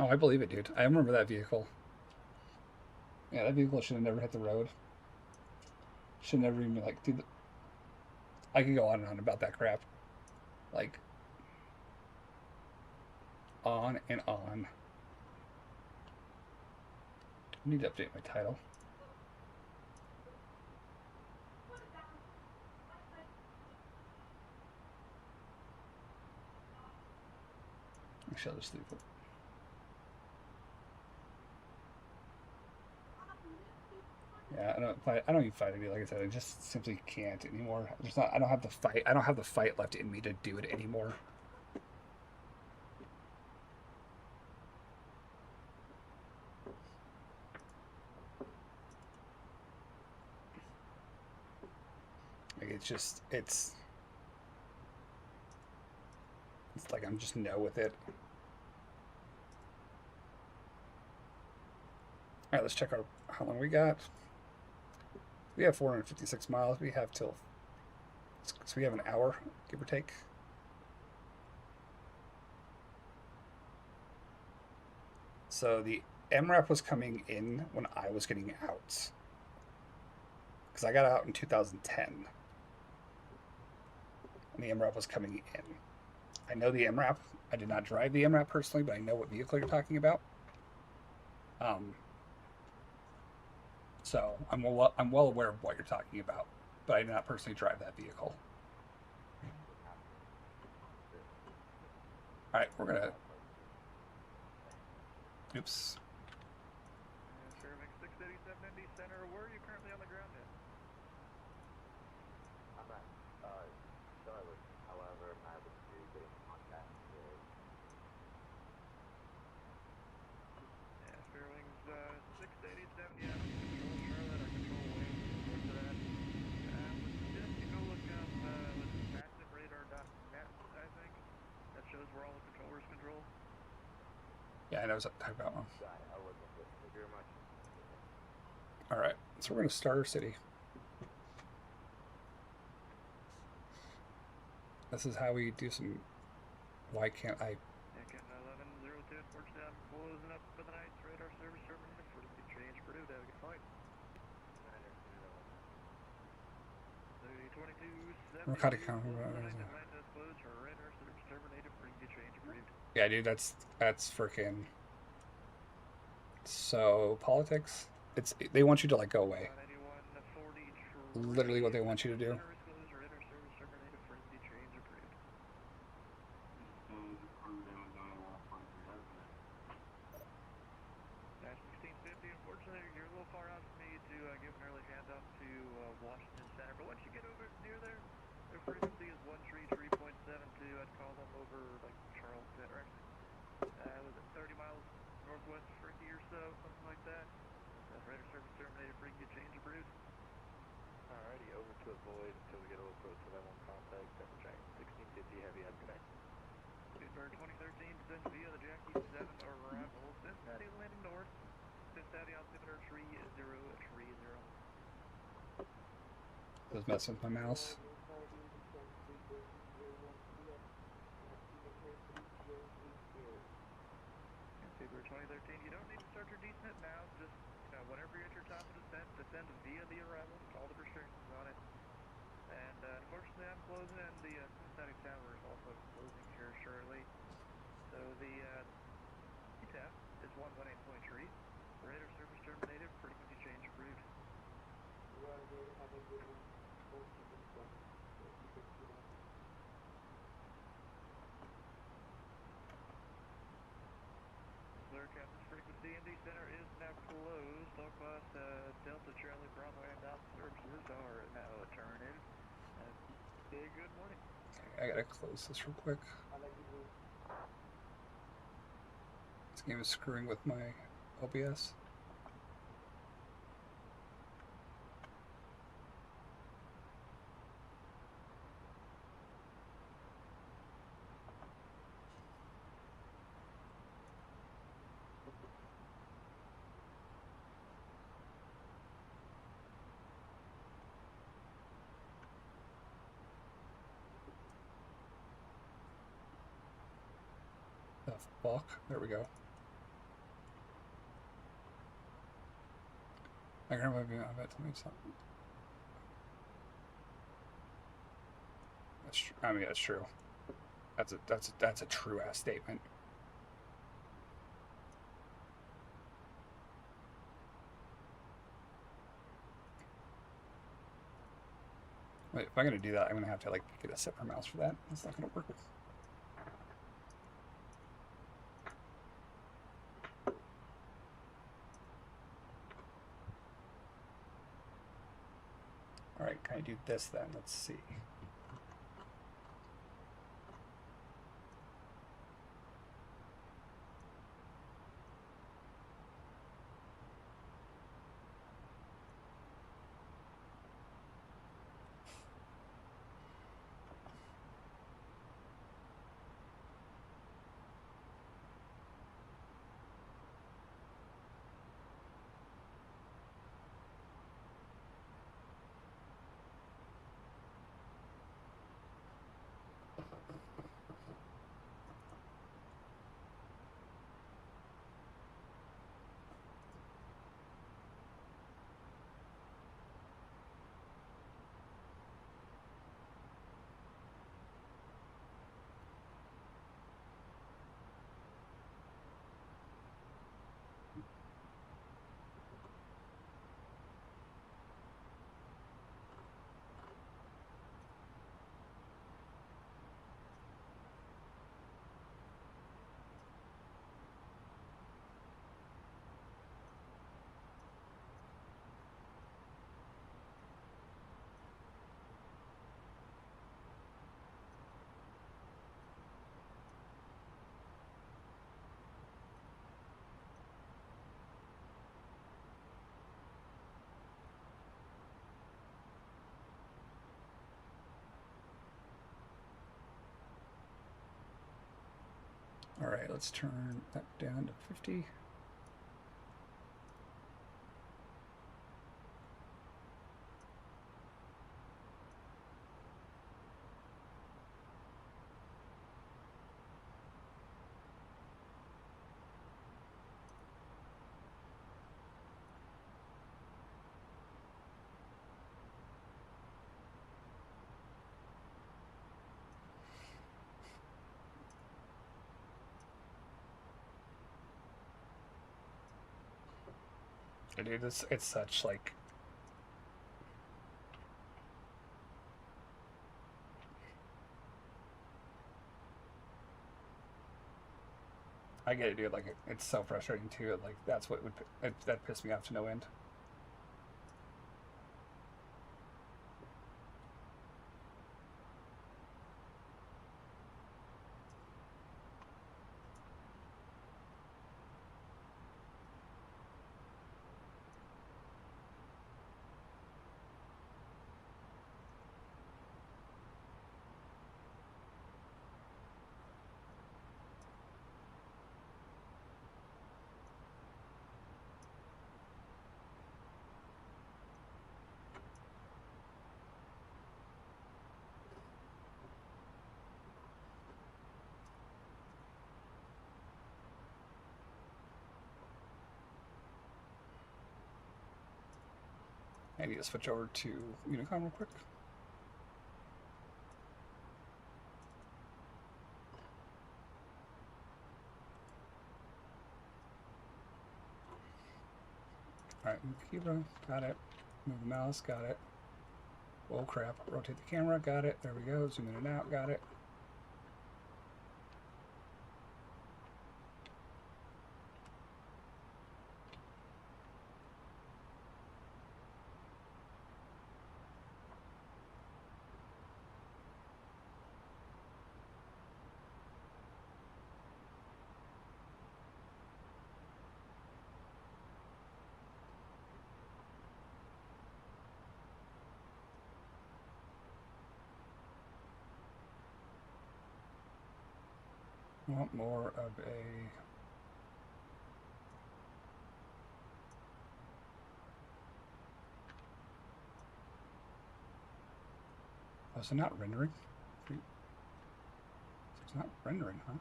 Oh, I believe it, dude. I remember that vehicle. Yeah, that vehicle should have never hit the road. Should never even be like, dude. I could go on and on about that crap. Like, on and on. I need to update my title. Actually, I'll just leave it. Yeah, I don't even fight it. Like I said, I just simply can't anymore. I don't have the fight. I don't have the fight left in me to do it anymore. Like it's like I'm just no with it. All right, let's check our how long we got. We have 456 miles. We have till so we have an hour, give or take. So the MRAP was coming in when I was getting out, because I got out in 2010. And the MRAP was coming in. I know the MRAP. I did not drive the MRAP personally, but I know what vehicle you're talking about. So I'm well aware of what you're talking about, but I did not personally drive that vehicle. All right, we're gonna. Oops. Fairbanks 687 Indy Center, where are you currently on the ground at? I'm at Charlotte, however, I'm able to get in contact with. Yeah, Fairwings 687, yeah, control Charlotte, or control Wayne, north of that. Would suggest you go look up massiveradar.net, I think. That shows where all the controllers control. Yeah, I know what I'm talking about. Got it, I'll look into it. Thank you very much. All right, so we're gonna start our city. This is how we do some. Why can't I? Canton 1102, unfortunately, I'm closing up for the night. Radar service terminated for the change Purdue. Have a good flight. 3022, Narcotic 72, Atlanta is closed for radar service terminated for the change Purdue. Yeah, dude, that's freaking. So politics. They want you to like go away. Literally what they want you to do. Unfortunately, you're a little far out for me to give an early handoff to Washington Center, but once you get over near there, their frequency is 133.72. I'd call them over like Charleston, or actually, was it 30 miles northwest of Frankie or so, something like that. Radar service terminated, for you change of route. Alrighty, over to avoid until we get a little closer to that one contact. Double check. 1650 heavy, have a good night. Pittsburgh 2013 descends via the Jackie 7 arrival. Cincinnati landing north. Cincinnati altimeter 3030. Just messing with my mouse. February 2013, you don't need to start your descent now, just whenever you're at your top of descend via the arrival, all the restrictions on it. And unfortunately I'm closing, and the Cincinnati Tower is also closing here shortly. So the TTAF is 118.3, radar service terminated, frequency change approved. Clear Captain's frequency, Indy Center is now closed. Low cost Delta Charlie Bravo and Alpha services are now terminated. Good morning. I gotta close this real quick. This game is screwing with my OBS. The fuck? There we go. I can remember I bet to me something. I mean, that's true. That's a true ass statement. Wait, if I'm gonna do that, I'm gonna have to like get a separate mouse for that. That's not gonna work. All right, can I do this then? Let's see. All right, let's turn that down to 50. Dude, it's such like I get it, dude. Like it's so frustrating too. Like that's what would that pissed me off to no end. I need to switch over to Unicom real quick. All right, Cuba, got it. Move the mouse, got it. Oh crap, rotate the camera, got it. There we go, zoom in and out, got it. Want more of a oh, is it not rendering? It's not rendering, huh?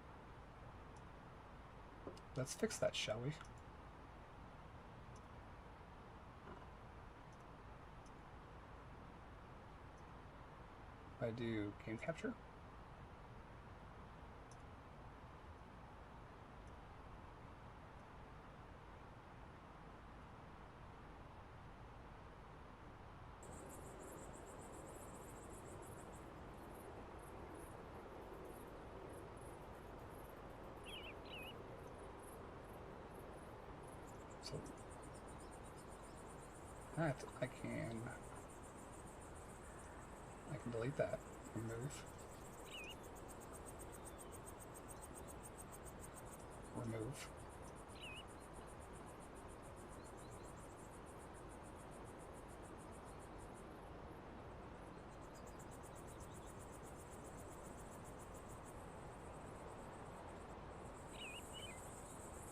Let's fix that, shall we? If I do game capture. So that I can delete that. Remove. Remove.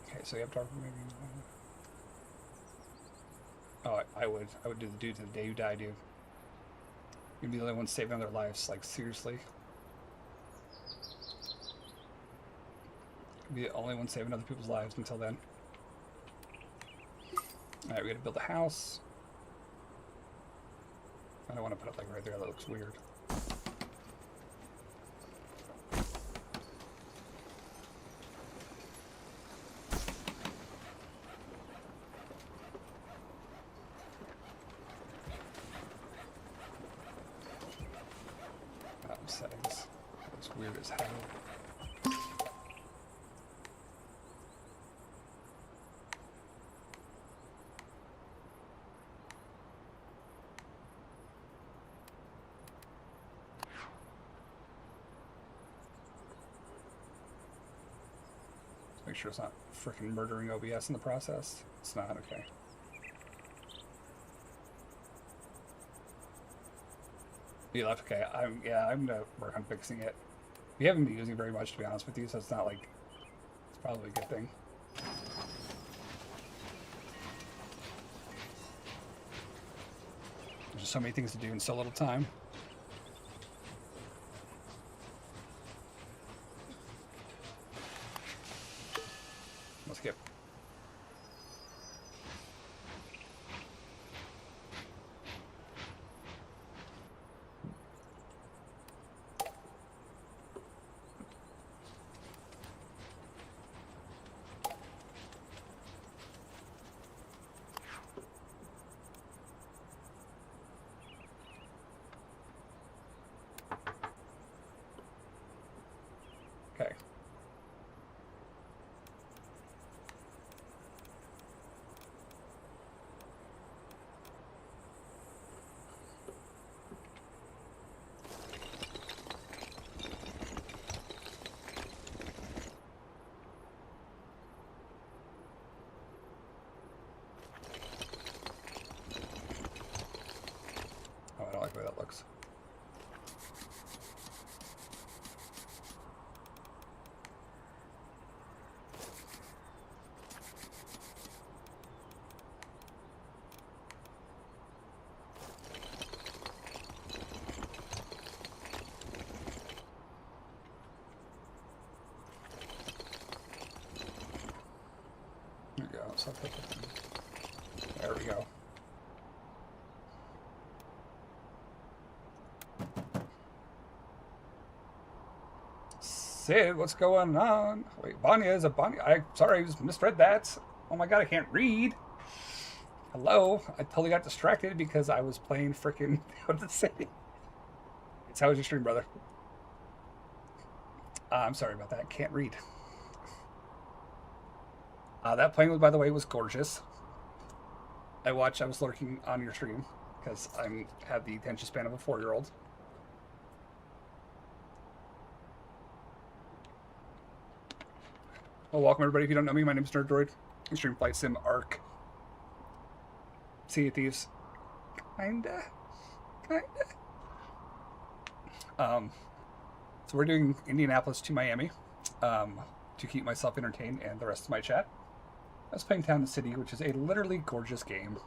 Okay, so you have to maybe. Oh, I would do the dude to the day you die, dude. You'd be the only one saving their lives. Like, seriously. You'd be the only one saving other people's lives until then. Alright, we gotta build a house. I don't want to put it like right there, that looks weird. Settings. It's weird as hell. Make sure it's not freaking murdering OBS in the process. It's not, okay. You left, okay. I'm gonna work on fixing it. We haven't been using it very much, to be honest with you, so it's not like it's probably a good thing. There's just so many things to do in so little time. Let's skip. Okay. Oh, I don't like the way that looks. There we go. So there we go. Sid, what's going on? Wait, Vanya is a Vanya. I'm sorry, I just misread that. Oh my god, I can't read. Hello, I totally got distracted because I was playing freaking what to say. It's how was your stream, brother? I'm sorry about that. Can't read. That plane, by the way, was gorgeous. I was lurking on your stream because I have the attention span of a 4-year-old. Well, welcome everybody. If you don't know me, my name is NerdDroid. I stream Flight Sim, Arc, Sea of Thieves. Kinda. So we're doing Indianapolis to Miami to keep myself entertained and the rest of my chat. I was playing Town and City, which is a literally gorgeous game.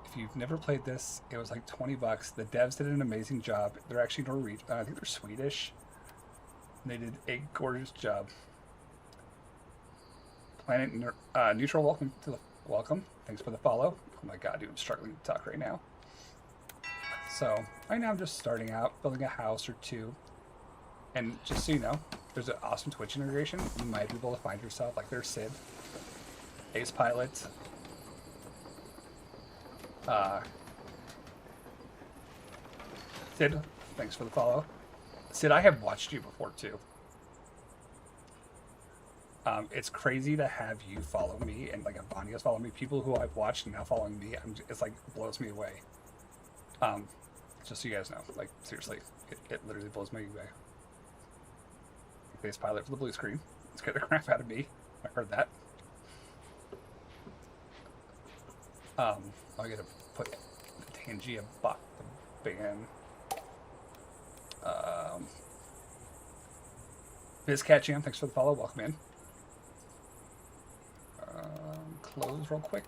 If you've never played this, it was like $20. The devs did an amazing job. They're actually Norwegian. I think they're Swedish. And they did a gorgeous job. Planet Neutral, welcome. Thanks for the follow. Oh my god, dude, I'm struggling to talk right now. So, right now I'm just starting out, building a house or two. And just so you know, there's an awesome Twitch integration. You might be able to find yourself, like there's Sid, Ace Pilot, Sid, thanks for the follow. Sid, I have watched you before too. It's crazy to have you follow me and like Vanya's follow me. People who I've watched and now following me, it's like blows me away. Just so you guys know, like, seriously, it literally blows my way. Base pilot for the blue screen. It's scared the crap out of me. I heard that. I gotta put the Tangia bot ban. BizCat Jam, thanks for the follow. Welcome in. Close real quick.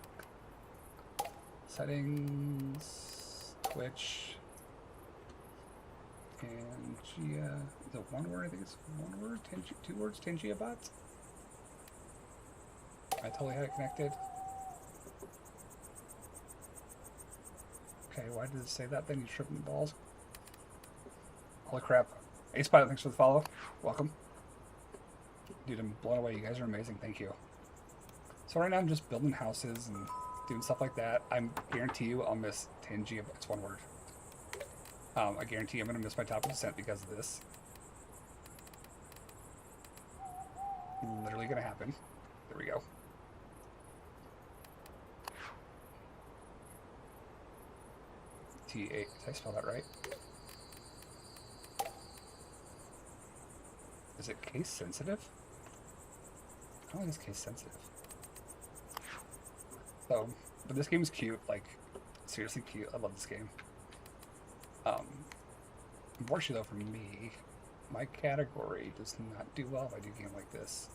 Settings, Twitch, Tangia. Is it one word? I think it's one word. Two words. Tangia bots. I totally had it connected. Okay, why did it say that? Then you tripping the balls. Holy crap! Ace Pilot, thanks for the follow. Welcome. Dude, I'm blown away. You guys are amazing. Thank you. So right now I'm just building houses and doing stuff like that. I guarantee you I'll miss Tangia. It's one word. I guarantee I'm going to miss my top of descent because of this. Literally going to happen. There we go. T8. Did I spell that right? Is it case sensitive? I don't think it's case sensitive. So, but this game is cute. Like, seriously cute. I love this game. Unfortunately, though, for me, my category does not do well if I do a game like this.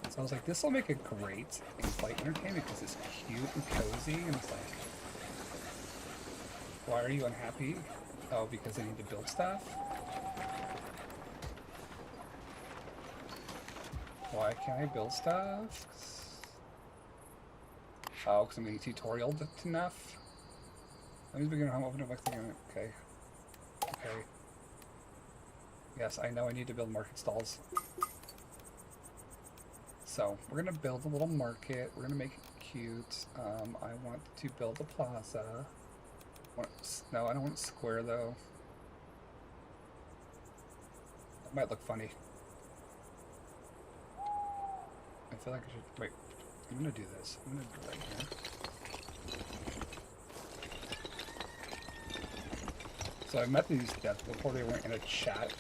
So I was like, this will make a great in-flight entertainment because it's cute and cozy, and it's like, why are you unhappy? Oh, because I need to build stuff? Why can't I build stuff? Oh, because I'm getting tutorialed enough? Let me begin. I'm opening up my thing. Okay. Okay. Yes, I know I need to build market stalls. So, we're going to build a little market. We're going to make it cute. I want to build a plaza. No, I don't want it square, though. That might look funny. I feel like I should... Wait. I'm going to do this. I'm going to do it right here. So I've met these devs before. They were in a chat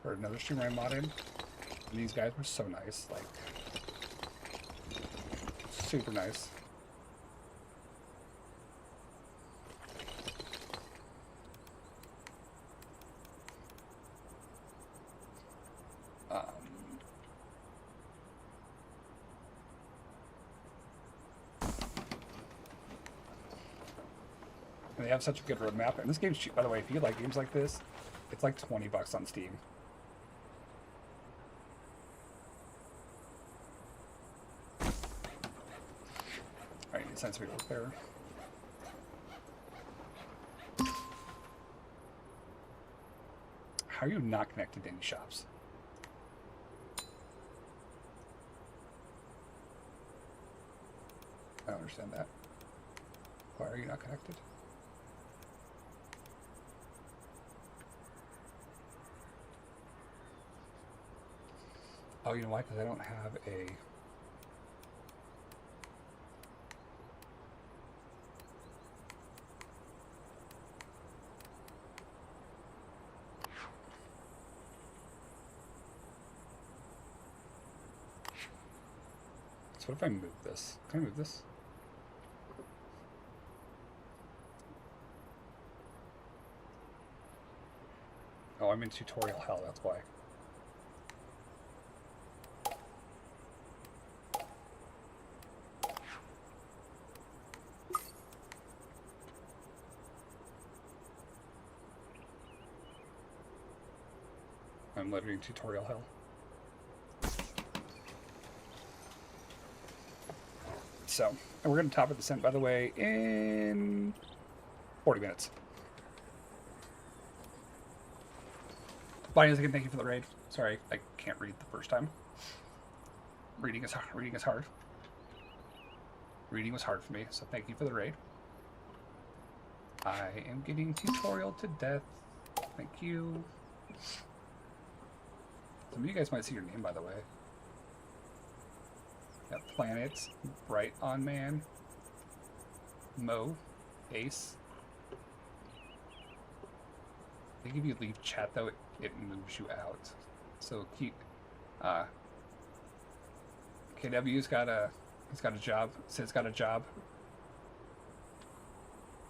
for another streamer I modded. And these guys were so nice. Like, super nice. And they have such a good roadmap. And this game's cheap, by the way. If you like games like this, it's like $20 on Steam. Alright, need sensory work there. How are you not connected to any shops? I don't understand that. Why are you not connected? Oh, you know why? Because I don't have a... So what if I move this? Can I move this? Oh, I'm in tutorial hell, that's why. I'm literally in tutorial hell. So, and we're going to top of descent, by the way, in 40 minutes. Bonnie, again, thank you for the raid. Sorry, I can't read the first time. Reading is hard. Reading is hard. Reading was hard for me, so thank you for the raid. I am getting tutorial to death. Thank you. Some of you guys might see your name, by the way. Got Planets, Bright on Man, Mo, Ace, I think if you leave chat though, it moves you out. So keep. KW's got a. He's got a job. Sid's got a job.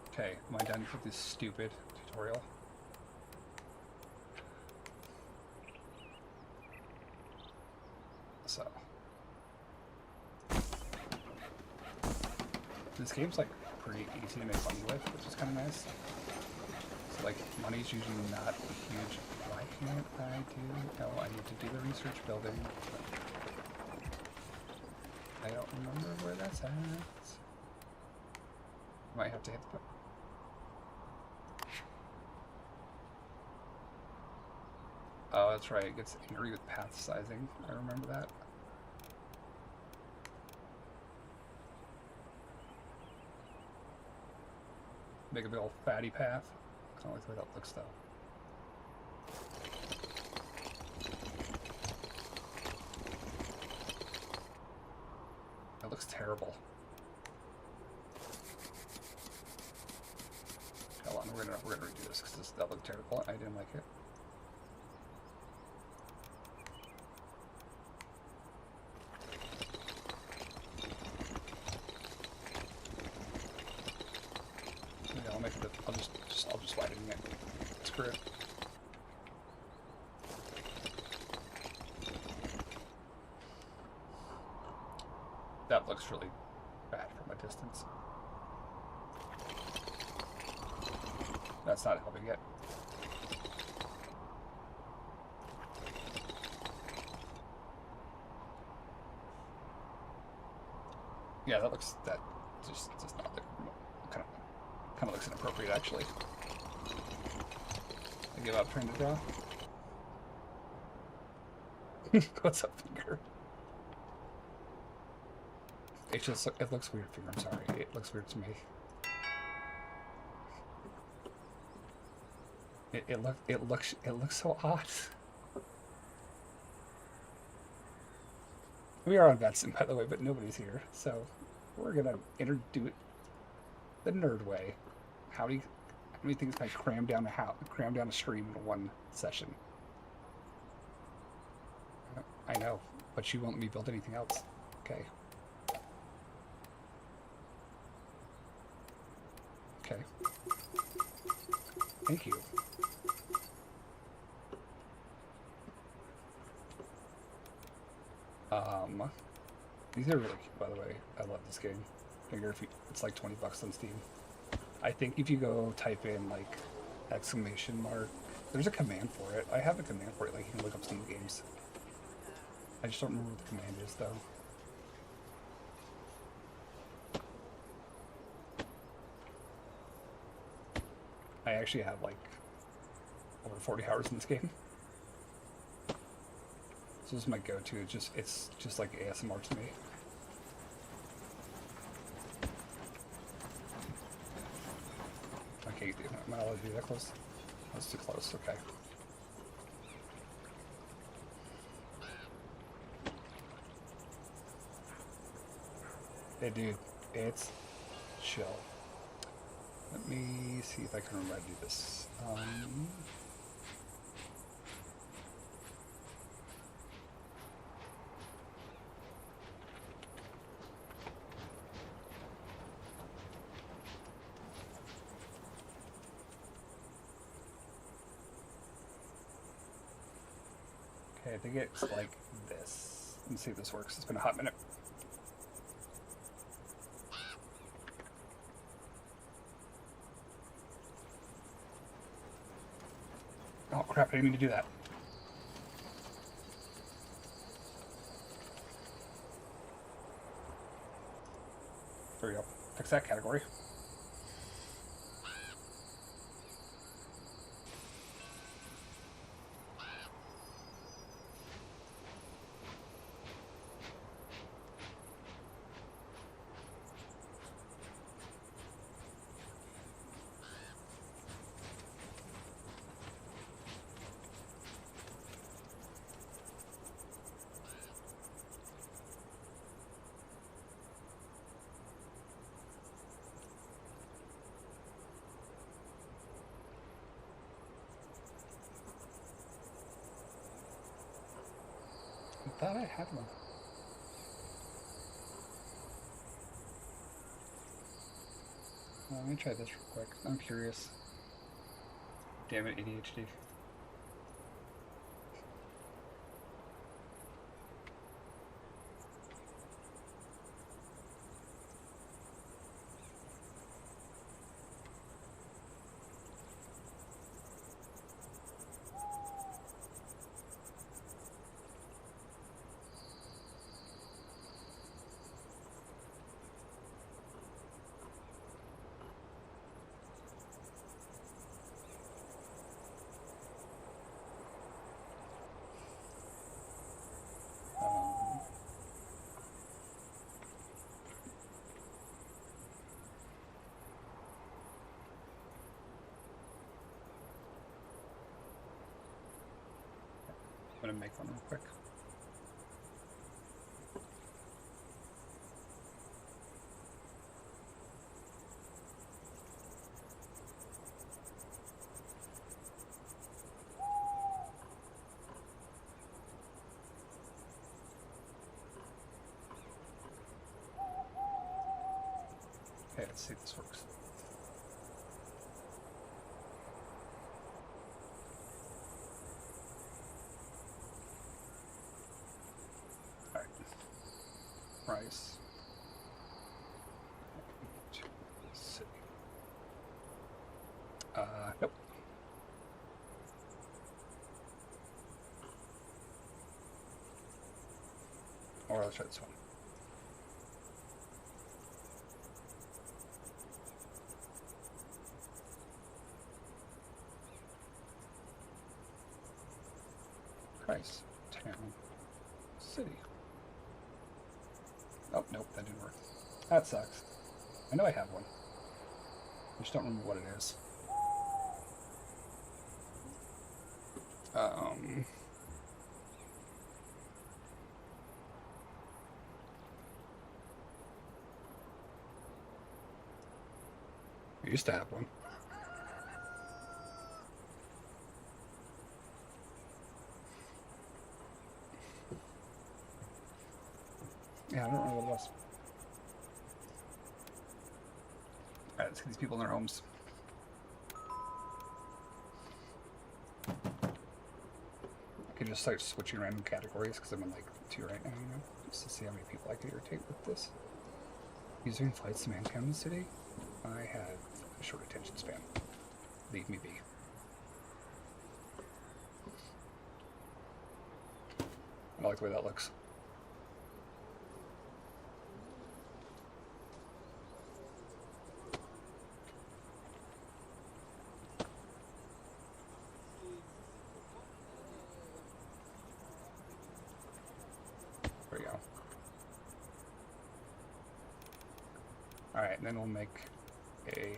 Okay, am I done with this stupid tutorial? So. This game's like pretty easy to make money with, which is kind of nice. So like, money's usually not a huge. Why can't I do? No, I need to do the research building. I don't remember where that's at. Might have to hit the. Oh, that's right. It gets angry with path sizing. I remember that. Make a big old fatty path. I don't like the way that looks though. That looks terrible. Hold on, we're gonna redo this because that looked terrible. I didn't like it. Yeah, I'll make it. I'll just widen it. Screw it. That looks really bad from a distance. That's not helping it. Yeah, that just does not look kind of looks inappropriate actually. I give up trying to draw. What's up, finger? It looks weird, finger. I'm sorry. It looks weird to me. It looks so odd. We are on Vatsim, by the way, but nobody's here, so we're gonna do it the nerd way. How many things can I cram down a stream in one session? I know, but you won't let me build anything else. Okay. Okay. Thank you. These are really cute, by the way. I love this game. It's like $20 on Steam. I think if you go type in like exclamation mark, there's a command for it. I have a command for it. Like you can look up Steam games. I just don't remember what the command is though. I actually have like over 40 hours in this game. So this is my go-to. It's just like ASMR to me. I can't do that. Am I allowed to do that close? That's too close. Okay. Hey, dude, it's chill. Let me see if I can remember how to do this. Okay, I think it's like this. Let's see if this works. It's been a hot minute. Oh crap, I didn't mean to do that. There we go. Fix that category. thought I had one. Let me try this real quick. I'm curious. Damn it, ADHD. I'm gonna make one real quick. Okay, let's see if this works. Alright. Price. City. Nope. Or let's try this one. Price, town, city. Oh, nope, that didn't work. That sucks. I know I have one. I just don't remember what it is. I used to have one. Yeah, I don't know what it was. Alright, let's get these people in their homes. I could just start switching random categories because I'm in like 2 right now, you know, just to see how many people I could irritate with this. Using flights to mankind in the city, I have a short attention span. Leave me be. I like the way that looks. There we go. Alright, and then we'll make a...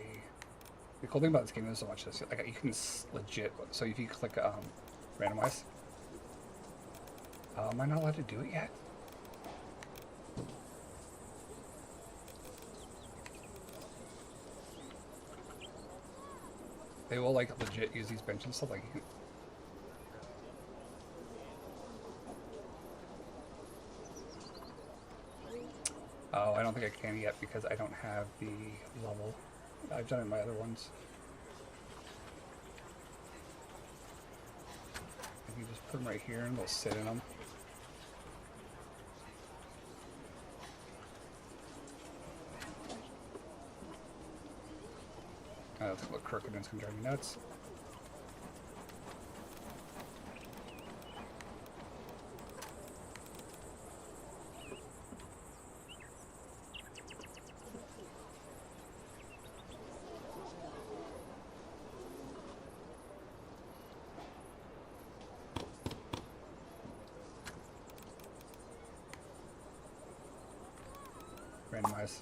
The cool thing about this game is so much this, like, you can legit, so if you click randomize, am I not allowed to do it yet? They will like legit use these benches and stuff, like you can... Oh, I don't think I can yet because I don't have the level. I've done it in my other ones. You can just put them right here and they'll sit in them. I don't think look crooked and it's gonna drive me nuts. Randomize.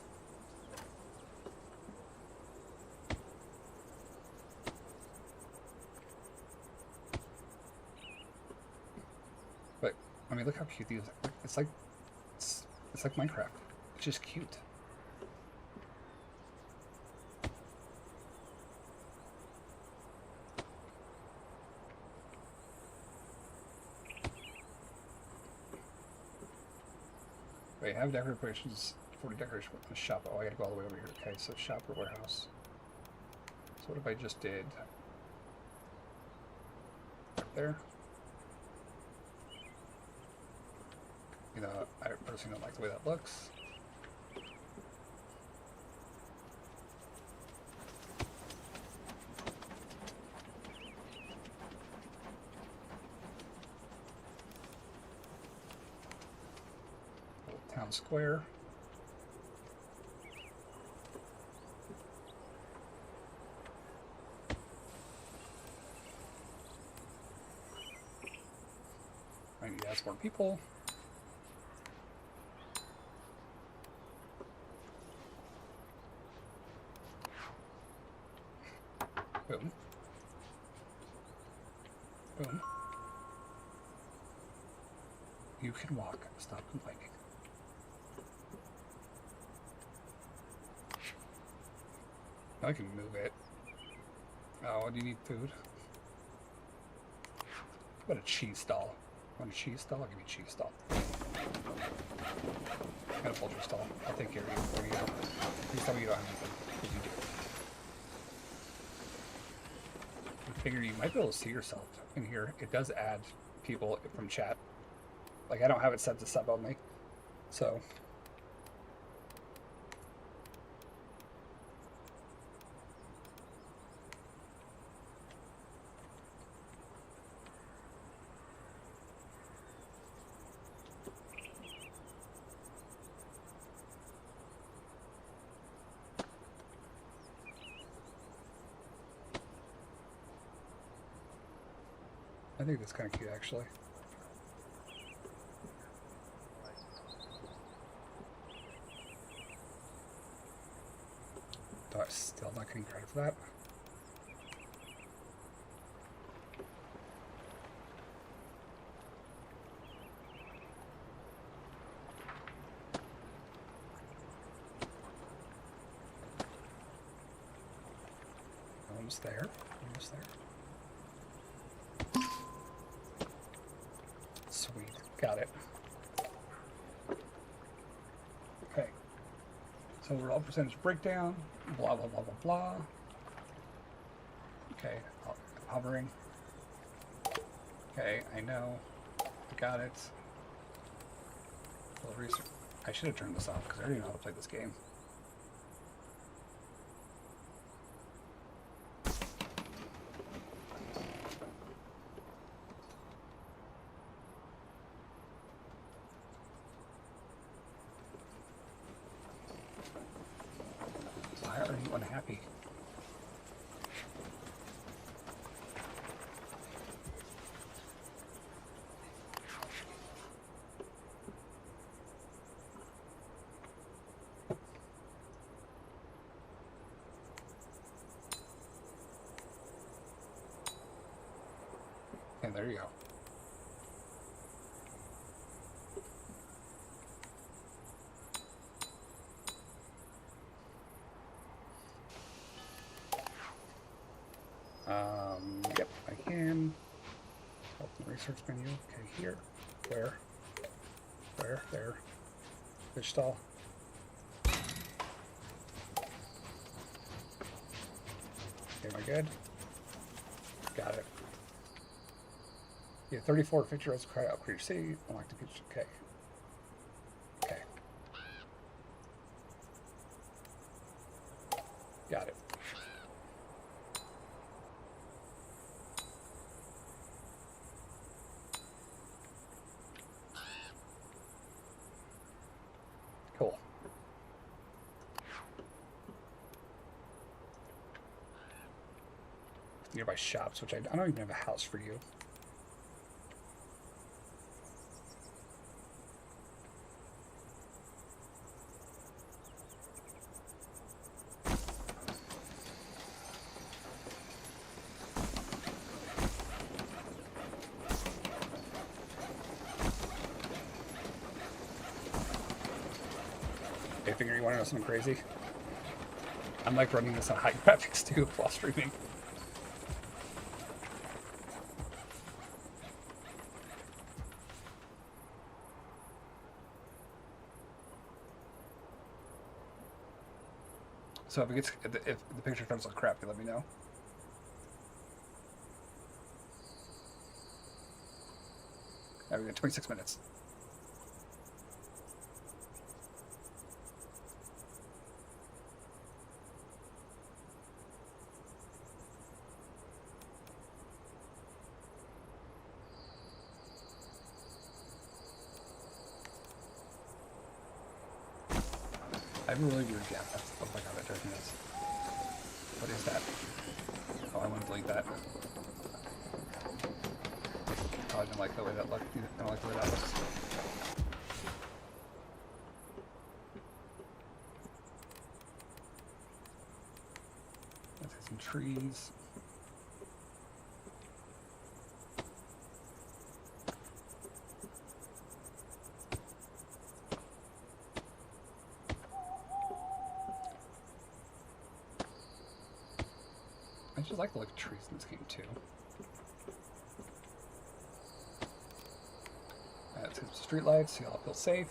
But I mean, look how cute these are. It's like Minecraft. It's just cute. Wait, have decorations, 40 decorations with the shop. Oh, I gotta go all the way over here. Okay, so shop or warehouse. So what if I just did right there? You know, I personally don't like the way that looks. Town square. I need to ask more people. Boom. Boom. You can walk. Stop complaining. I can move it. Oh, do you need food? What a cheese stall. Want a cheese stall? I'll give you a cheese stall. And a poultry stall. I'll take care of you before you go. Please tell me you don't have anything. Because you do. I figure you might be able to see yourself in here. It does add people from chat. Like, I don't have it set to sub only. So... I think that's kind of cute, actually. Though I'm still not getting credit for that. Almost there. Almost there. Sweet. Got it. Okay. So overall percentage breakdown. Blah, blah, blah, blah, blah. Okay. Hovering. Okay, I know. I got it. A little research. I should have turned this off because I already know how to play this game. Why are you unhappy? And there you go. Yep, I can. Open the research menu. Okay, here. Where? There. Fish stall. Okay, am I good? Got it. Yeah, 34 50 roads cry out Creature City. Unlock the feature. Okay. Okay. Got it. Cool. Nearby shops, which I don't even have a house for you. I figure you want to know something crazy? I'm like running this on high graphics too while streaming. So if it gets if the picture starts to look crappy, let me know. All right, we got 26 minutes. I have a really weird gap. Oh my god, that drives me nuts. What is that? Oh, I want to delete that. Oh, I didn't like the way that looked. I don't like the way that looks. Let's get some trees. I just like the look of trees in this game too. Let's get some street lights so y'all feel safe.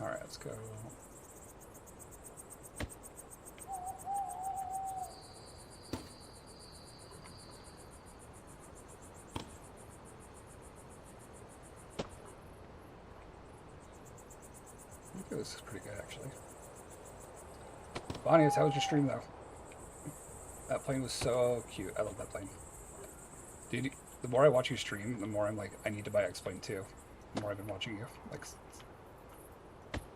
All right, let's go. I think this is pretty good, actually. Bonnie, how was your stream, though? That plane was so cute. I love that plane. Dude, the more I watch you stream, the more I'm like, I need to buy X-Plane too. The more I've been watching you. Like,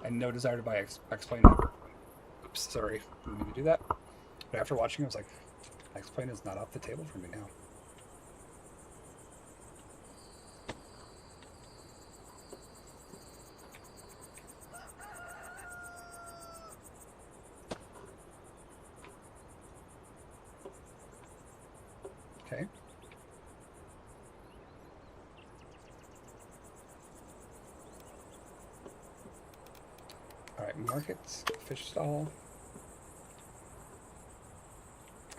I had no desire to buy X-Plane ever. Oops, sorry. Didn't mean to do that. But after watching, I was like, X-Plane is not off the table for me now. Okay. Alright, markets, fish stall.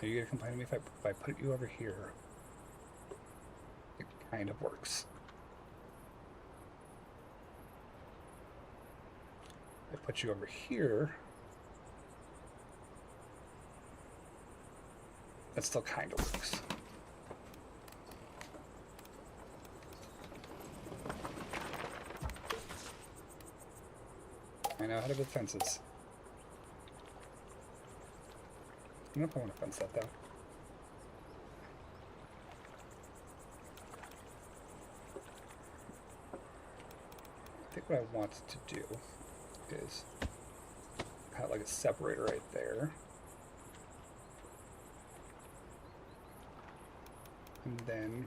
Are you gonna complain to me if I put you over here? It kind of works. I put you over here. That still kind of works. I know how to build fences. I don't know if I want to fence that though. I think what I want to do is kind of like a separator right there. And then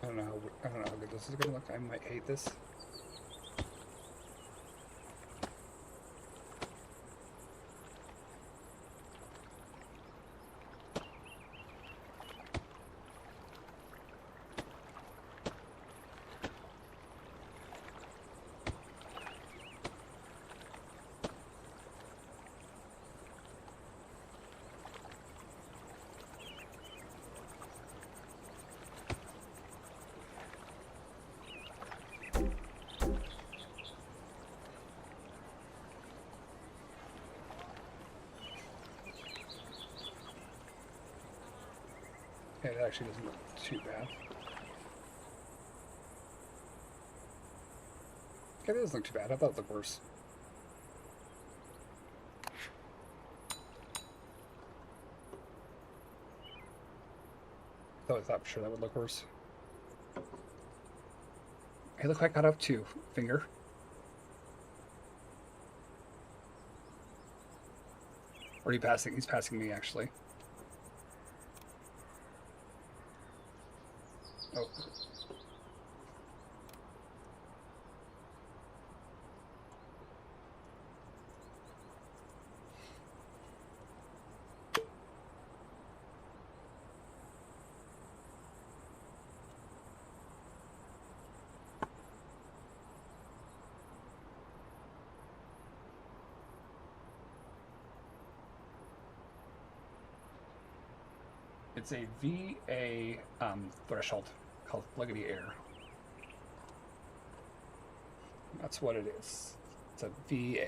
I don't know how good this is gonna look. I might hate this. Yeah, it actually doesn't look too bad. Okay, that doesn't look too bad. I thought it looked worse. I thought for sure that would look worse. Hey, look what I got up to, finger. Or he's passing me actually. Oh. It's a VA threshold called Fliggity Air. That's what it is. It's a VA.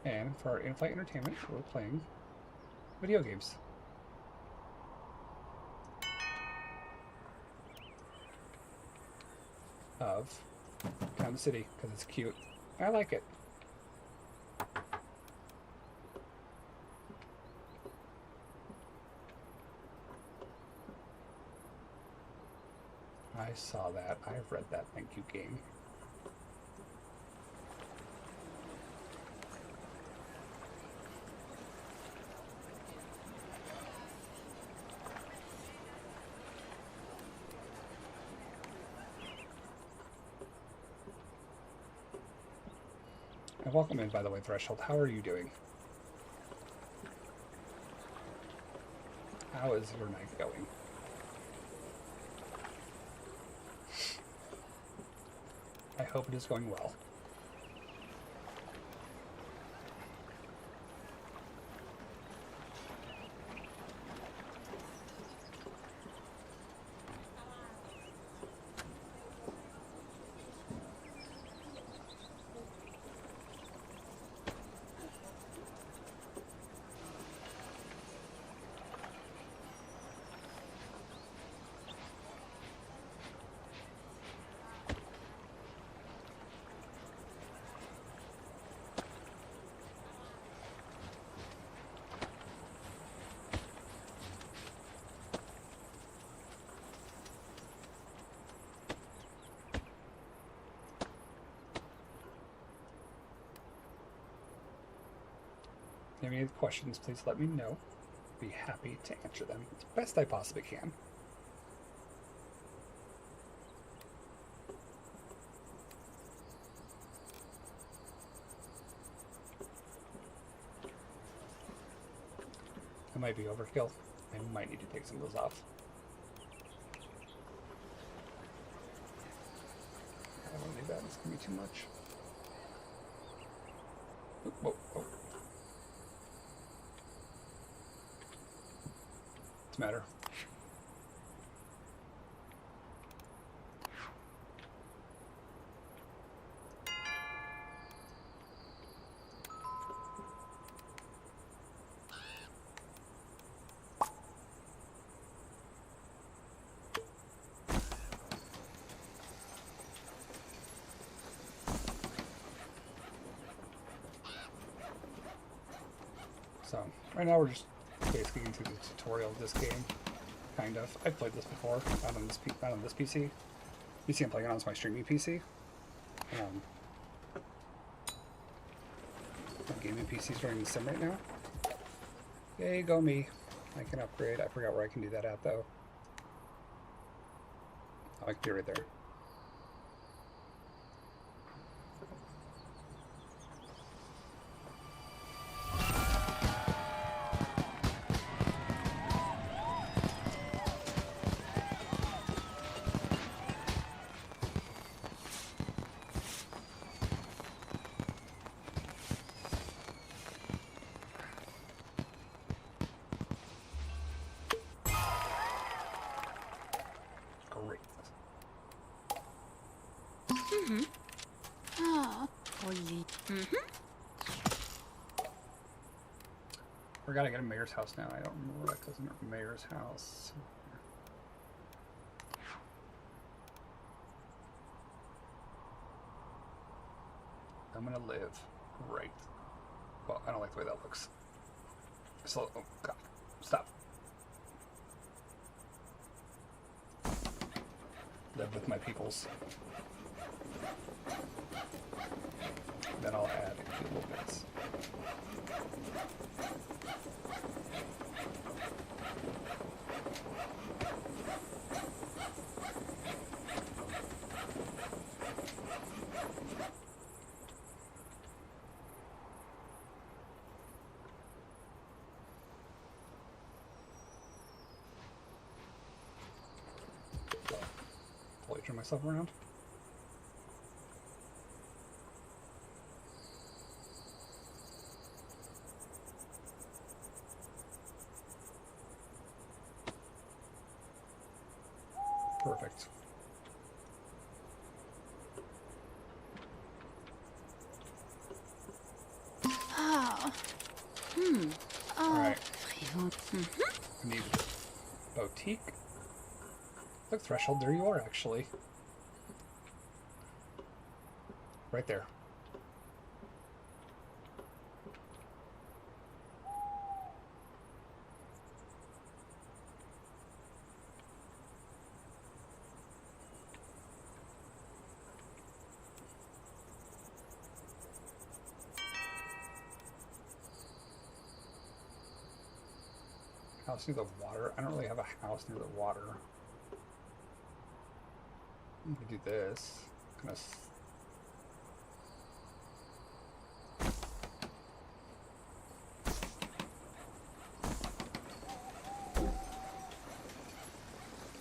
And for our in-flight entertainment, we're playing video games. Of Town City, because it's cute. I like it. I saw that. I've read that. Thank you, game. And welcome in, by the way, Threshold. How are you doing? How is your night going? I hope it is going well. If you have any questions, please let me know. Be happy to answer them as best I possibly can. It might be overkill. I might need to take some of those off. I don't need that. It's going to be too much. Whoa, whoa. What's the matter? So, right now we're just basically into the tutorial of this game, kind of. I've played this before, not on this PC. You see I'm playing it on my streaming PC. My gaming PC's running the sim right now. Yay, go me. I can upgrade. I forgot where I can do that at, though. Oh, I can do it right there. I gotta get a mayor's house now. I don't remember what that goes in a mayor's house. I'm gonna live right. Well, I don't like the way that looks. So, oh god, stop. live with my peoples. Then I'll add a few little bits. Totally turn myself around. Perfect. Oh. Oh. Alright. I need boutique. Look, threshold, there you are actually. Right there. House near the water. I don't really have a house near the water. I could do this. Kind of. Oh,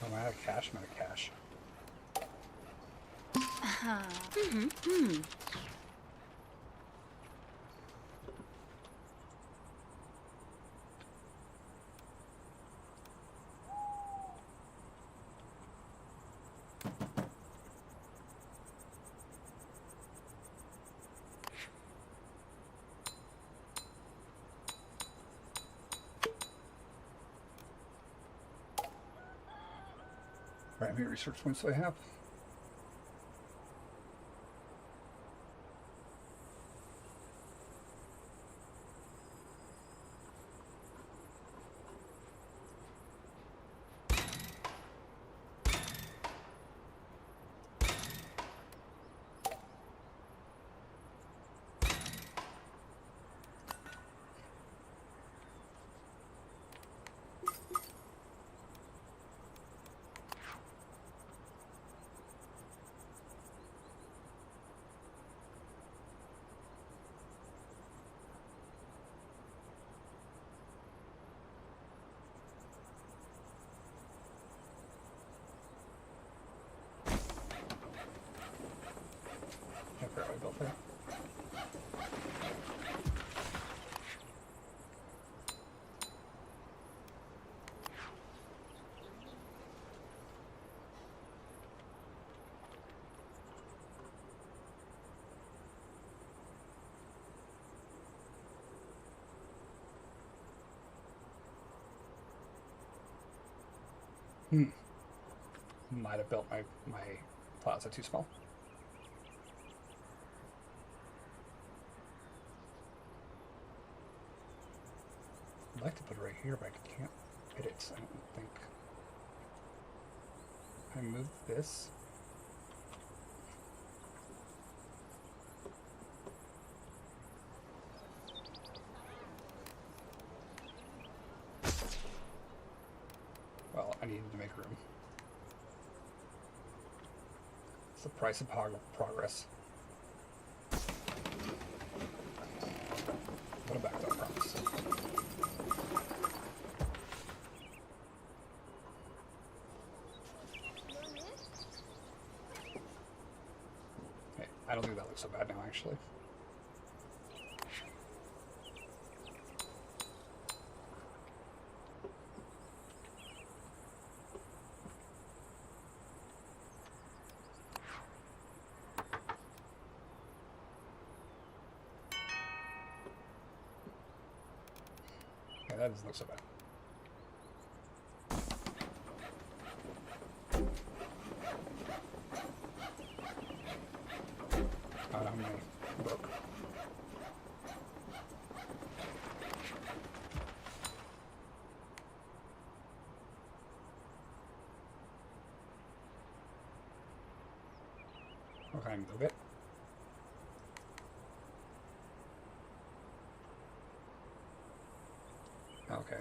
I'm out of cash. I'm out of cash. Right, how many research points do I have? I forgot what I built there. Might have built my plaza too small. I'd like to put it right here, but I can't fit it, I don't think. I move this. Well, I needed to make room. It's the price of progress. What a backed up promise. Hey, I don't think that looks so bad now, actually. Yeah, that doesn't look so bad. Oh, no, I'm broke. We'll kind of move it. Okay.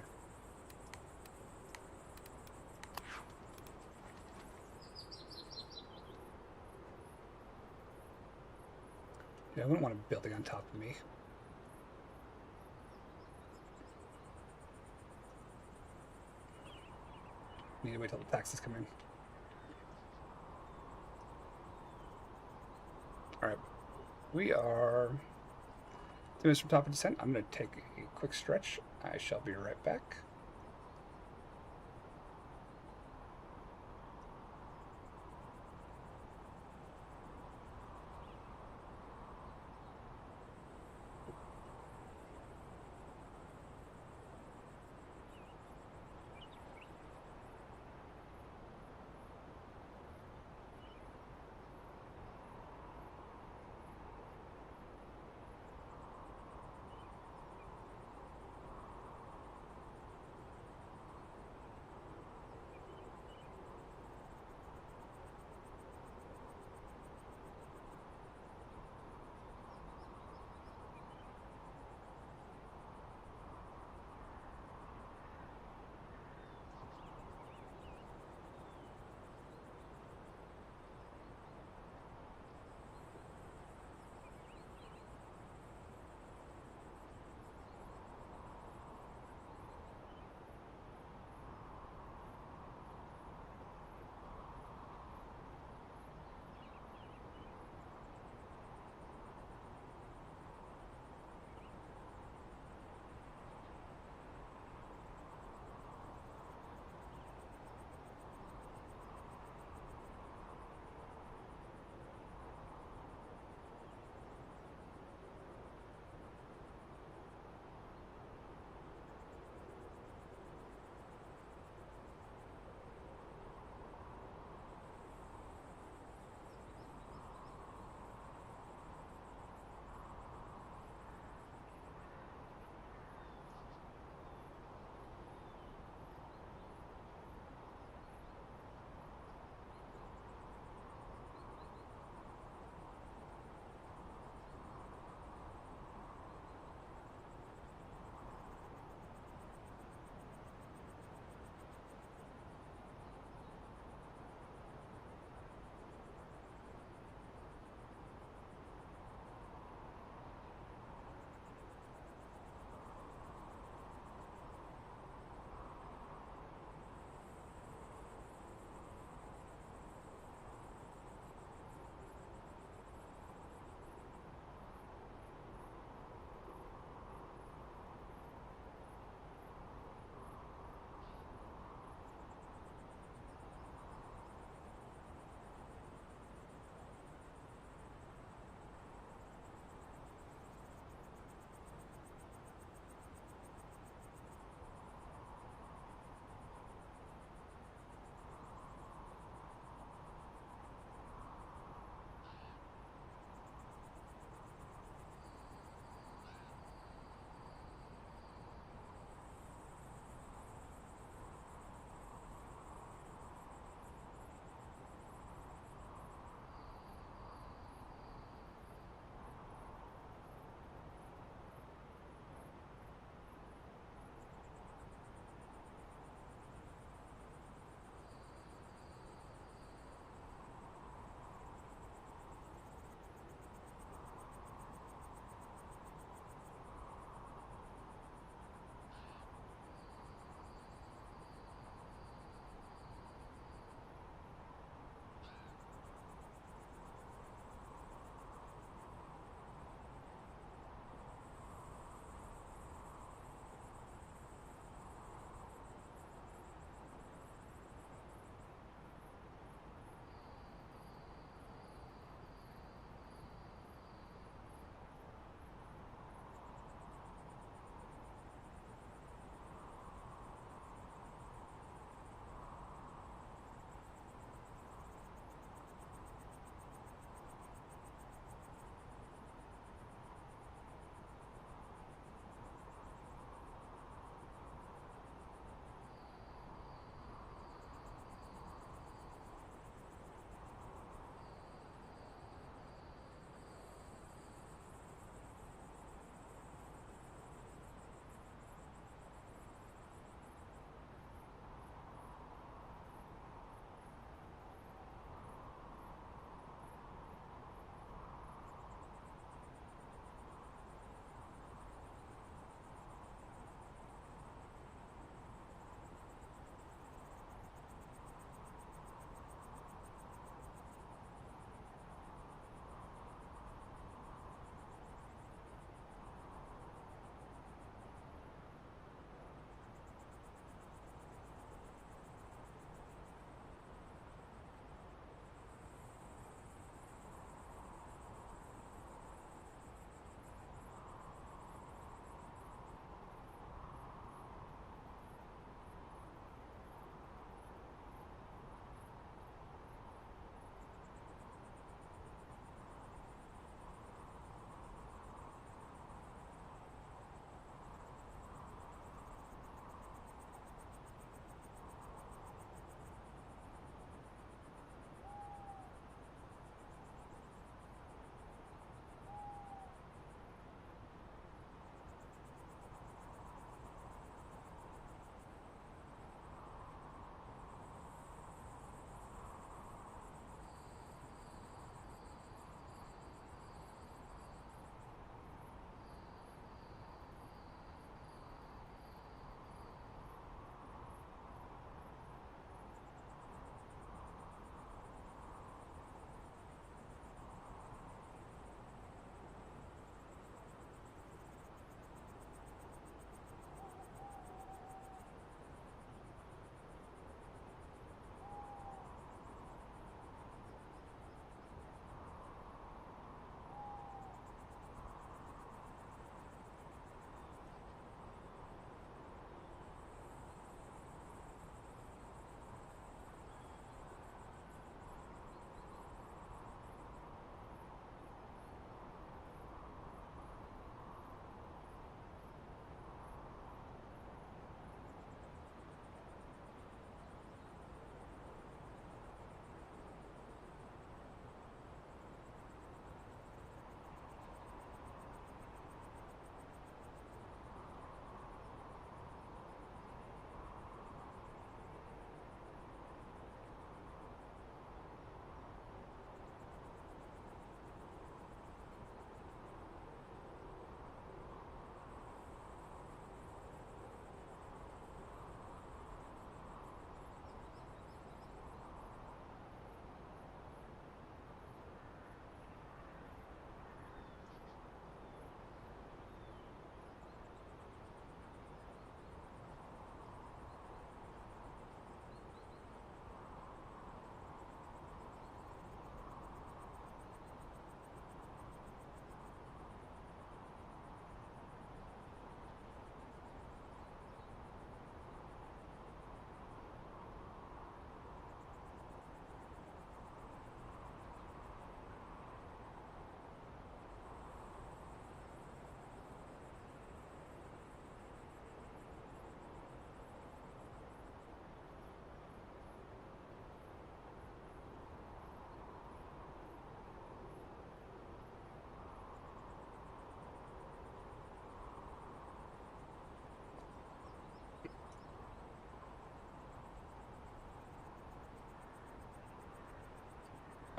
Yeah, I wouldn't want a building on top of me. Need to wait till the taxis come in. Alright. We are 2 minutes from top of descent. I'm going to take a quick stretch. I shall be right back.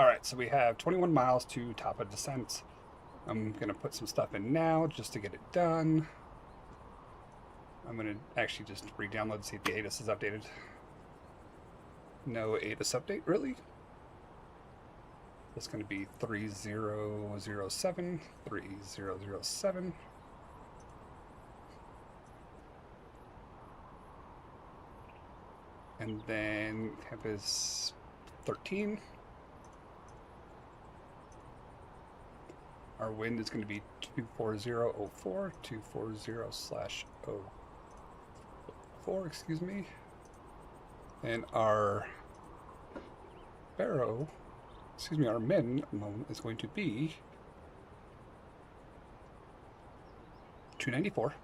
Alright, so we have 21 miles to top of descent. I'm going to put some stuff in now just to get it done. I'm going to actually just re-download to see if the ATIS is updated. No ATIS update, really? It's going to be 3007, 3007. And then campus 13. Our wind is going to be 24004, 240/04, excuse me. And our barrow, our minimum is going to be 294.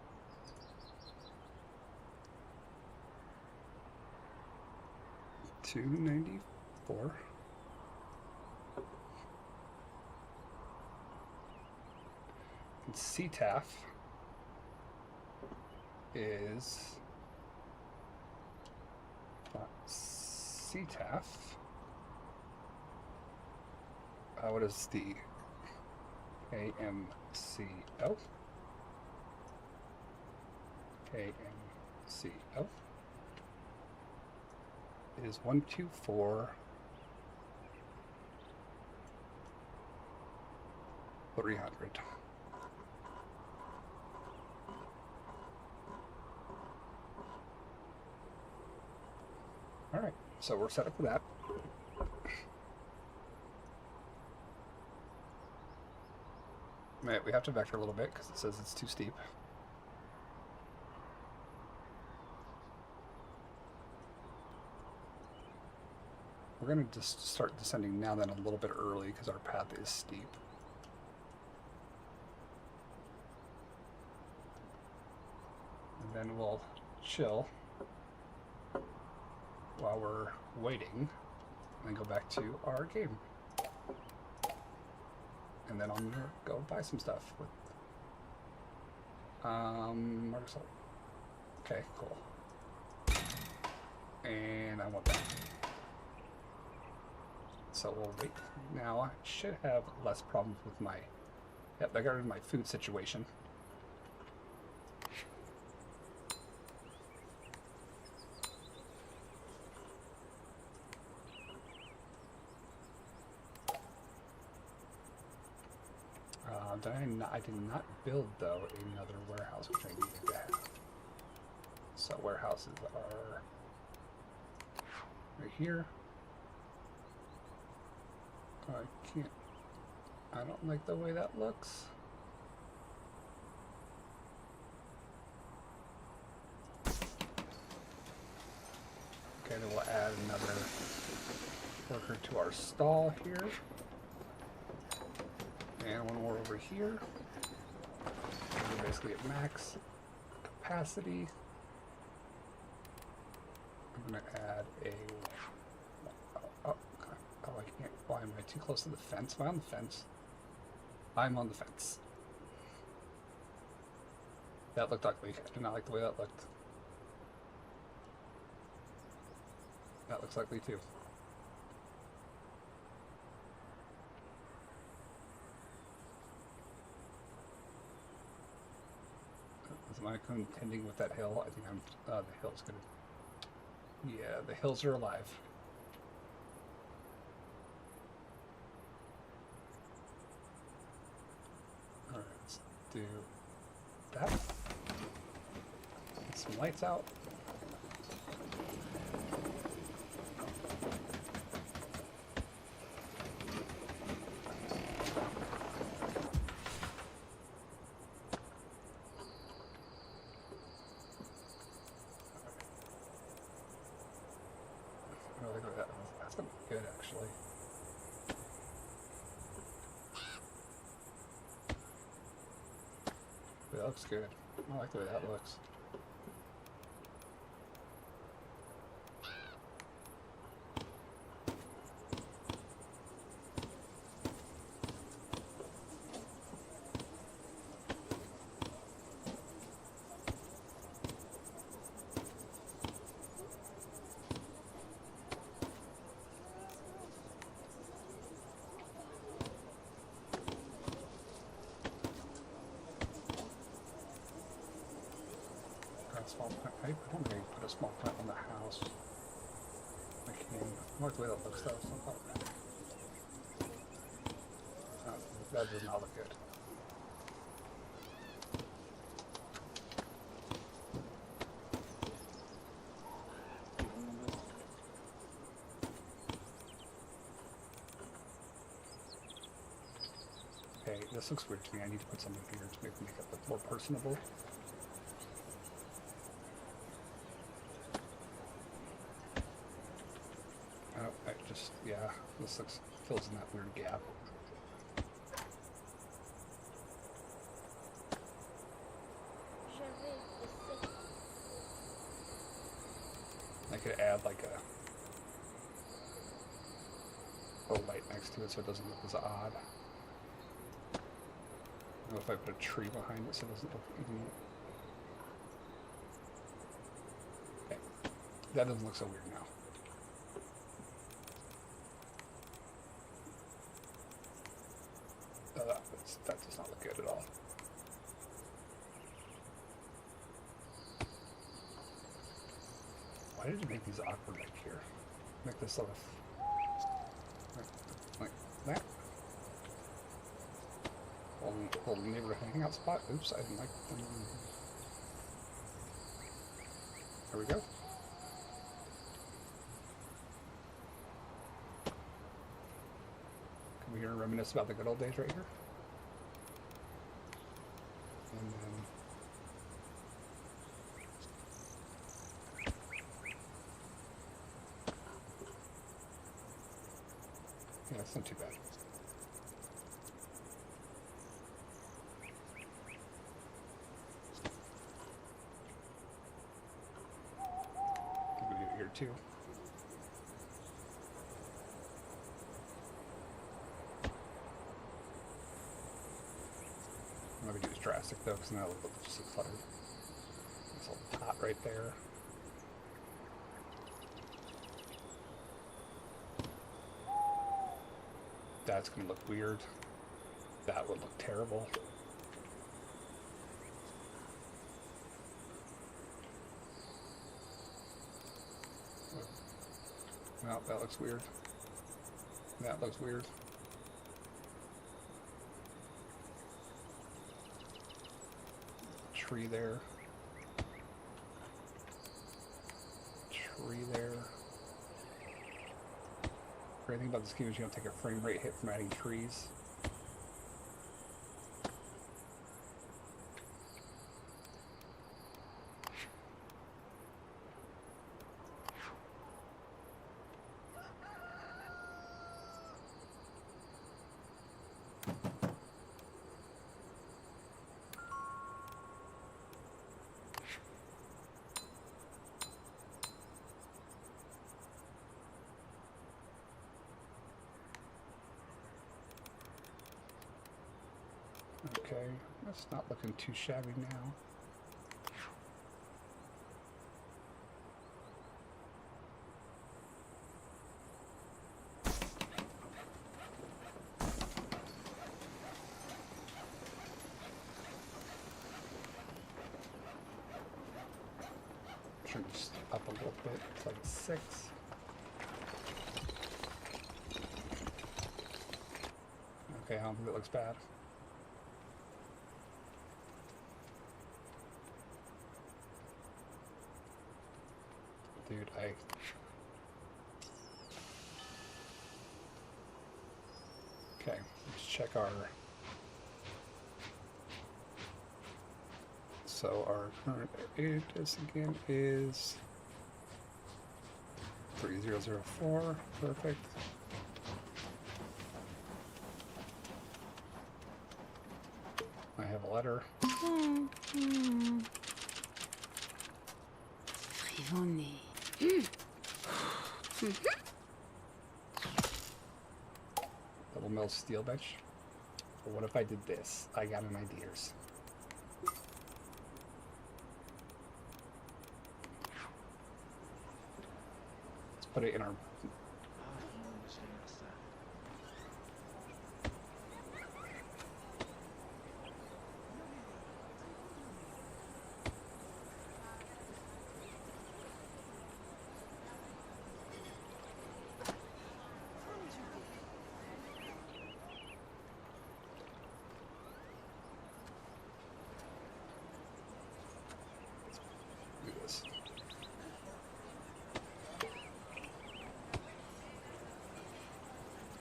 And CTAF is what is the AMCO? KMCO is 124,300. All right, so we're set up for that. We have to vector a little bit because it says it's too steep. We're going to just start descending now then a little bit early because our path is steep. And then we'll chill while we're waiting and go back to our game. And then I'm going to go buy some stuff with Microsoft. Okay, cool. And I want that. So we'll wait. Now I should have less problems with my, yep, I got rid of my food situation. I did not build, though, another warehouse, which I needed to have. So warehouses are right here. I don't like the way that looks. Okay, then we'll add another worker to our stall here. And one more over here. We're basically at max capacity. I'm going to add a... Oh, I can't. Why am I too close to the fence? Am I on the fence? I'm on the fence. That looked ugly. I do not like the way that looked. That looks ugly too. Am I contending with that hill? I think I'm. The hill's gonna. Yeah, the hills are alive. All right, let's do that. Get some lights out. That's gonna be good, actually. That looks good. I like the way that looks. small print. I don't think I can put a small print on the house. I can. I like the way that looks though. So that does not look good. Okay, this looks weird to me. I need to put something here to make it look more personable. Oh, yeah, this fills in that weird gap. I could add like a light next to it so it doesn't look as odd. I don't know if I put a tree behind it so it doesn't look even... Okay. That doesn't look so weird now. That does not look good at all. Why did you make these awkward like here? Make this sort of like that. Hold neighborhood hangout spot. Oops, I didn't like them. There we go. Can we hear and reminisce about the good old days right here? And then yeah, it's not too bad. We do it here too. I'm not gonna do this drastic though, because now it looks just cluttered. There's a little pot right there. That's gonna look weird. That would look terrible. Well, that looks weird. That looks weird. Tree there. Tree there. Great thing about this game is you don't take a frame rate hit from adding trees. Okay, that's not looking too shabby now. Turn this up a little bit, it's like 6. Okay, I don't think it looks bad. Dude, okay, let's check our... So our current address again is 3004, perfect. I have a letter. Frivoné. Double mill steel bench. But what if I did this? I got an idea. Let's put it in our...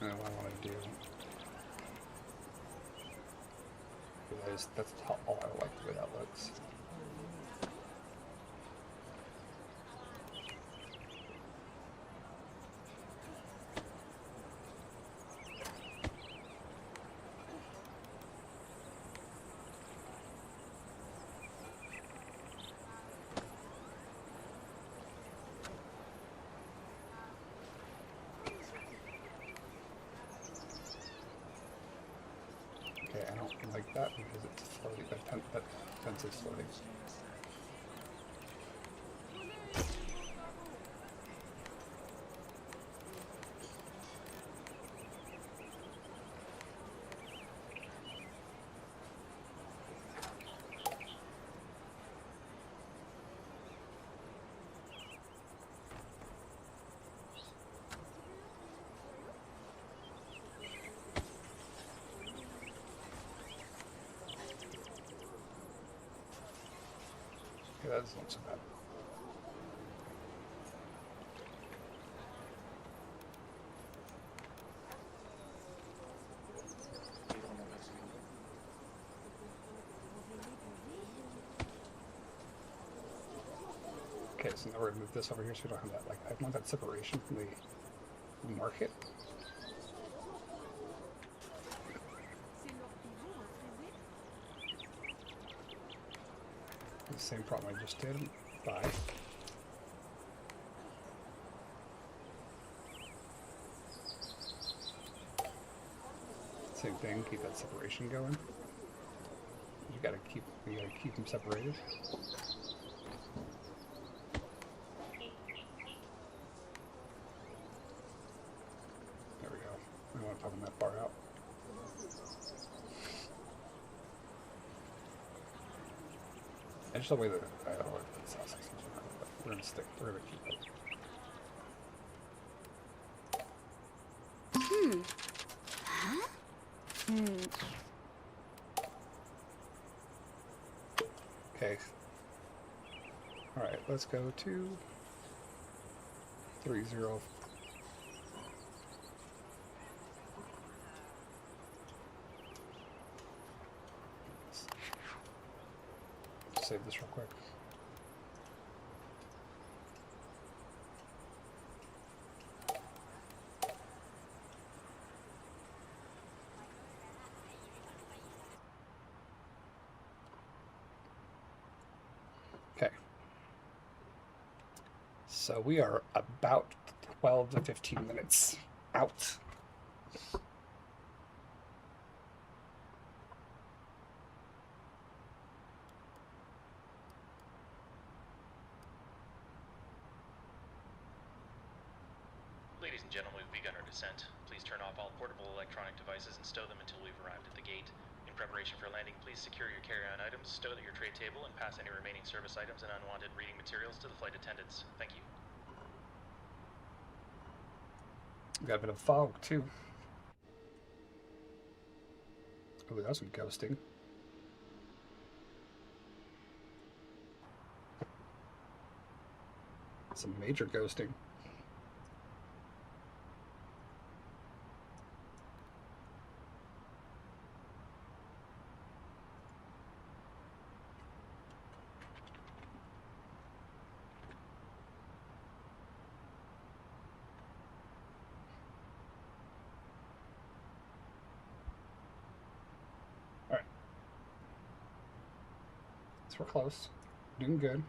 what I want to do. That's all I like the way that looks. Okay, I don't like that because it's floating. That fence is floating. Okay, that doesn't look so bad. Okay, so now we're gonna move this over here so we don't have that, like, I want that separation from the market. The same problem I just did. Bye. Same thing, keep that separation going. You gotta keep them separated. There we go. I don't want to pop them that far out. I just the way that I don't know it's not 16, but we're gonna stick. We're gonna keep it. Huh? Okay. All right. Let's go to 30. Save this real quick. Okay. So we are about 12 to 15 minutes out. Ladies and gentlemen, we've begun our descent. Please turn off all portable electronic devices and stow them until we've arrived at the gate. In preparation for landing, please secure your carry-on items, stow at your tray table, and pass any remaining service items and unwanted reading materials to the flight attendants. Thank you. Got a bit of fog too. Oh, that's some ghosting. Some major ghosting. We're close. Doing good.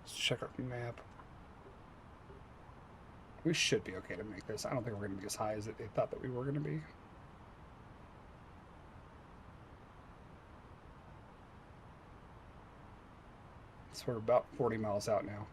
Let's check our map. We should be okay to make this. I don't think we're going to be as high as they thought that we were going to be. So we're about 40 miles out now.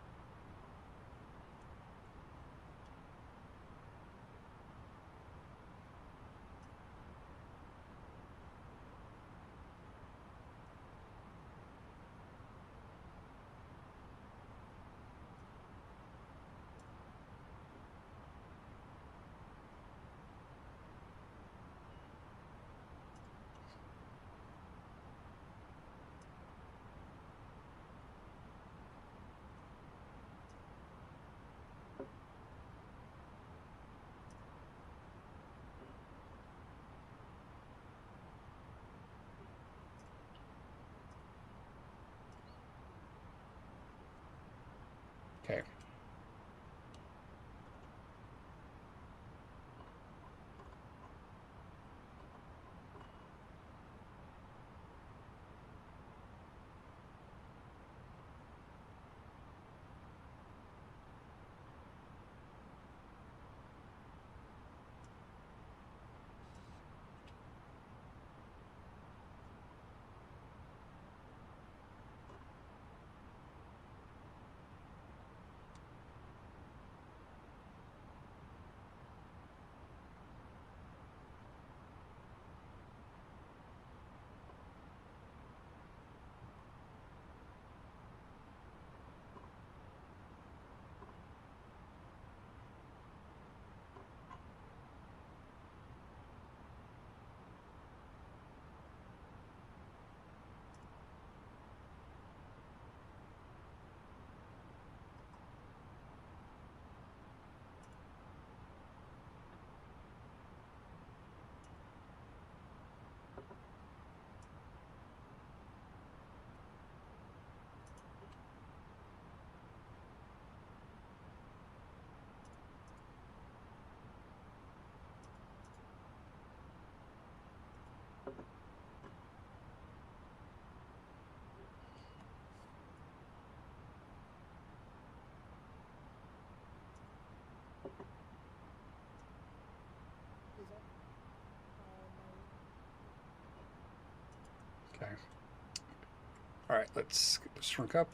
Alright, let's get this shrunk up.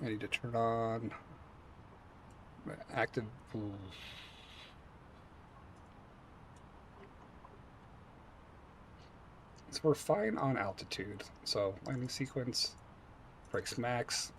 I need to turn on my active. So we're fine on altitude. So landing sequence, brakes max.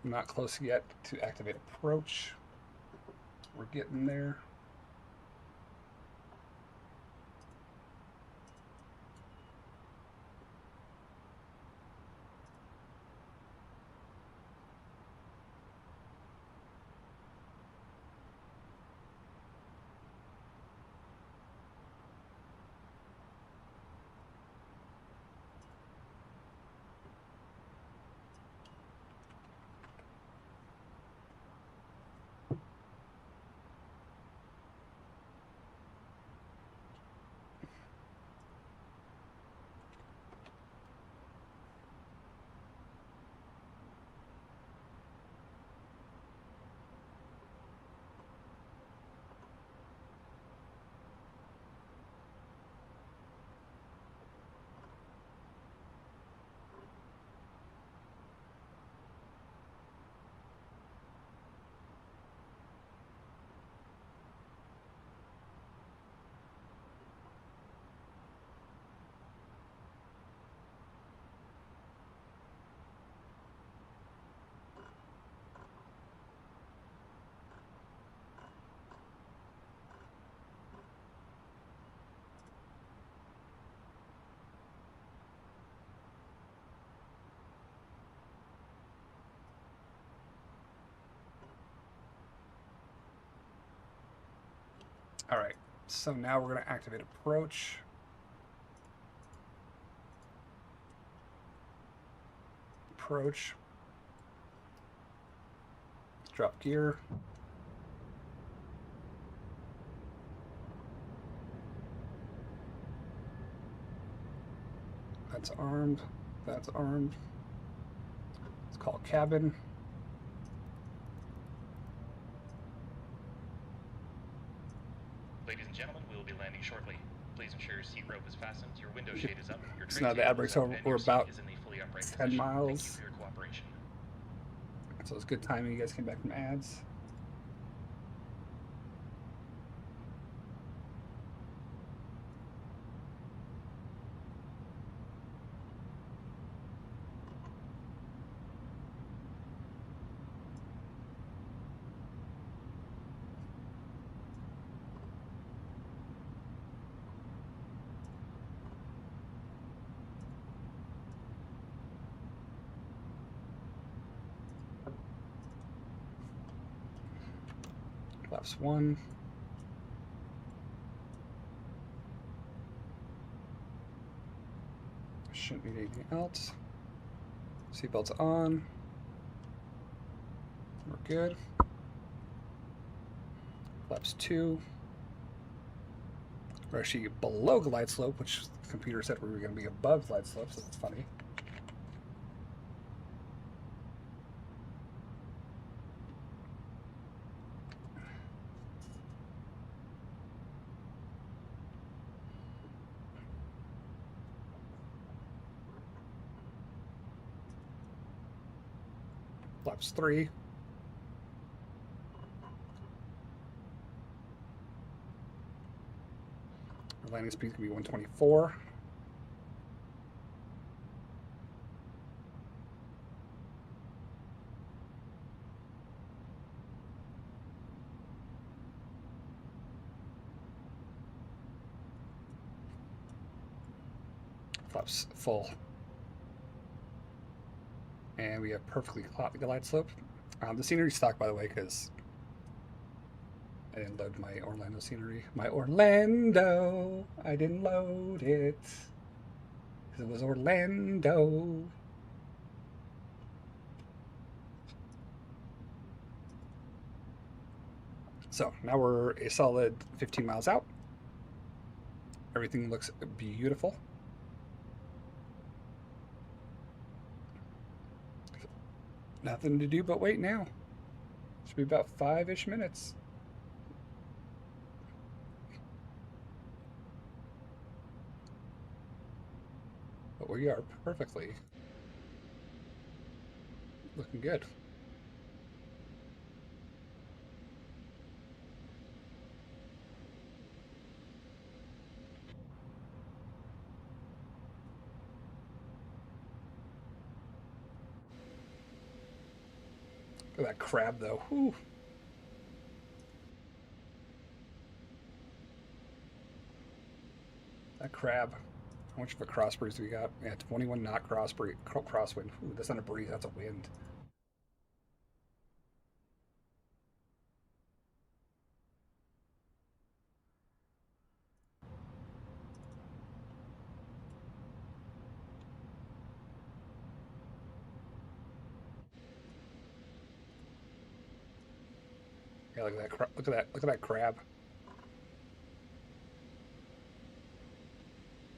Not close yet to activate approach. We're getting there. All right, so now we're going to activate approach. Approach. Drop gear. That's armed. That's armed. It's called cabin. Ladies and gentlemen, we will be landing shortly. Please ensure your seat rope is fastened, your window shade is up, your So now the tray ad table is break's up, over. and We're your seat about is in the fully upright 10 position. Thank you miles. for your cooperation. So it's good timing. You guys came back from ads. Flaps 1. Shouldn't need anything else. Seatbelts on. We're good. Flaps 2. We're actually below glide slope, which the computer said we were going to be above glide slope, so that's funny. Flaps 3. Our landing speed can be 124. Flaps full. And we have perfectly glide slope. The scenery stock, by the way, because I didn't load my Orlando scenery. My Orlando! I didn't load it. Because it was Orlando. So now we're a solid 15 miles out. Everything looks beautiful. Nothing to do but wait now. Should be about 5-ish minutes. But we are perfectly looking good. Look at that crab, though. Whew. That crab. How much of a cross breeze do we got? Yeah, 21 knot crosswind. Ooh, that's not a breeze, that's a wind. Yeah, look at that. Look at that crab.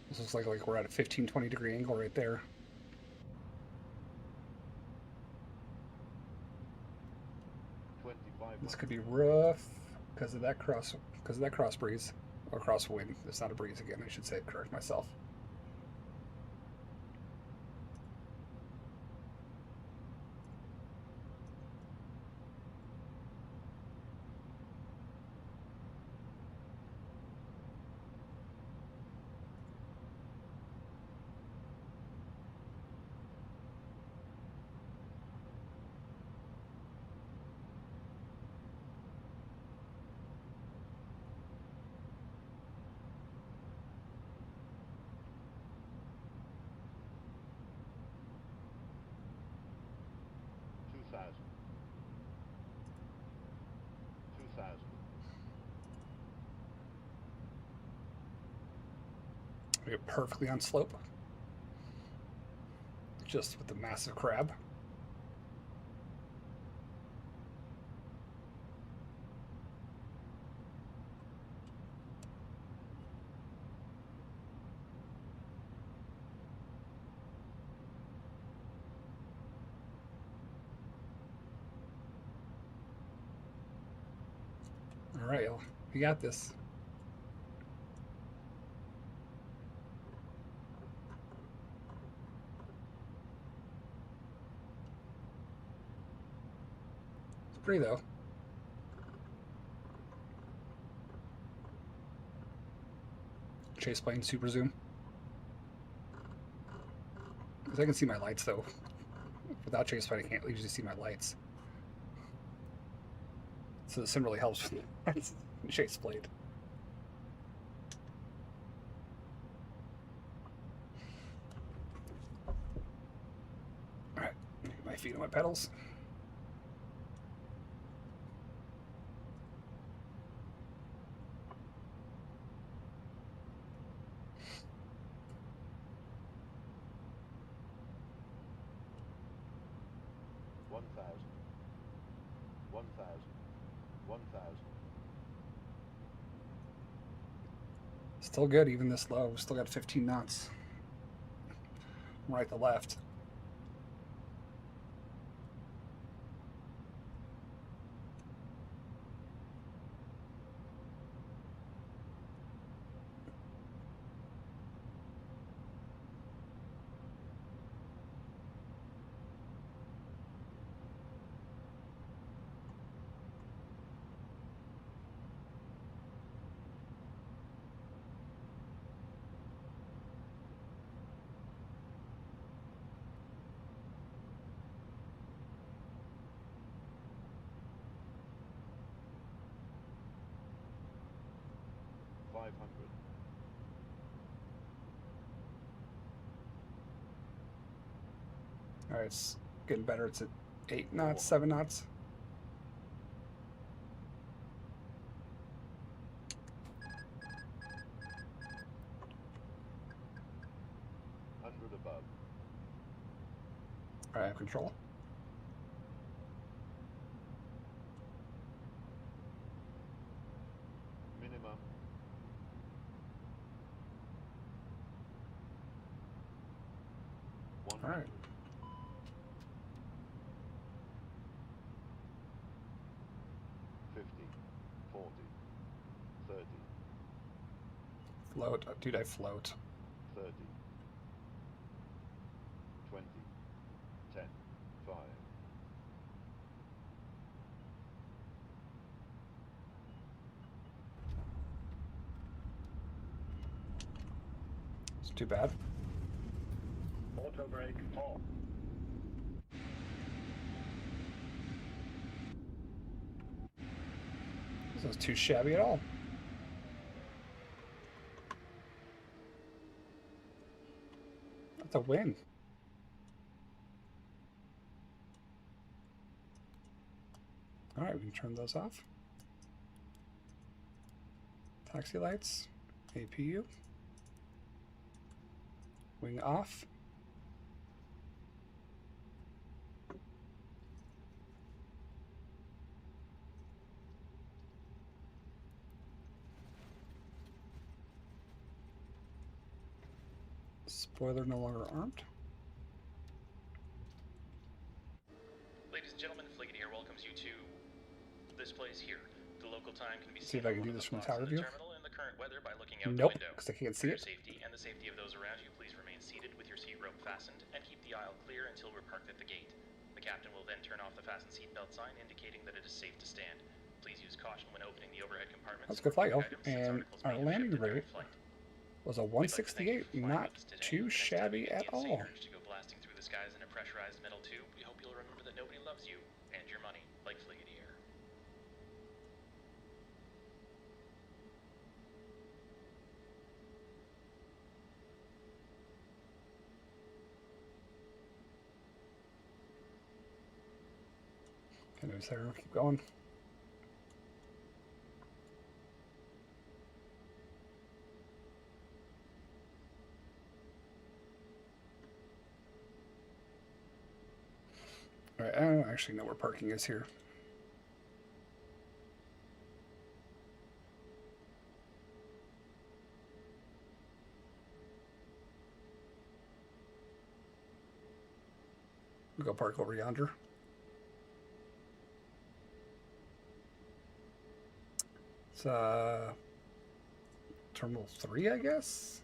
This looks like we're at a 15-20 degree angle right there. This could be rough because of that cross breeze or crosswind. It's not a breeze again. I should say, correct myself. We're perfectly on slope. Just with the massive crab. All right, you got this. It's pretty though. Chase plane, super zoom. Because I can see my lights though. Without chase plane, I can't usually see my lights. So the sim really helps with chase plane. Alright, get my feet on my pedals. Still good, even this low. Still got 15 knots. Right to left. Alright, it's getting better. It's at 8 knots, 7 knots. Above. Alright, I have control. Minimum. All right. Float. Dude, I float. 30, 20, 10, 5. It's too bad. Auto brake, halt. This is too shabby at all. That's a win. All right, we can turn those off. Taxi lights, APU, wing off. Spoiler no longer armed. Ladies and gentlemen, Fligate here welcomes you to this place here. The local time can be See seen if I on can one do of this the from clocks tower in the view. terminal and the current weather by looking out Nope, the window. because I can't For see your it. safety and the safety of those around you, please remain seated with your seat rope fastened and keep the aisle clear until we're parked at the gate. The captain will then turn off the fasten seatbelt sign indicating that it is safe to stand. Please use caution when opening the overhead compartments. That's a good flight, y'all. items, since And articles our may have landing shipped during rate flight. was a We'd like to thank you 168, for flying not with us today. too The next time shabby you get at the insane all. urge to go blasting through the skies in a pressurized metal tube, we hope you'll remember that nobody loves you and your money like Fligate Air. Can we Sarah keep going? All right, I don't actually know where parking is here. We'll go park over yonder. It's Terminal 3, I guess?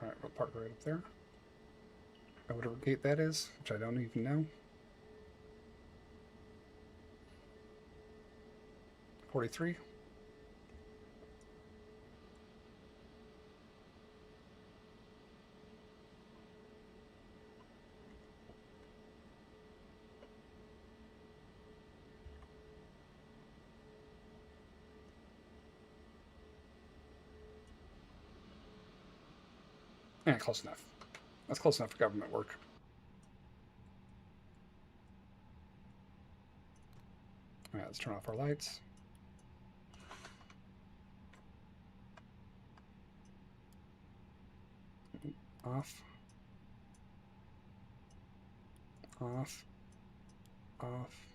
All right, we'll park right up there. Or whatever gate that is, which I don't even know. 43. Yeah, close enough. That's close enough for government work. All right, let's turn off our lights. Off. Off. Off.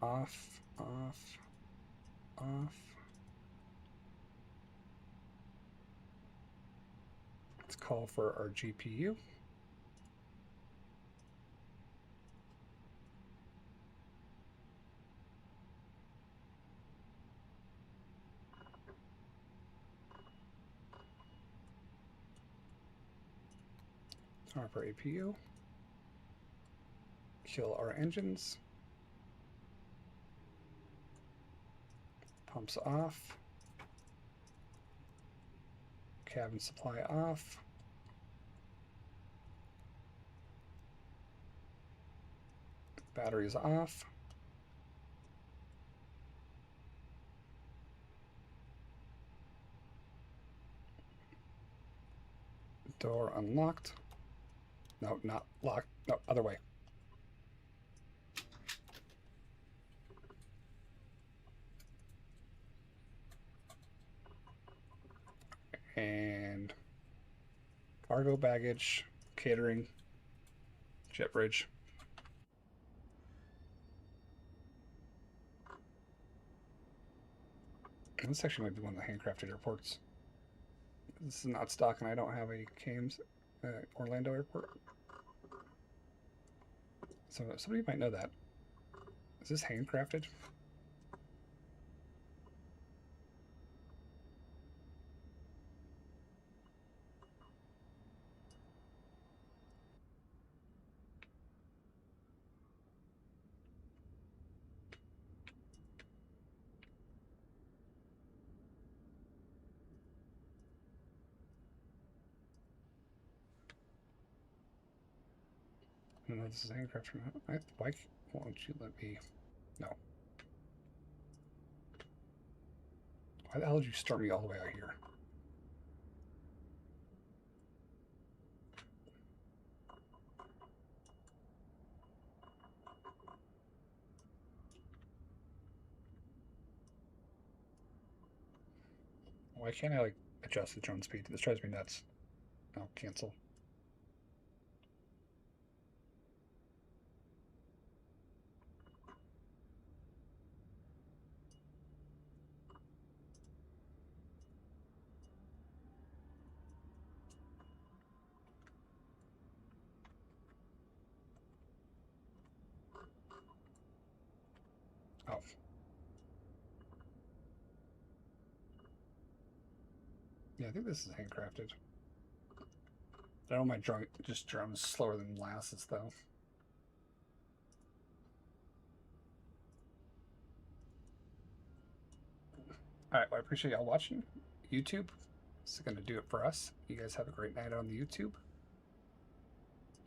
Off. Off. Off. Let's call for our GPU. Turn off our APU. Kill our engines. Pumps off. Cabin supply off. Batteries off. Door unlocked. No, not locked. No, other way. And cargo, baggage, catering, jet bridge. This actually might be one of the handcrafted airports. This is not stock, and I don't have a CAMS Orlando airport. So somebody might know that. Is this handcrafted? I don't know if this is handcrafted or not. Why won't you let me? No. Why the hell did you start me all the way out here? Why can't I like adjust the drone speed? This drives me nuts. Oh, cancel. Oh. Yeah, I think this is handcrafted. I know my drone is slower than molasses though. Alright, well I appreciate y'all watching. YouTube. This is gonna do it for us. You guys have a great night on the YouTube.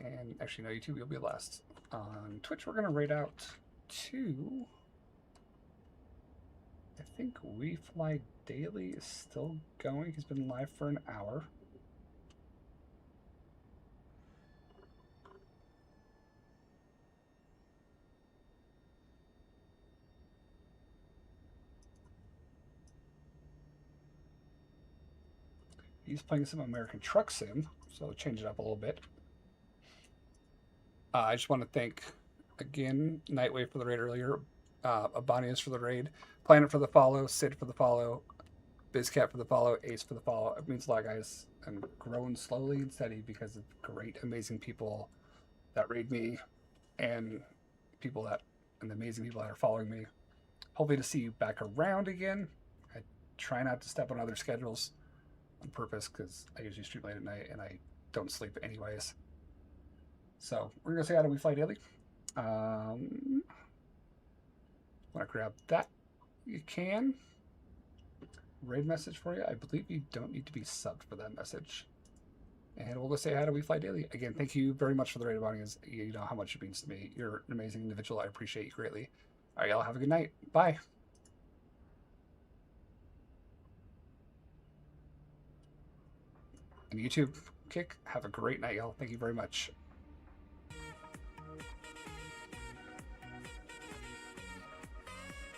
And actually no, YouTube, you'll be last. On Twitch we're gonna raid out to I think We Fly Daily is still going. He's been live for an hour. He's playing some American Truck Sim, so change it up a little bit. I just want to thank, again, Nightwave for the raid earlier, Abanius for the raid, Planet for the follow, Sid for the follow, Bizcat for the follow, Ace for the follow. It means a lot, guys. I'm growing slowly and steady because of great, amazing people that raid me and the amazing people that are following me. Hopefully to see you back around again. I try not to step on other schedules on purpose because I usually stream late at night and I don't sleep anyways. So we're gonna say how do we fly daily. Want to grab that? You can. Raid message for you. I believe you don't need to be subbed for that message. And we'll go say how do we fly daily. Again, thank you very much for the raid audience. You know how much it means to me. You're an amazing individual. I appreciate you greatly. All right, y'all have a good night. Bye. And YouTube, Kick, have a great night, y'all. Thank you very much.